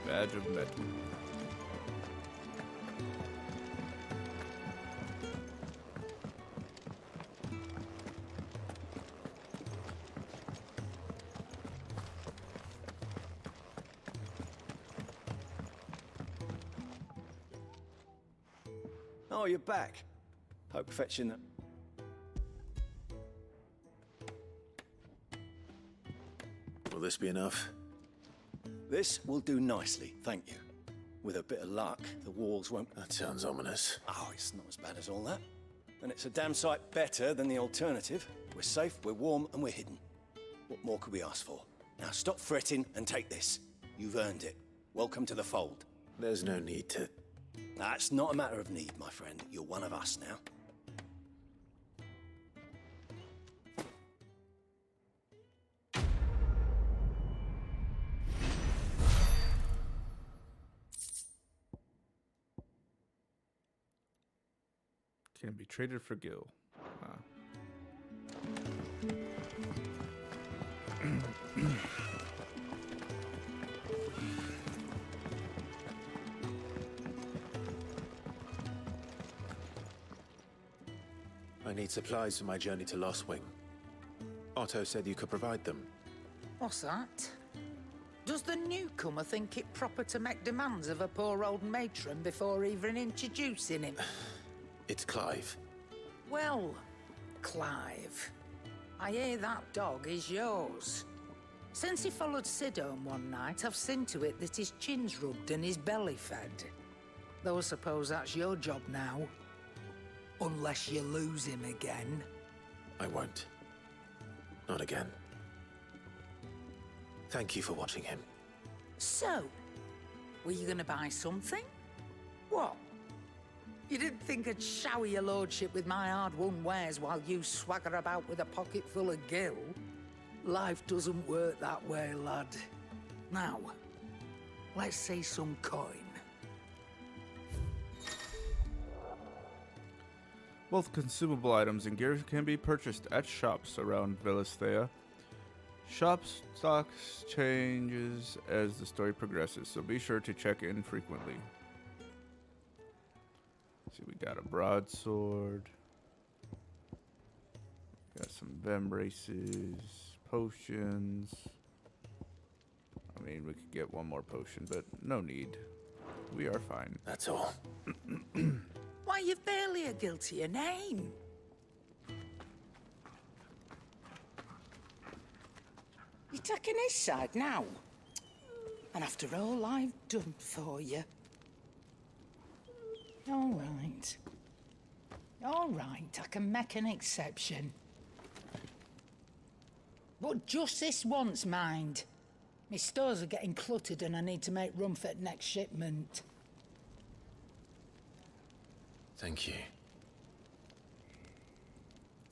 Badge of metal. Oh, you're back. Hope fetching that. Will this be enough? This will do nicely, thank you. With a bit of luck, the walls won't... That sounds ominous. Oh, it's not as bad as all that. And it's a damn sight better than the alternative. We're safe, we're warm, and we're hidden. What more could we ask for? Now stop fretting and take this. You've earned it. Welcome to the fold. There's no need to... That's not a matter of need, my friend. You're one of us now. Can be traded for Gil. I need supplies for my journey to Lost Wing. Otto said you could provide them. What's that? Does the newcomer think it proper to make demands of a poor old matron before even introducing him? It's Clive. Well, Clive, I hear that dog is yours. Since he followed Cid home one night, I've seen to it that his chin's rubbed and his belly fed. Though I suppose that's your job now. Unless you lose him again. I won't. Not again. Thank you for watching him. So, were you gonna buy something? What? You didn't think I'd shower your lordship with my hard-won wares while you swagger about with a pocket full of gil? Life doesn't work that way, lad. Now, let's see some coin. Both consumable items and gear can be purchased at shops around Valisthea. Shops stocks changes as the story progresses, so be sure to check in frequently. See, we got a broadsword. Got some vem braces, potions. I mean, we could get one more potion, but no need. We are fine. That's all. Why, you've barely a guiltier name. You're taking his side now. And after all I've done for you. All right. All right, I can make an exception. But just this once, mind. My stores are getting cluttered and I need to make room for the next shipment. Thank you.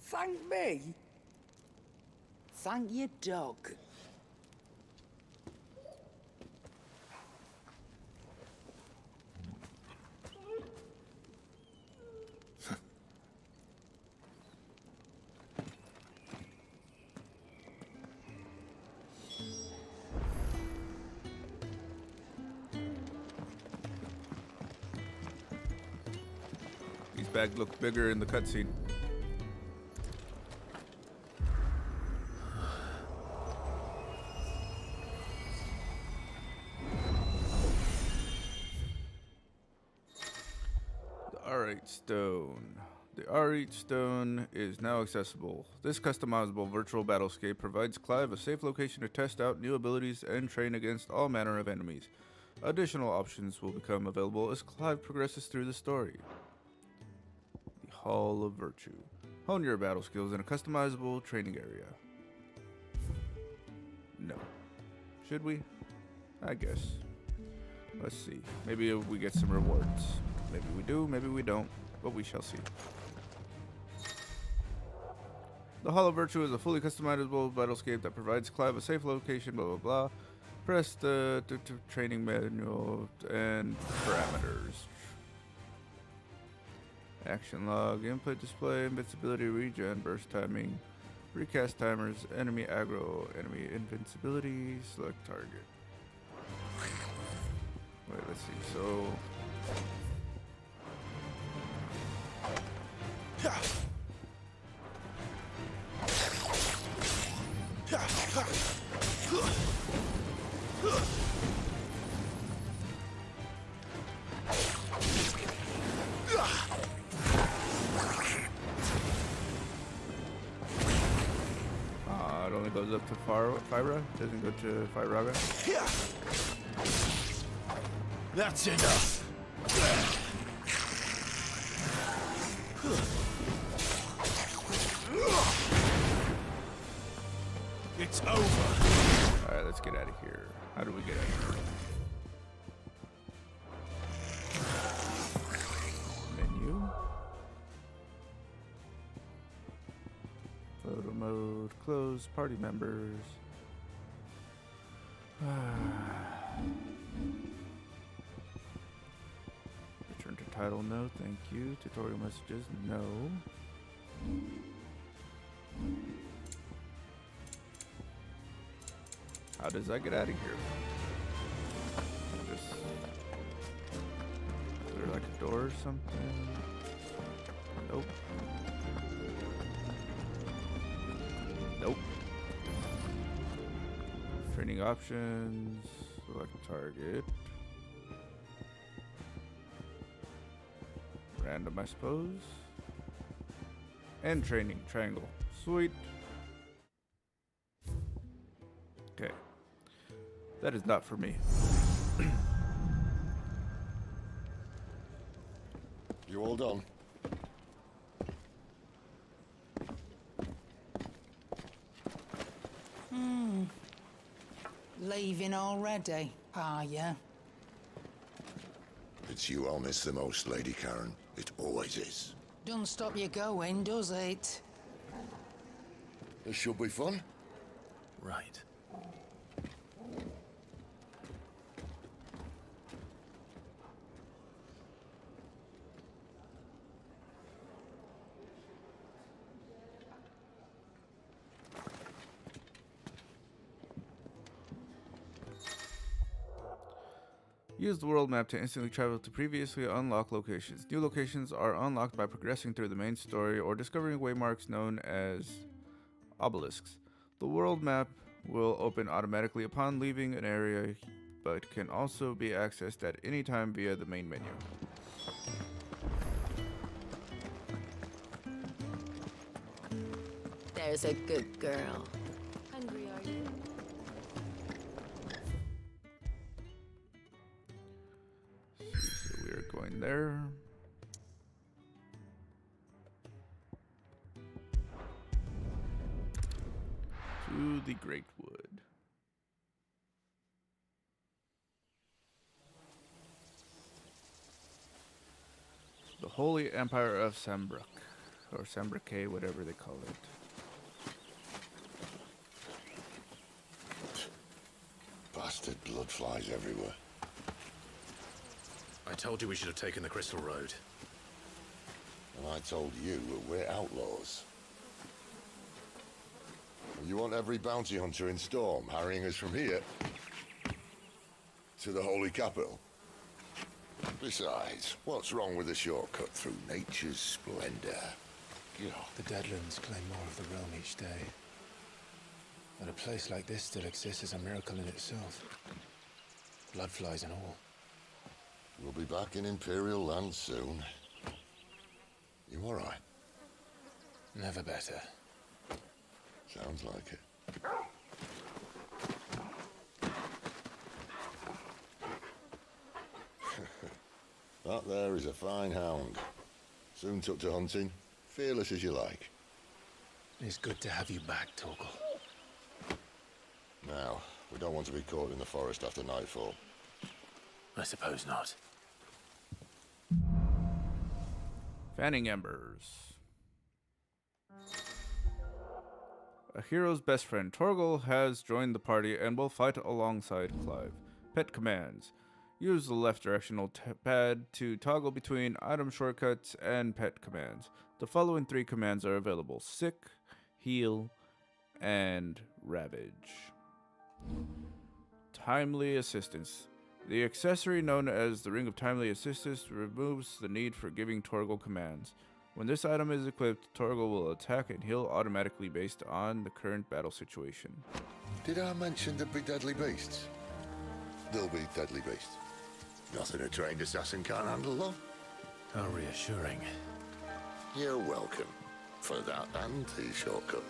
Thank me? Thank your dog. These bags look bigger in the cutscene. Alright, Arete Stone. The Arete Stone is now accessible. This customizable virtual battlescape provides Clive a safe location to test out new abilities and train against all manner of enemies. Additional options will become available as Clive progresses through the story. The Hall of Virtue. Hone your battle skills in a customizable training area. No. Should we? I guess. Let's see. Maybe we get some rewards. Maybe we do, maybe we don't, but we shall see. The Hall of Virtue is a fully customizable battlescape that provides Clive a safe location, blah blah blah. Press the training manual and parameters. Action log, input display, invincibility, regen, burst timing, recast timers, enemy aggro, enemy invincibility, select target. Wait, let's see, so... it only goes up to Fibra, doesn't go to Firaga. That's enough. It's over. Alright, let's get out of here. How do we get out of here? Menu. Photo mode, close, party members. Return to title, no, thank you. Tutorial messages, no. How does I get out of here? Just, is there like a door or something? Nope. Nope. Training options, select target. Random, I suppose. And training, triangle. Sweet. Okay. That is not for me. You all done? Leaving already, are ya? It's you I'll miss the most, Lady Karen. It always is. Don't stop you going, does it? This should be fun. Right. Use the world map to instantly travel to previously unlocked locations. New locations are unlocked by progressing through the main story or discovering waymarks known as obelisks. The world map will open automatically upon leaving an area, but can also be accessed at any time via the main menu. There's a good girl. Hungry, are you? So we are going there. To the Great Wood. The Holy Empire of Sambrook, or Sambrook, whatever they call it. Bastard blood flies everywhere. I told you we should have taken the Crystal Road. And I told you that we're outlaws. You want every bounty hunter in Storm harrying us from here to the Holy Capital? Besides, what's wrong with a shortcut through nature's splendor? The Deadlands claim more of the realm each day. That a place like this still exists is a miracle in itself. Bloodflies and all. We'll be back in Imperial land soon. You alright? Never better. Sounds like it. That there is a fine hound. Soon took to hunting. Fearless as you like. It's good to have you back, Torgal. Now, we don't want to be caught in the forest after nightfall. I suppose not. Fanning Embers. A hero's best friend, Torgal, has joined the party and will fight alongside Clive. Pet commands. Use the left directional pad to toggle between item shortcuts and pet commands. The following 3 commands are available: Sick, Heal, and Ravage. Timely Assistance. The accessory known as the Ring of Timely Assistance removes the need for giving Torgal commands. When this item is equipped, Torgal will attack and heal automatically based on the current battle situation. Did I mention there'd be deadly beasts? There'll be deadly beasts. Nothing a trained assassin can't handle, though. How reassuring. You're welcome. For that and the shortcut.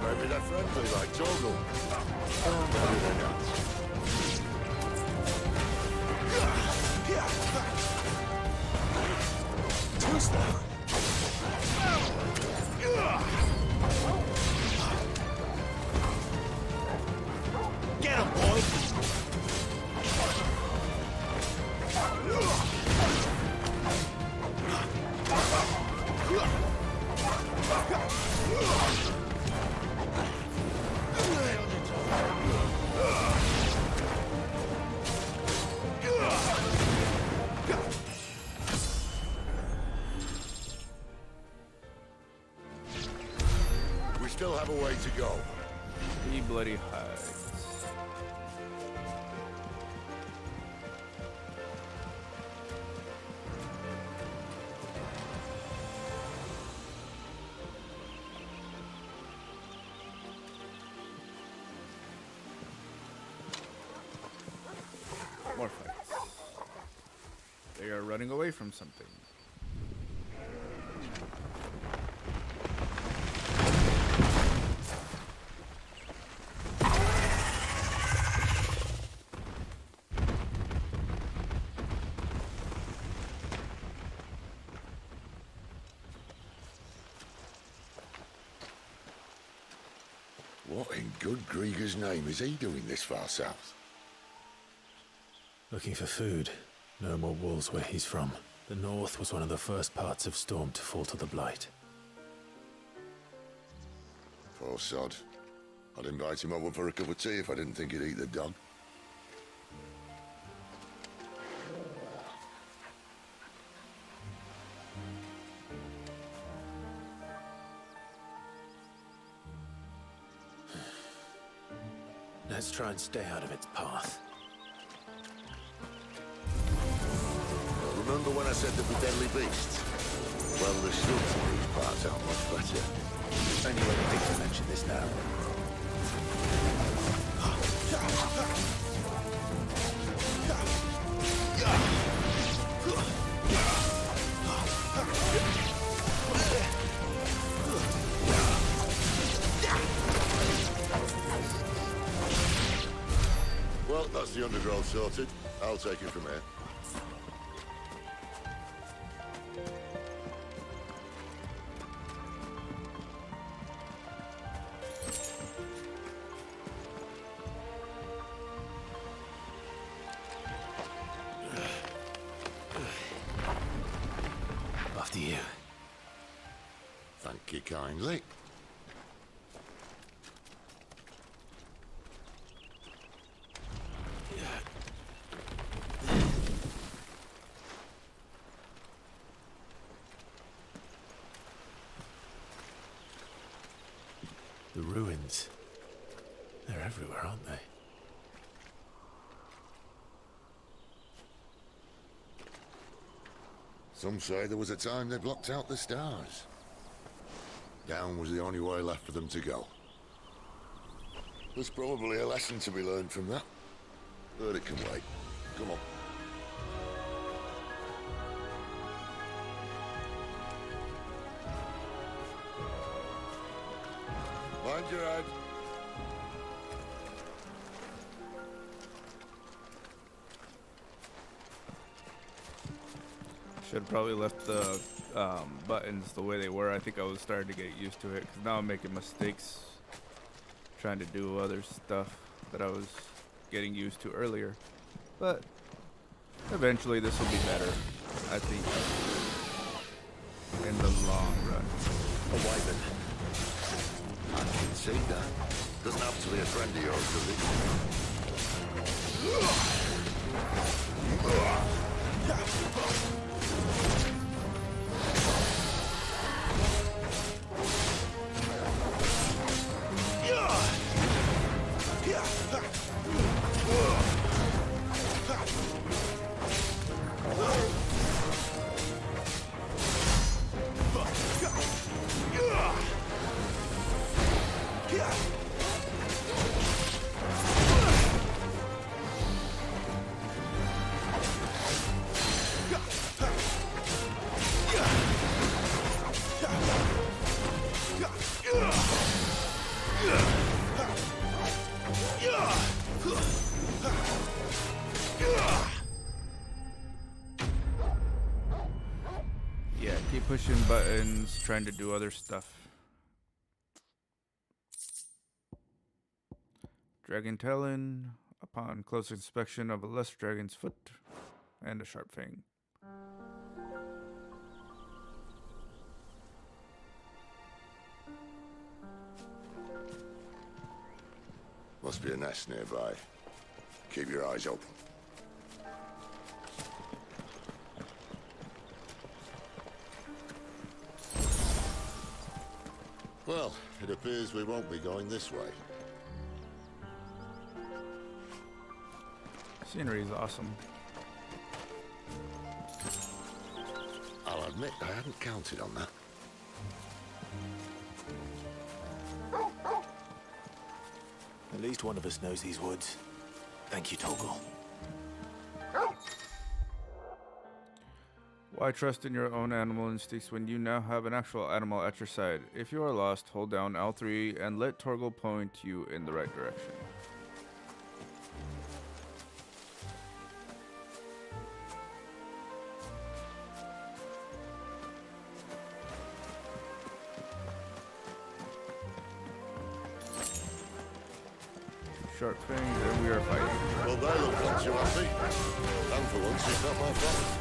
Maybe they're friendly like Torgal. Maybe they're not. Too slow. Get him, boy! We still have a way to go. He bloody hides. More fights. They are running away from something. What in good Grieger's name is he doing this far south? Looking for food. No more wolves where he's from. The north was one of the first parts of Storm to fall to the Blight. Poor sod. I'd invite him over for a cup of tea if I didn't think he'd eat the dog. Let's try and stay out of its path. Remember when I said there'd be deadly beasts? Well, the shrubs in these parts aren't much better. Anyway, I think to mention this now. Well, that's the undergrowth sorted. I'll take it from here. After you. Thank you kindly. The ruins. They're everywhere, aren't they? Some say there was a time they blocked out the stars. Down was the only way left for them to go. There's probably a lesson to be learned from that. But it can wait. Come on. Mind your head. Should have probably left the buttons the way they were. I think I was starting to get used to it, because now I'm making mistakes trying to do other stuff that I was getting used to earlier. But eventually this will be better, I think, in the long run. A wyvern. I can see that. Doesn't have to be a friend of yours, does it? Yeah, keep pushing buttons, trying to do other stuff. Dragon Talon, upon close inspection of a lesser dragon's foot, and a sharp fang. Must be a nest nearby. Keep your eyes open. Well, it appears we won't be going this way. Scenery is awesome. I'll admit I hadn't counted on that. At least one of us knows these woods. Thank you, Torgal. Why trust in your own animal instincts when you now have an actual animal at your side? If you are lost, hold down L3 and let Torgal point you in the right direction. Sharp fangs, and we are fighting. Well, they look once you happy. And for once, it's not my fault.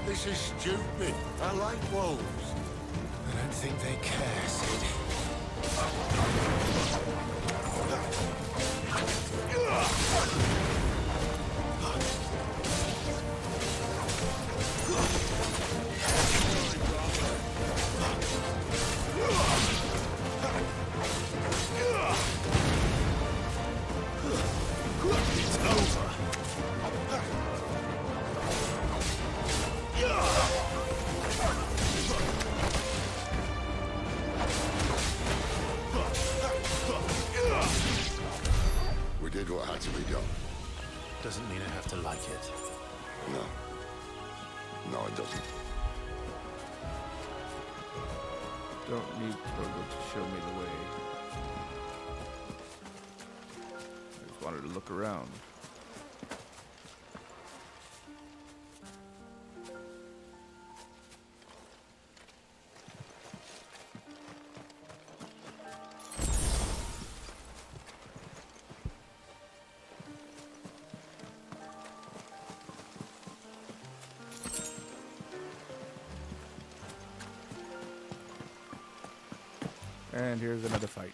This is stupid. I like wolves. I don't think they care, Sid. It's over. We did what had to be done. Doesn't mean I have to like it. No. No, it doesn't. Don't need Torgal to show me the way. I just wanted to look around. And here's another fight.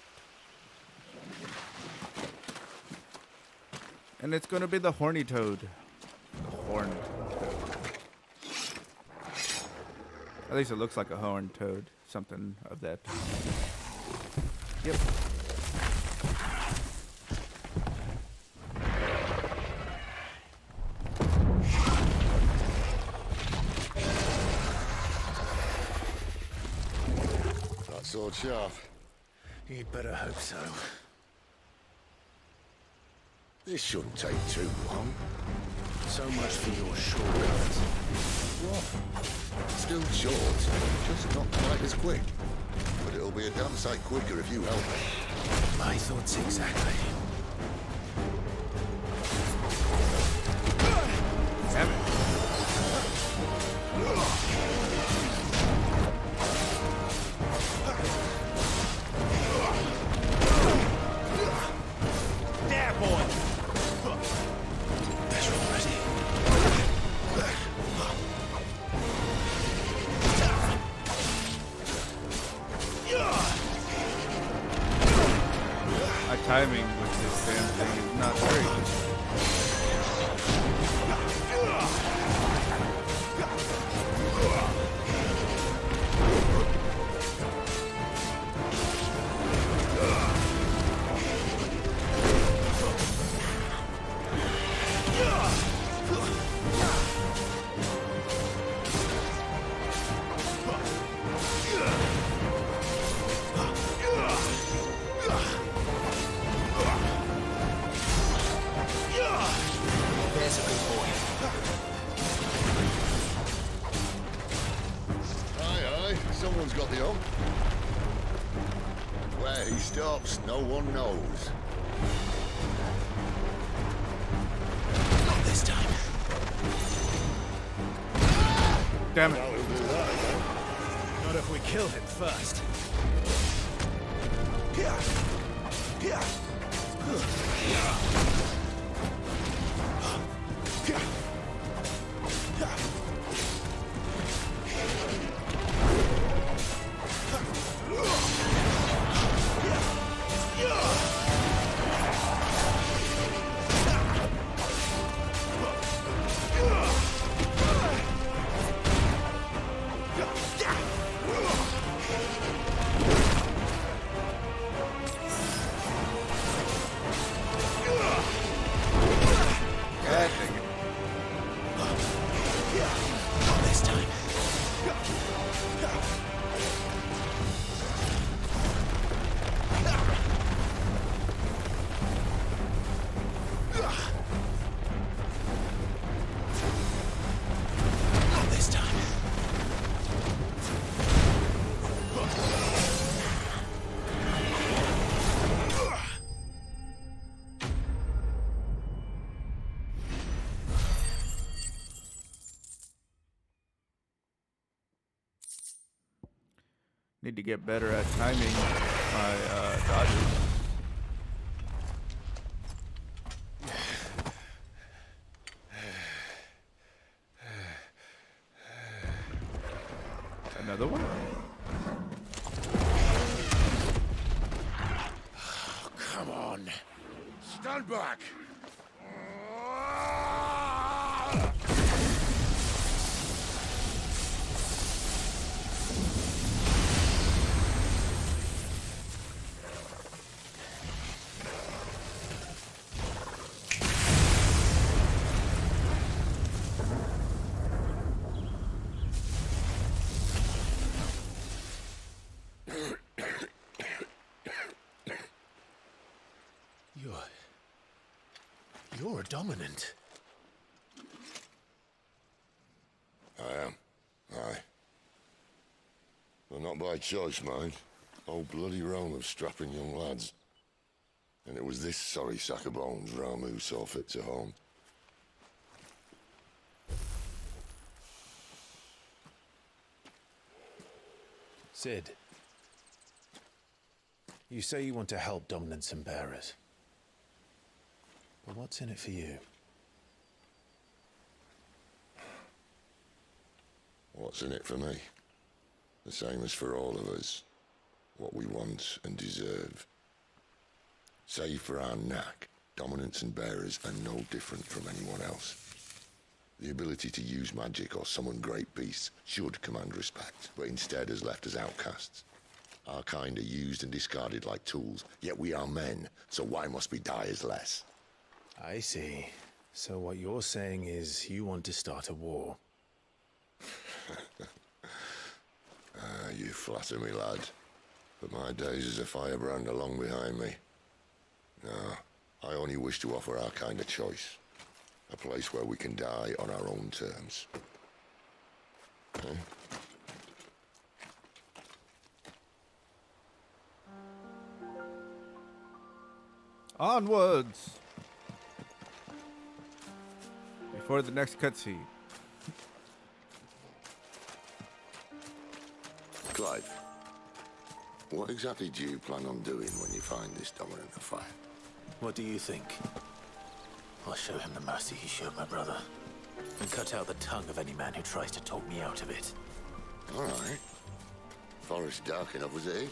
And it's gonna be the horny toad. The horned toad. At least it looks like a horned toad. Something of that. Yep. That sword sharp. You'd better hope so. This shouldn't take too long. So much for your shortcuts. What? Still short, just not quite as quick. But it'll be a damn sight quicker if you help me. My thoughts exactly. Damn it. There, boy! Better already. My timing with this damn thing is not great. There's a good boy. Aye, aye, someone's got the hump. Where he stops, no one knows. Not this time. Damn it. That'll do that again. Not if we kill him first. Not this time. Not this time. Need to get better at timing my dodges. Another one? Oh, come on. Stand back! You're a dominant. I am. Aye. Well, not by choice, mind. Oh, bloody realm of strapping young lads. And it was this sorry sack of bones Ramu saw fit to home. Sid, you say you want to help dominants and bearers. But what's in it for you? What's in it for me? The same as for all of us. What we want and deserve. Save for our knack Dominants and bearers are no different from anyone else. The ability to use magic or summon great beasts should command respect, but instead has left us outcasts. Our kind are used and discarded like tools, yet we are men, so why must we die as less? I see. So what you're saying is you want to start a war? You flatter me, lad. But my days as a firebrand are long behind me. No, I only wish to offer our kind a choice. A place where we can die on our own terms. Huh? Onwards! Before the next cutscene. Clive, what exactly do you plan on doing when you find this dominant of fire? What do you think? I'll show him the mercy he showed my brother, and cut out the tongue of any man who tries to talk me out of it. All right. Forest dark enough as it is.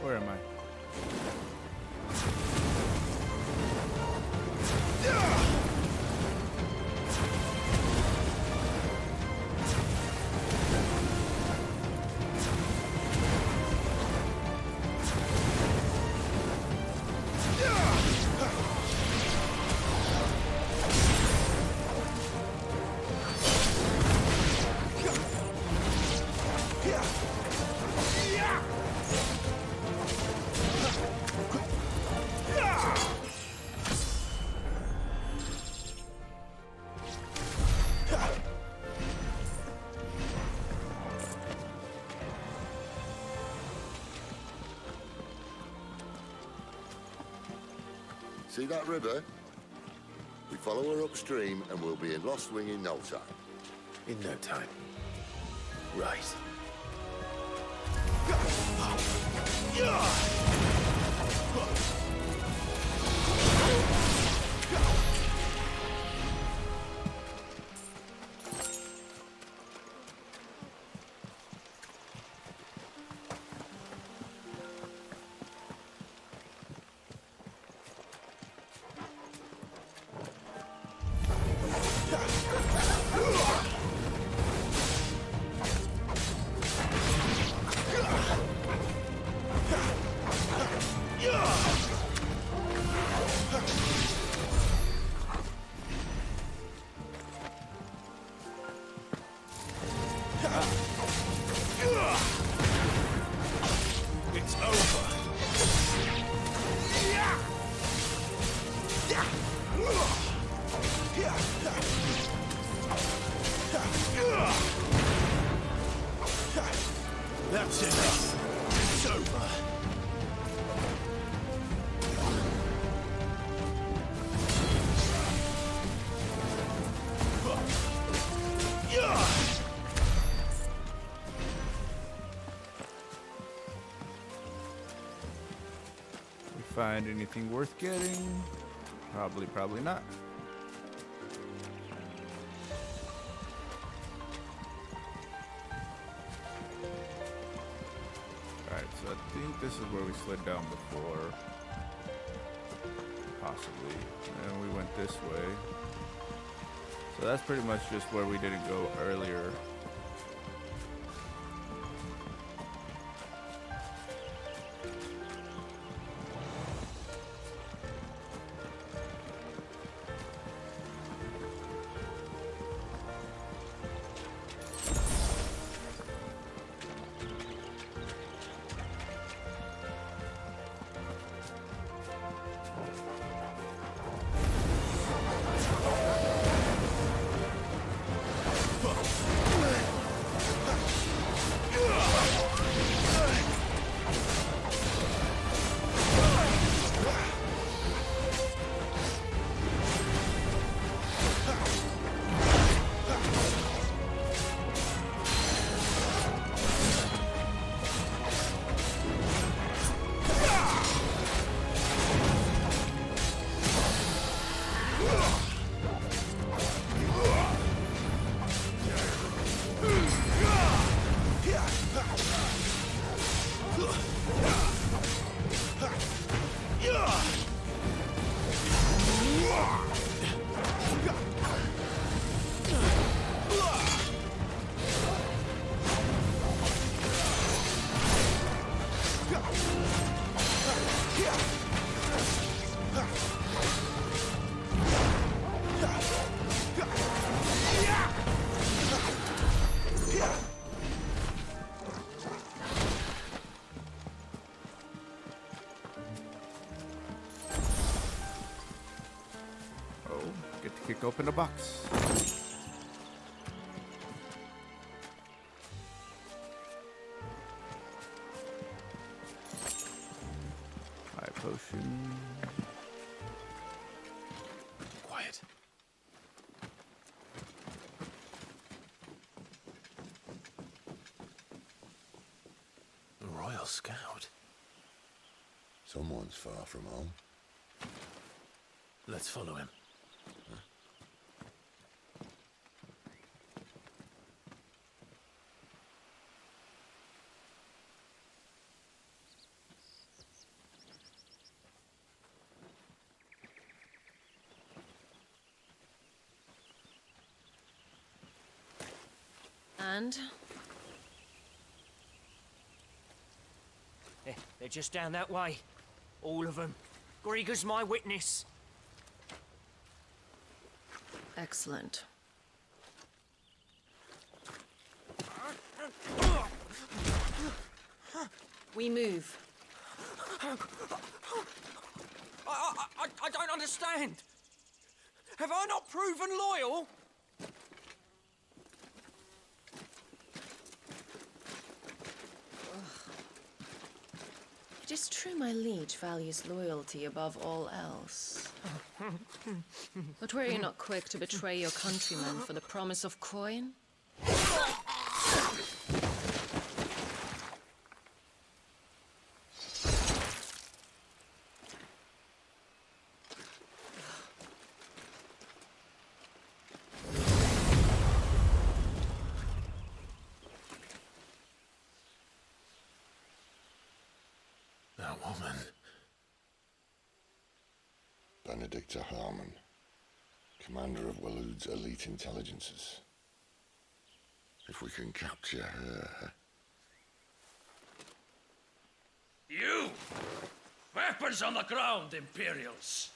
Where am I? See that river? We follow her upstream and we'll be in Lost Wing in no time. In no time. Right. It's over. That's enough. It's over. We find anything worth getting? Probably not. Alright, so I think this is where we slid down before. Possibly. And we went this way. So that's pretty much just where we didn't go earlier. kick open a box. High potion. Quiet. A Royal Scout. Someone's far from home. Let's follow him. And? They're just down that way. All of them. Grieger's my witness. Excellent. We move. I don't understand. Have I not proven loyal? It is true my liege values loyalty above all else. But were you not quick to betray your countrymen for the promise of coin? That woman. Benedicta Harmon, commander of Waloed's elite intelligences. If we can capture her... You! Weapons on the ground, Imperials!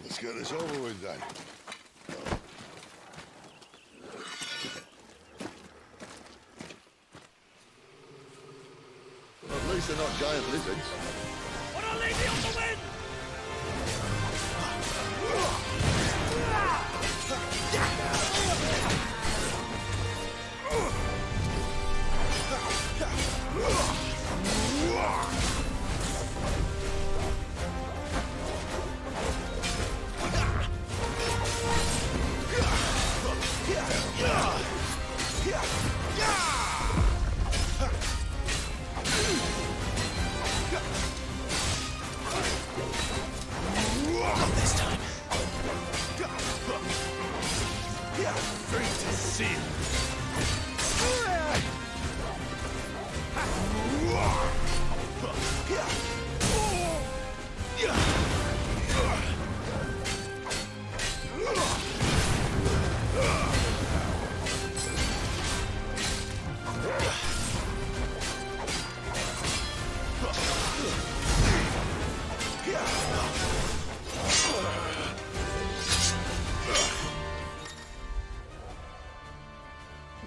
Let's get this over with then. At least they're not giant lizards. What a lady on the wind! Not this time. Straight to sin.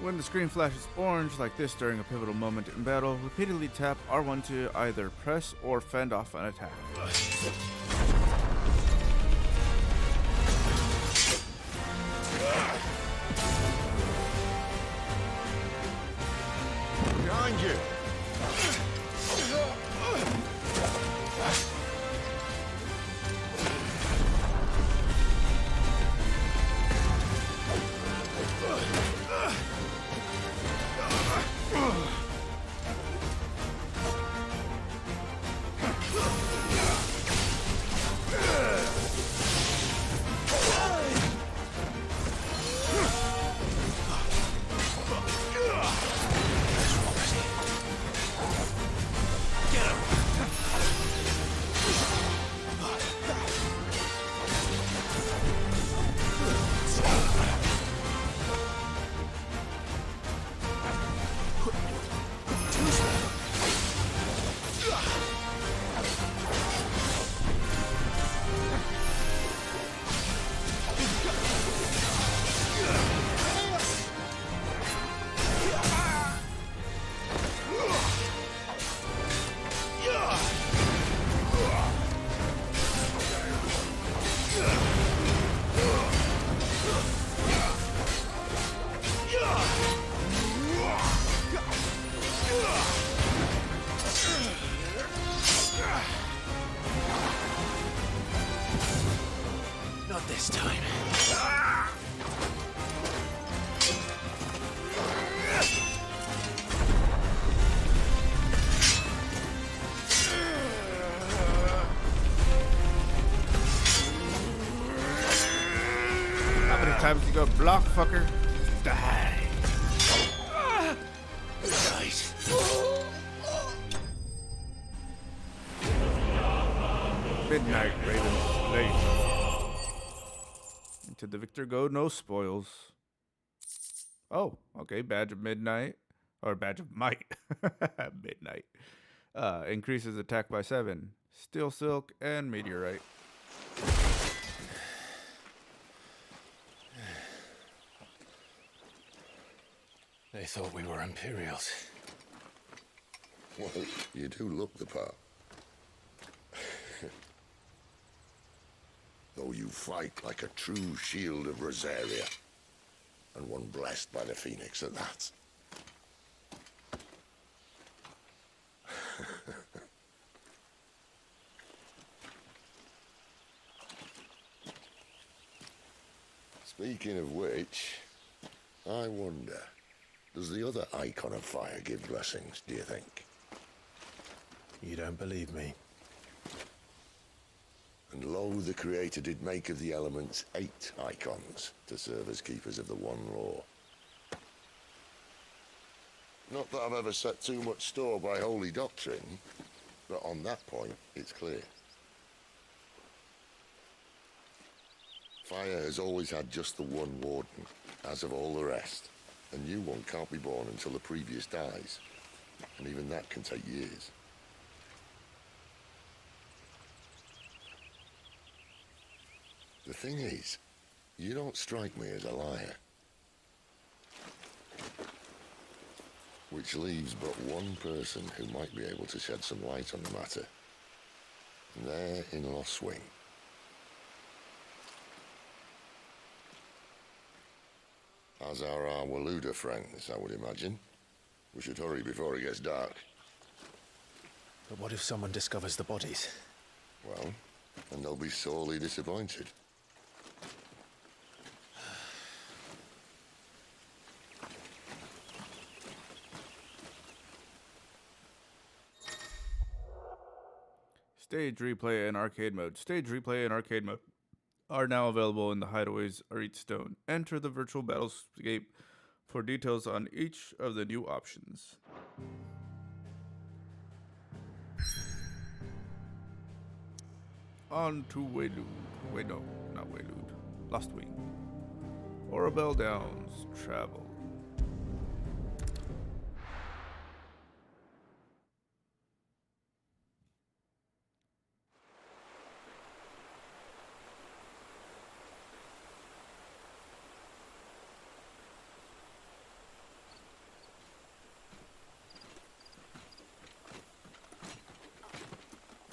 When the screen flashes orange like this during a pivotal moment in battle, repeatedly tap R1 to either press or fend off an attack. Behind you! times you go block, fucker. Die. Nice. Midnight Raven Slate. Into the victor go, no spoils. Oh, okay. Badge of Midnight. Or Badge of Might. Midnight. Increases attack by 7. Steel Silk and Meteorite. They thought we were Imperials. Well, you do look the part. Though you fight like a true shield of Rosaria. And one blessed by the Phoenix at that. Speaking of which, I wonder, does the other icon of fire give blessings, do you think? You don't believe me? And lo, the Creator did make of the elements 8 icons to serve as keepers of the one law. Not that I've ever set too much store by holy doctrine, but on that point, it's clear. Fire has always had just the one warden, as of all the rest. A new one can't be born until the previous dies, and even that can take years. The thing is, you don't strike me as a liar. Which leaves but one person who might be able to shed some light on the matter. There in Lost Swing. As are our Waluda friends, I would imagine. We should hurry before it gets dark. But what if someone discovers the bodies? Well, and they'll be sorely disappointed. Stage replay and arcade mode. Stage replay and arcade mode are now available in the Hideaways Arete Stone. Enter the virtual battlescape for details on each of the new options. On to Waylude. Wait, no, not Waylude. Lost Wing. Orabel Downs. Travel.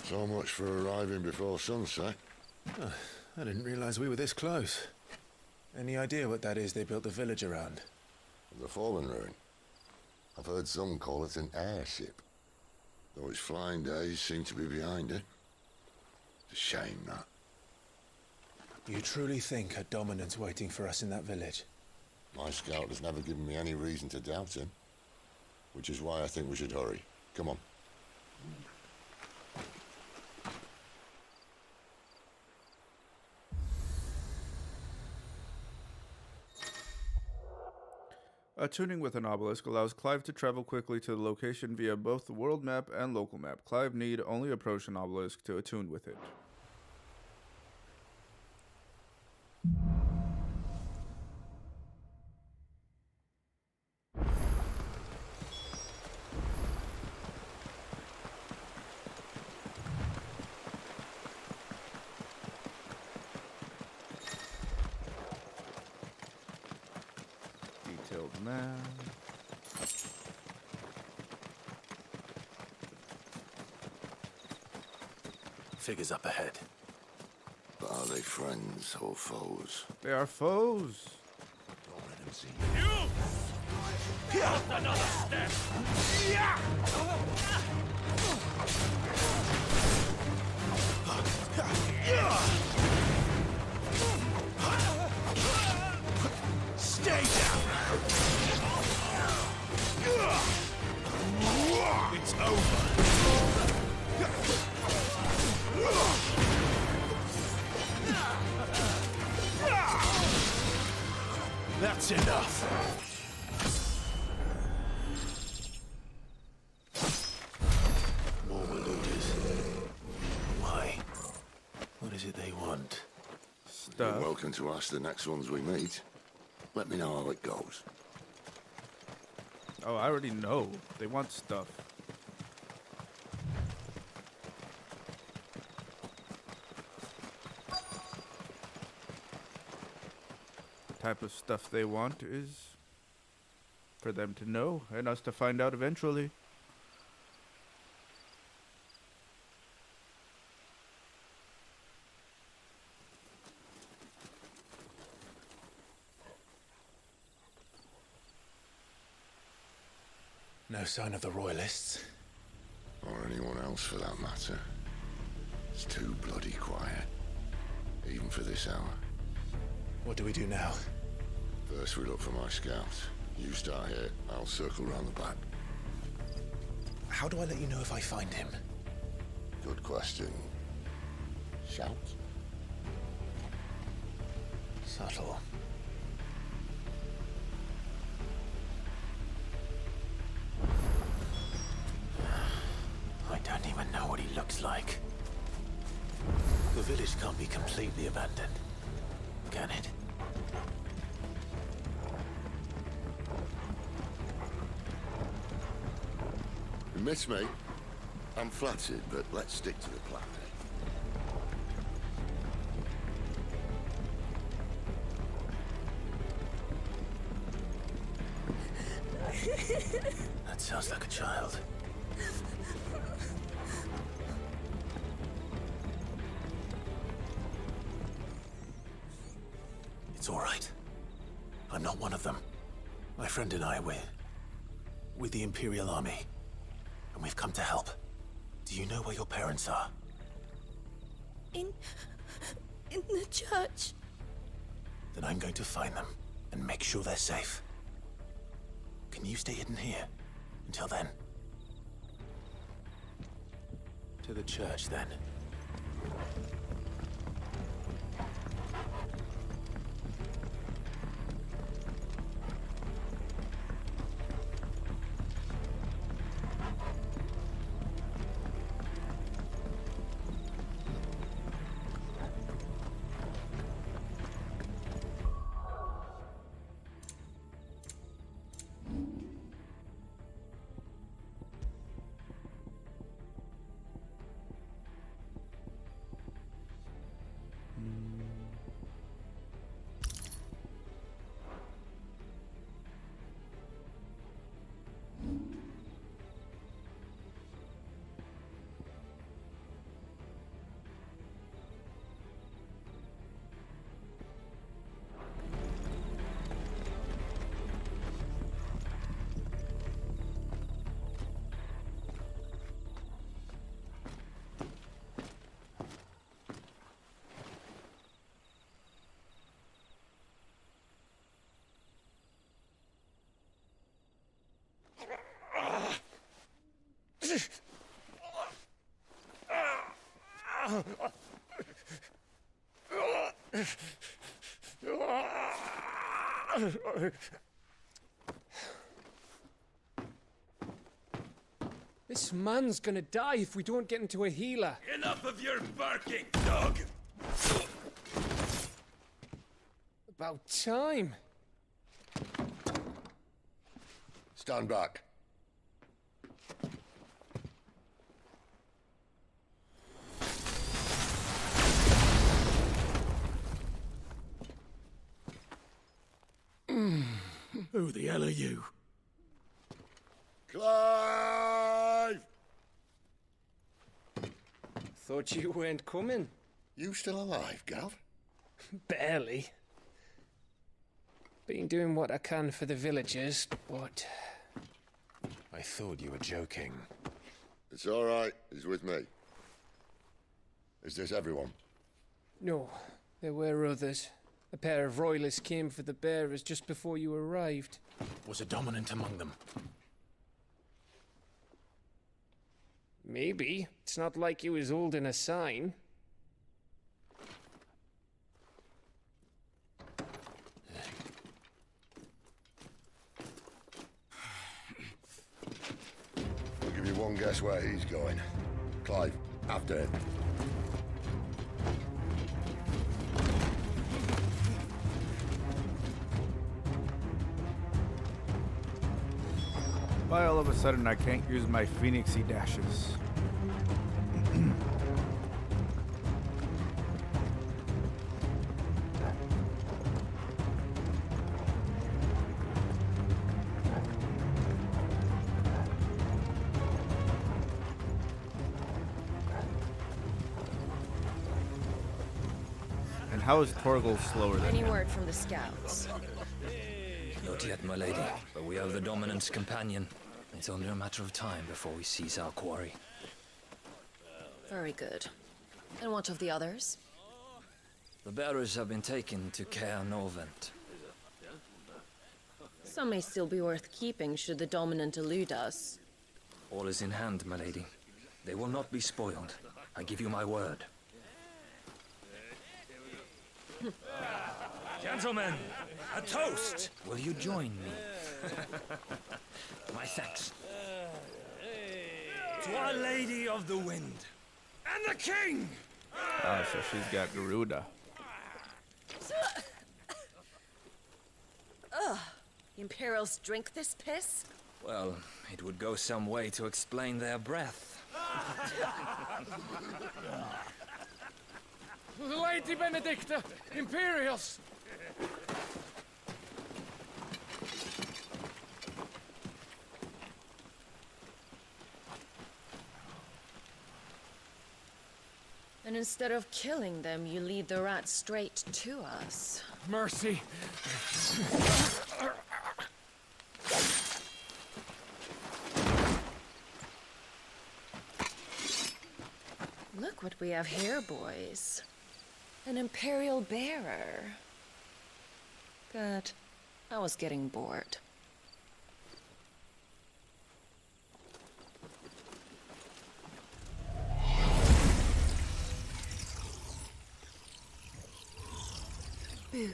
So much for arriving before sunset. Oh, I didn't realize we were this close. Any idea what that is they built the village around? The Fallen Ruin. I've heard some call it an airship. Though its flying days seem to be behind it. It's a shame, that. You truly think a dominant's waiting for us in that village? My scout has never given me any reason to doubt him. Which is why I think we should hurry. Come on. Attuning with an obelisk allows Clive to travel quickly to the location via both the world map and local map. Clive need only approach an obelisk to attune with it. Detailed map. Figures up ahead. But are they friends or foes? They are foes. Don't let them see You! Just another step! Yeah! Stay down! It's over! That's enough. More looters. Why? What is it they want? You're welcome to ask the next ones we meet. Let me know how it goes. Oh, I already know. They want stuff. The type of stuff they want is for them to know and us to find out eventually. No sign of the Royalists. Or anyone else for that matter. It's too bloody quiet. Even for this hour. What do we do now? First we look for my scouts. You start here, I'll circle round the back. How do I let you know if I find him? Good question. Shout? Subtle. I don't even know what he looks like. The village can't be completely abandoned, can it? You miss me? I'm flattered, but let's stick to the plan. That sounds like a child. It's all right. I'm not one of them. My friend and I, we're with the Imperial Army. And we've come to help. Do you know where your parents are? In the church. Then I'm going to find them and make sure they're safe. Can you stay hidden here until then? To the church, then. This man's gonna die if we don't get into a healer. Enough of your barking, dog! About time. Stand back. Who the hell are you? Clive! Thought you weren't coming. You still alive, Gav? Barely. Been doing what I can for the villagers, but... I thought you were joking. It's all right. He's with me. Is this everyone? No, there were others. A pair of royalists came for the bearers just before you arrived. Was a dominant among them? Maybe. It's not like he was holding a sign. can guess where he's going. Clive, after him. Why all of a sudden I can't use my Phoenixy dashes? And how is Torgal slower than Any him? word from the scouts? Not yet, my lady, but we have the Dominant's companion. It's only a matter of time before we seize our quarry. Very good. And what of the others? The bearers have been taken to Caer Norvent. Some may still be worth keeping should the Dominant elude us. All is in hand, my lady. They will not be spoiled. I give you my word. Gentlemen, a toast! Will you join me? My thanks. To Our Lady of the Wind. And the King! Ah, so she's got Garuda. Ugh. Imperials drink this piss? Well, it would go some way to explain their breath. Lady Benedicta! Imperials! And instead of killing them, you lead the rats straight to us. Mercy! Look what we have here, boys. An Imperial bearer. Good. I was getting bored. Boo.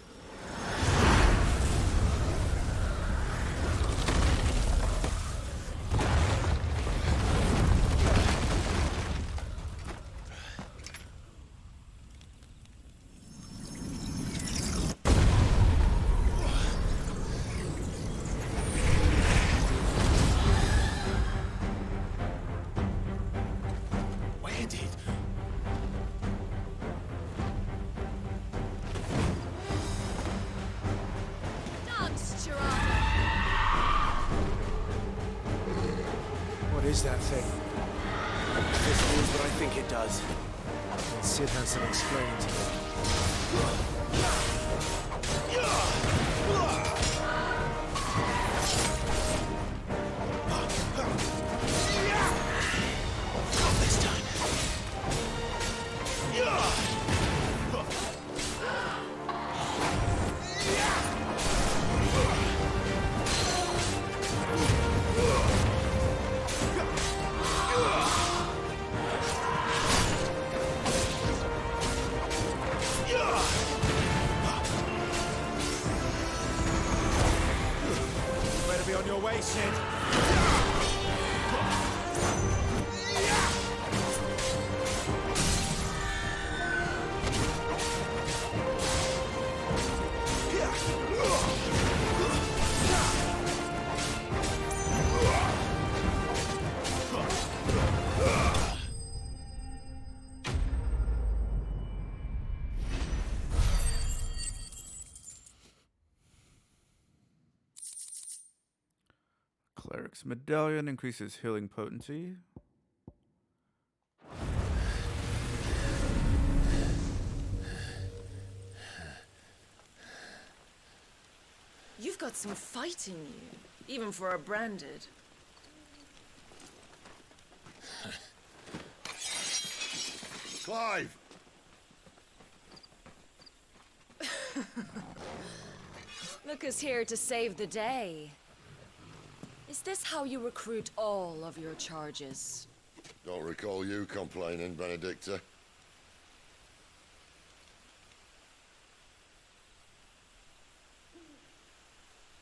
What is that thing? This means what I think it does. Sid has some explaining to do. Not this time. Better be on your way, Sid. Cleric's Medallion increases healing potency. You've got some fight in you, even for a branded. Clive! Look who's here to save the day. Is this how you recruit all of your charges? Don't recall you complaining, Benedicta.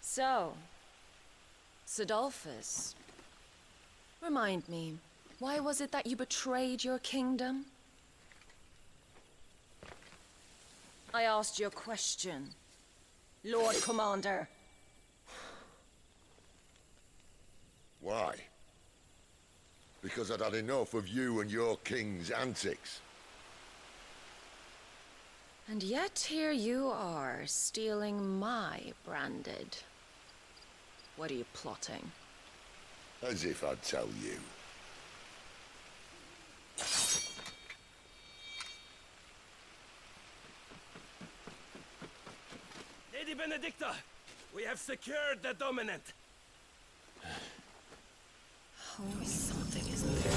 So, Sidolphus, remind me, Why was it that you betrayed your kingdom? I asked you a question, Lord Commander. Why? Because I'd had enough of you and your king's antics. And yet here you are, stealing my branded. What are you plotting? As if I'd tell you. Lady Benedicta, we have secured the dominant. Always something, isn't there?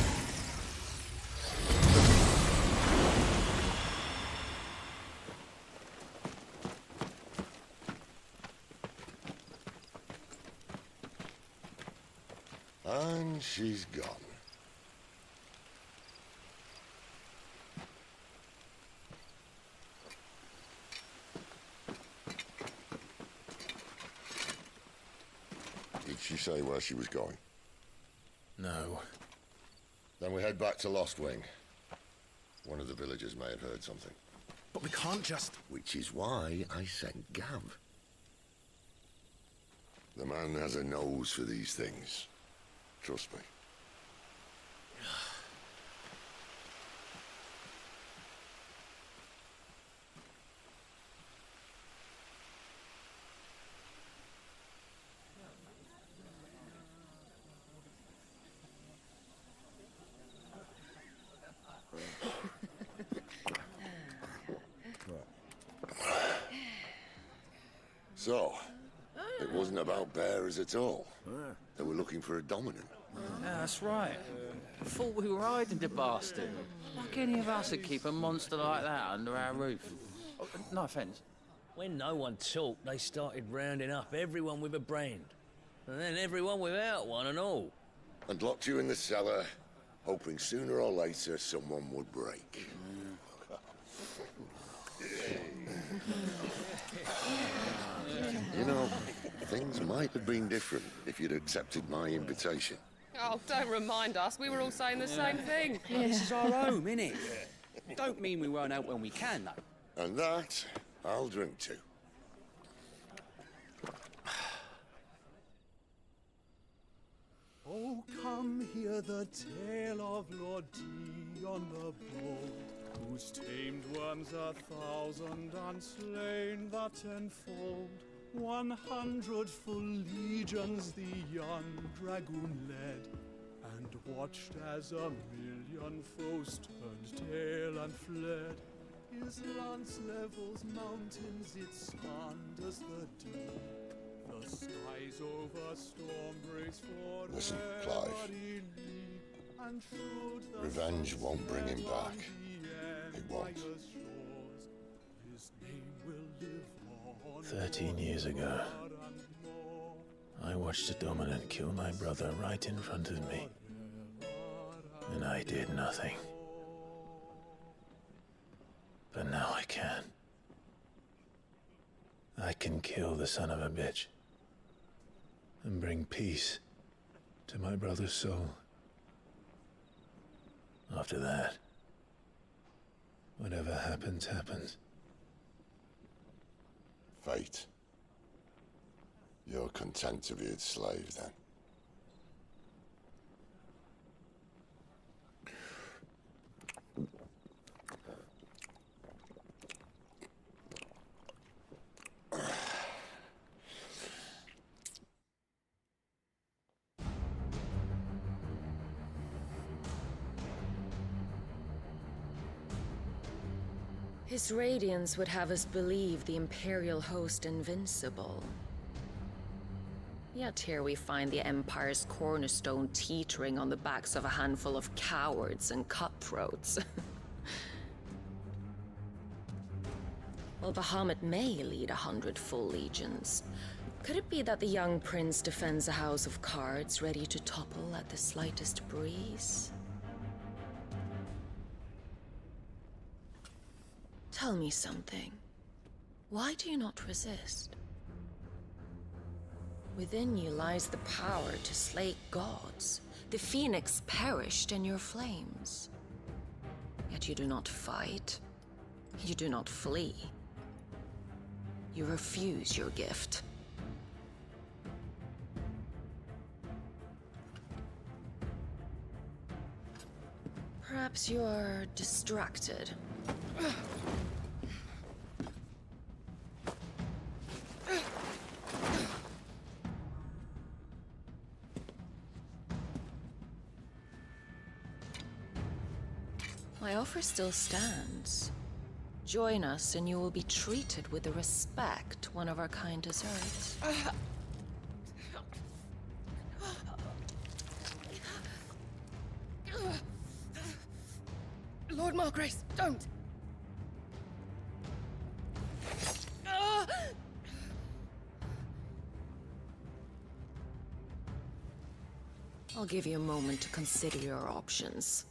And she's gone. Did she say where she was going? No. Then we head back to Lost Wing. One of the villagers may have heard something. But we can't just... Which is why I sent Gav. The man has a nose for these things. Trust me. So, it wasn't about bearers at all. They were looking for a dominant. Yeah, that's right. I thought we were hiding the bastard. Like any of us would keep a monster like that under our roof. Oh, no offence. When no one talked, they started rounding up everyone with a brand. And then everyone without one and all. And locked you in the cellar, hoping sooner or later someone would break. You know, things might have been different if you'd accepted my invitation. Oh, don't remind us. We were all saying the same thing. This is our home, innit? Don't mean we won't out when we can, though. And that, I'll drink to. Oh, come hear the tale of Lord Dion the Bold, whose tamed worms 1,000 and slain the tenfold. 100 full legions the young dragoon led, and watched as 1,000,000 foes turned tail and fled. His lance levels mountains, it slanders the deep. The skies over storm breaks for Listen, Clive. Revenge won't bring him back. It won't. 13 years ago, I watched a dominant kill my brother right in front of me. And I did nothing. But now I can. I can kill the son of a bitch. And bring peace to my brother's soul. After that, whatever happens, happens. Fate. You're content to be its slave, then? His radiance would have us believe the Imperial host invincible. Yet here we find the Empire's cornerstone teetering on the backs of a handful of cowards and cutthroats. While Bahamut may lead 100 full legions, could it be that the young prince defends a house of cards ready to topple at the slightest breeze? Tell me something. Why do you not resist? Within you lies the power to slay gods, The Phoenix perished in your flames. Yet you do not fight. You do not flee. You refuse your gift. Perhaps you are distracted. My offer still stands. Join us and you will be treated with the respect one of our kind deserves. Lord Margrace, don't! I'll give you a moment to consider your options.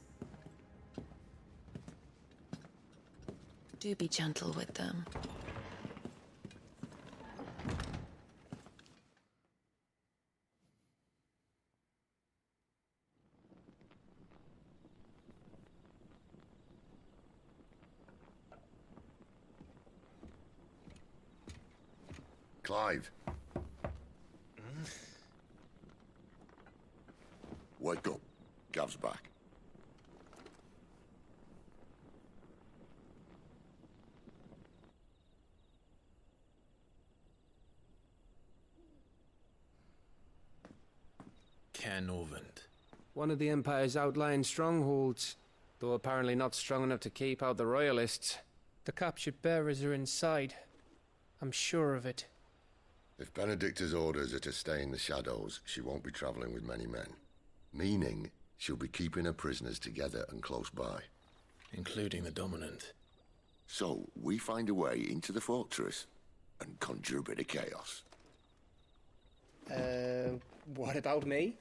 Do be gentle with them. Clive. Wake up. Gav's back. Caernarvon. One of the Empire's outlying strongholds, though apparently not strong enough to keep out the Royalists. The captured bearers are inside. I'm sure of it. If Benedicta's orders are to stay in the shadows, she won't be traveling with many men. Meaning, she'll be keeping her prisoners together and close by. Including the Dominant. So, we find a way into the fortress and conjure a bit of chaos. What about me?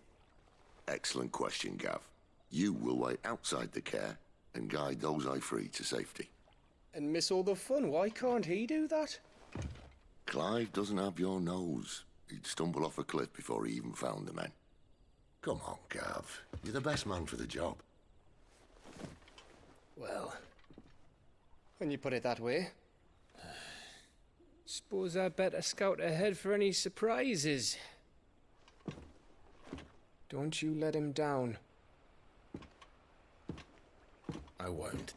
Excellent question, Gav. You will wait outside the care and guide those I free to safety. And miss all the fun. Why can't he do that? Clive doesn't have your nose. He'd stumble off a cliff before he even found the men. Come on, Gav. You're the best man for the job. Well, when you put it that way. Suppose I'd better scout ahead for any surprises. Don't you let him down. I won't.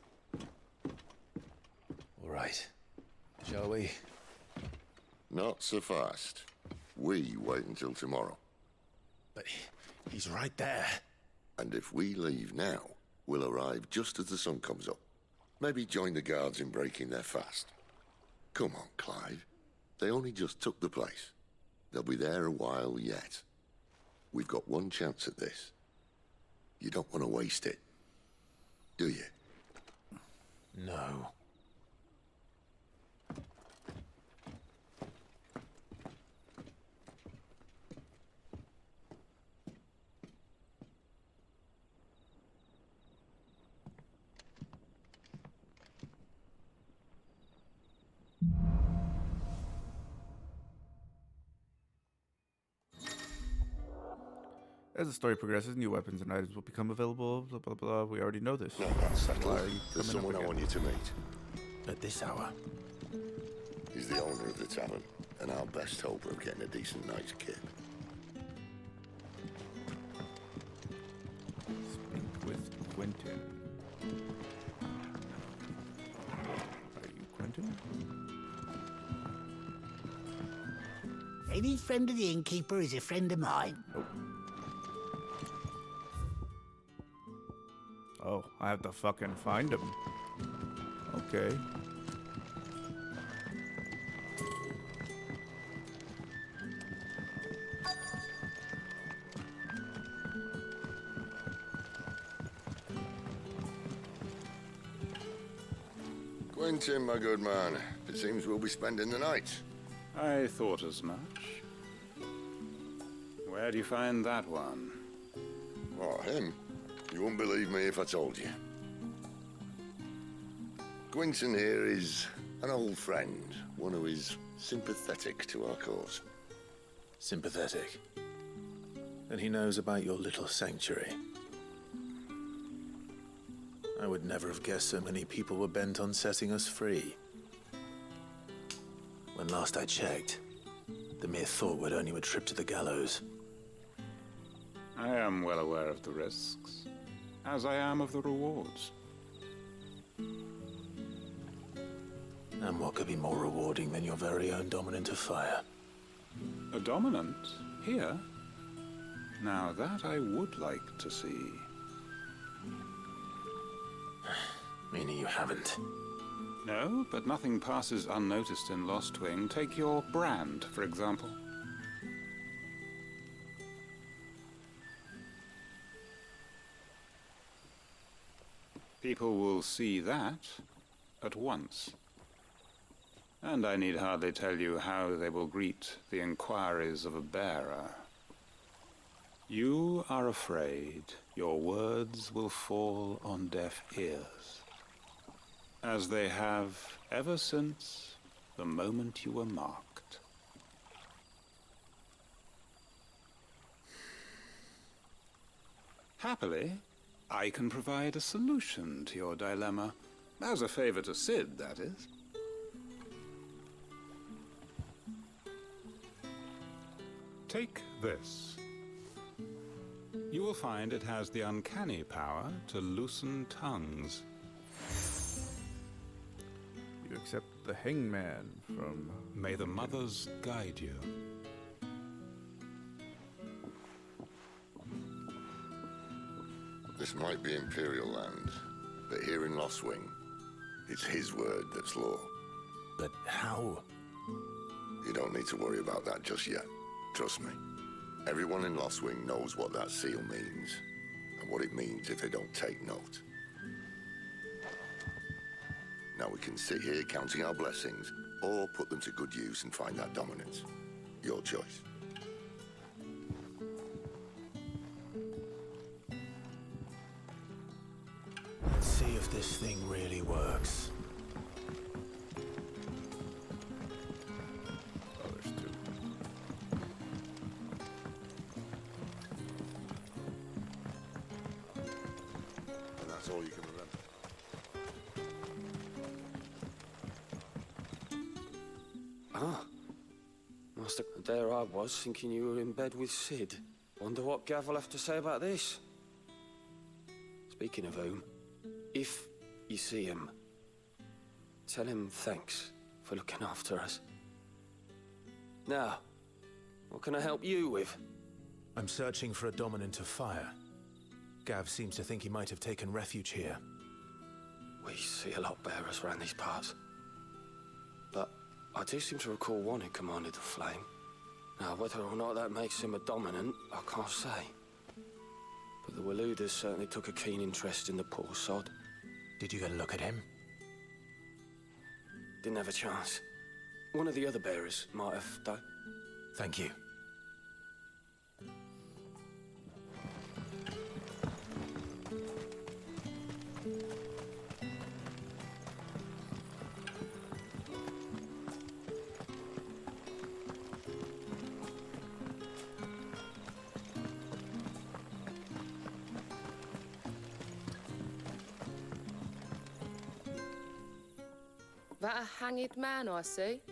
All right. Shall we? Not so fast. We wait until tomorrow. But he's right there. And if we leave now, we'll arrive just as the sun comes up. Maybe join the guards in breaking their fast. Come on, Clive. They only just took the place. They'll be there a while yet. We've got one chance at this. You don't want to waste it, do you? No. As the story progresses, new weapons and items will become available, blah, blah, blah. We already know this. No, that's settled. Why are you There's coming someone up I again? want you to meet. At this hour. He's the owner of the tavern, and our best hope of getting a decent night's kip. Speak with Quentin. Are you Quentin? Any friend of the innkeeper is a friend of mine. Oh, I have to fucking find him. Okay. Quentin, my good man. It seems we'll be spending the night. I thought as much. Where do you find that one? Oh, him? You wouldn't believe me if I told you. Quentin here is an old friend, one who is sympathetic to our cause. Sympathetic. And he knows about your little sanctuary. I would never have guessed so many people were bent on setting us free. When last I checked, the mere thought would earn you a trip to the gallows. I am well aware of the risks, as I am of the rewards. And what could be more rewarding than your very own dominant of fire? A dominant? Here? Now that I would like to see. Meaning you haven't? No, but nothing passes unnoticed in Lostwing. Take your brand, for example. People will see that at once. And I need hardly tell you how they will greet the inquiries of a bearer. You are afraid your words will fall on deaf ears, as they have ever since the moment you were marked. Happily, I can provide a solution to your dilemma, as a favor to Sid, that is. Take this. You will find it has the uncanny power to loosen tongues. You accept the hangman from... May the mothers guide you. This might be Imperial land, but here in Lostwing, it's his word that's law. But how? You don't need to worry about that just yet. Trust me. Everyone in Lostwing knows what that seal means, and what it means if they don't take note. Now we can sit here counting our blessings, or put them to good use and find that dominance. Your choice. Let's see if this thing really works. Oh, there's two. And that's all you can remember. Ah. Master, there I was, thinking you were in bed with Sid. Wonder what Gav will have to say about this. Speaking of whom, if you see him, tell him thanks for looking after us. Now, what can I help you with? I'm searching for a dominant of fire. Gav seems to think he might have taken refuge here. We see a lot bearers around these parts. But I do seem to recall one who commanded the flame. Now, whether or not that makes him a dominant, I can't say. But the Waluders certainly took a keen interest in the poor sod. Did you get a look at him? Didn't have a chance. One of the other bearers might have, though. Thank you. That a hanged man I see?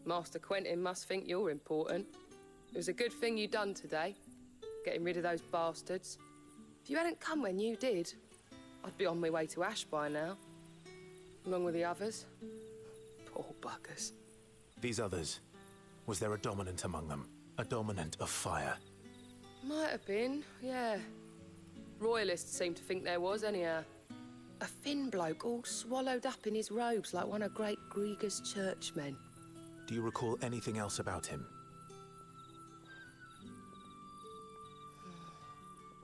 Master Quentin must think you're important. It was a good thing you done today, getting rid of those bastards. If you hadn't come when you did, I'd be on my way to Ash by now, along with the others. Poor buggers. These others, was there a dominant among them? A dominant of fire? Might have been, yeah. Royalists seem to think there was, anyhow. A thin bloke all swallowed up in his robes like one of Great Grieger's churchmen. Do you recall anything else about him?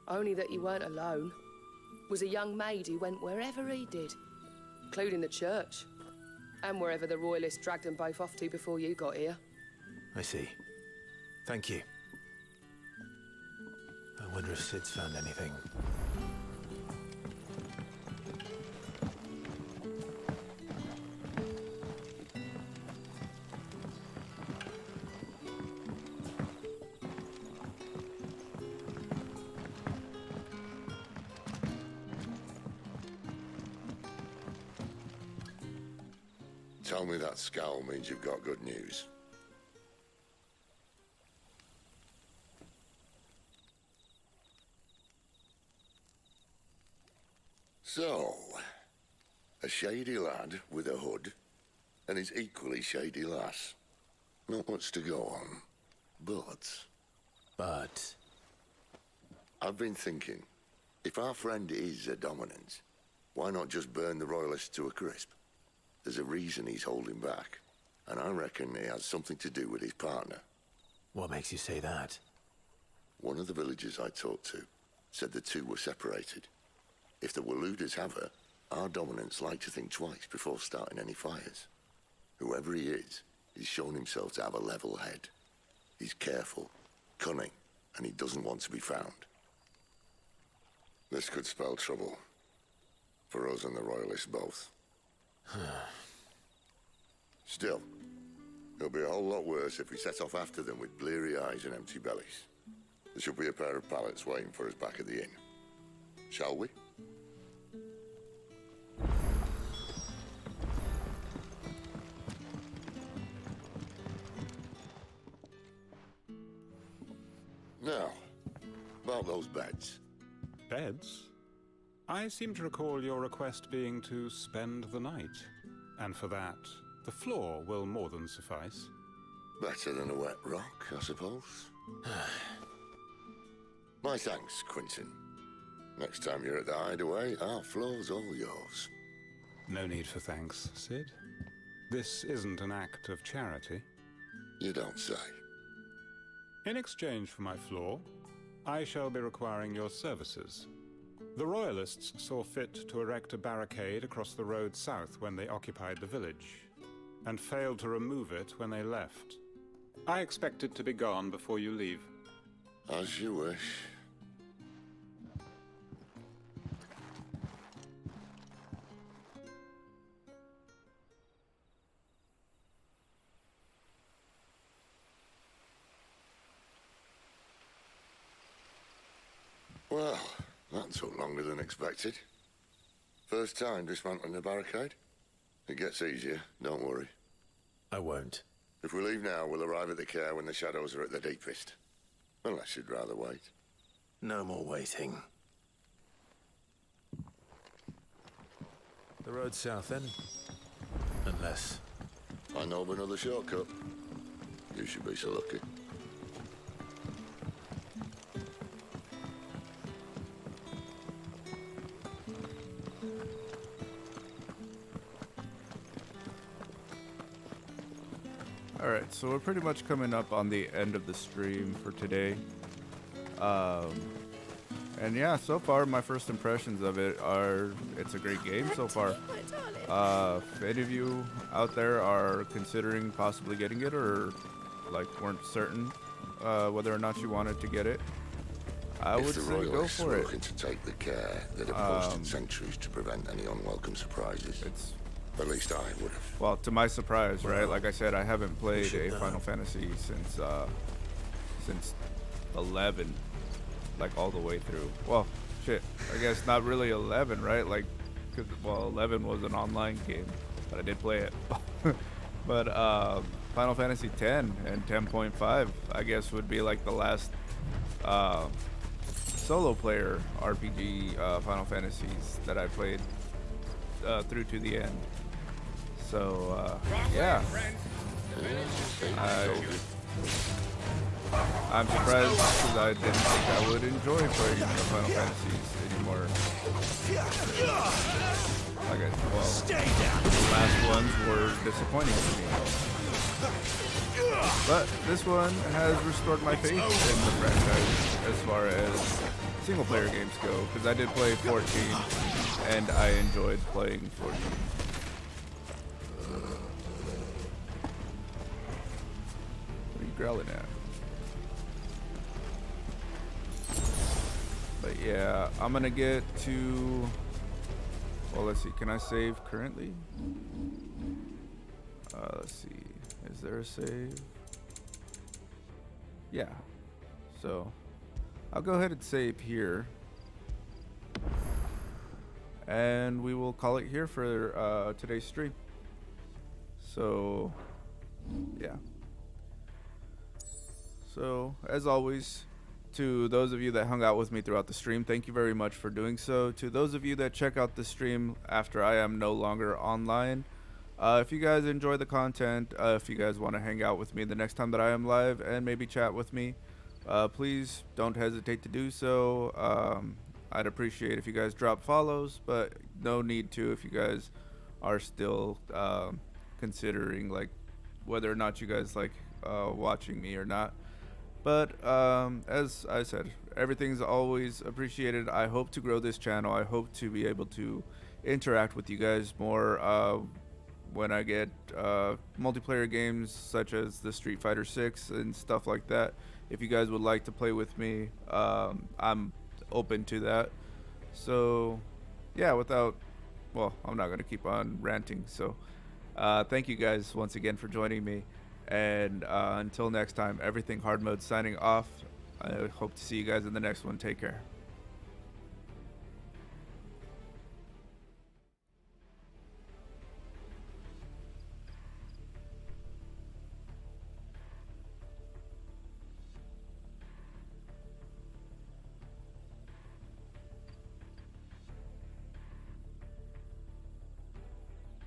Only that he weren't alone. Was a young maid who went wherever he did, including the church, and wherever the Royalists dragged them both off to before you got here. I see. Thank you. I wonder if Sid's found anything. Tell me that scowl means you've got good news. So, a shady lad with a hood, and his equally shady lass. Not much to go on, but... I've been thinking, if our friend is a dominant, why not just burn the royalists to a crisp? There's a reason he's holding back, and I reckon he has something to do with his partner. What makes you say that? One of the villagers I talked to said the two were separated. If the Waluders have her, our dominants like to think twice before starting any fires. Whoever he is, he's shown himself to have a level head. He's careful, cunning, and he doesn't want to be found. This could spell trouble. For us and the Royalists both. Still, it'll be a whole lot worse if we set off after them with bleary eyes and empty bellies. There should be a pair of pallets waiting for us back at the inn. Shall we? Now, about those beds. Beds? I seem to recall your request being to spend the night. And for that, the floor will more than suffice. Better than a wet rock, I suppose. My thanks, Quinton. Next time you're at the hideaway, our floor's all yours. No need for thanks, Sid. This isn't an act of charity. You don't say. In exchange for my floor, I shall be requiring your services. The Royalists saw fit to erect a barricade across the road south when they occupied the village, and failed to remove it when they left. I expect it to be gone before you leave. As you wish. Well, that took longer than expected. First time dismantling a barricade? It gets easier, don't worry. I won't. If we leave now, we'll arrive at the care when the shadows are at their deepest. Unless you'd rather wait. No more waiting. The road south, then? Unless... I know of another shortcut. You should be so lucky. Alright, so we're pretty much coming up on the end of the stream for today. And yeah, so far my first impressions of it are, it's a great game so far. If any of you out there are considering possibly getting it or like weren't certain whether or not you wanted to get it, I would say go for it. Looking to take the care that have posted sentries to prevent any unwelcome surprises. At least I would have. Well, to my surprise, right? Like I said, I haven't played a Final Fantasy since 11, like all the way through. Well, shit, I guess not really 11, right? Like, cause 11 was an online game, but I did play it. But Final Fantasy 10 and 10.5, I guess, would be like the last solo player RPG Final Fantasies that I played through to the end. So, yeah. I'm surprised because I didn't think I would enjoy playing the Final Fantasies anymore. Like the last ones were disappointing to me. But this one has restored my faith in the franchise as far as single player games go, because I did play 14 and I enjoyed playing 14. What are you growling at? But yeah, I'm gonna get to, well, let's see, can I save currently? Let's see, is there a save? Yeah, so I'll go ahead and save here. And we will call it here for today's stream. So yeah. So as always, to those of you that hung out with me throughout the stream, thank you very much for doing so. To those of you that check out the stream after I am no longer online, if you guys enjoy the content, if you guys want to hang out with me the next time that I am live and maybe chat with me, please don't hesitate to do so. I'd appreciate if you guys drop follows, but no need to if you guys are still considering like whether or not you guys like watching me or not. But as I said, everything's always appreciated. I hope to grow this channel. I hope to be able to interact with you guys more when I get multiplayer games such as the Street Fighter 6 and stuff like that. If you guys would like to play with me, I'm open to that. So yeah, well, I'm not going to keep on ranting. So thank you guys once again for joining me. And until next time, everything hard mode signing off. I hope to see you guys in the next one. Take care.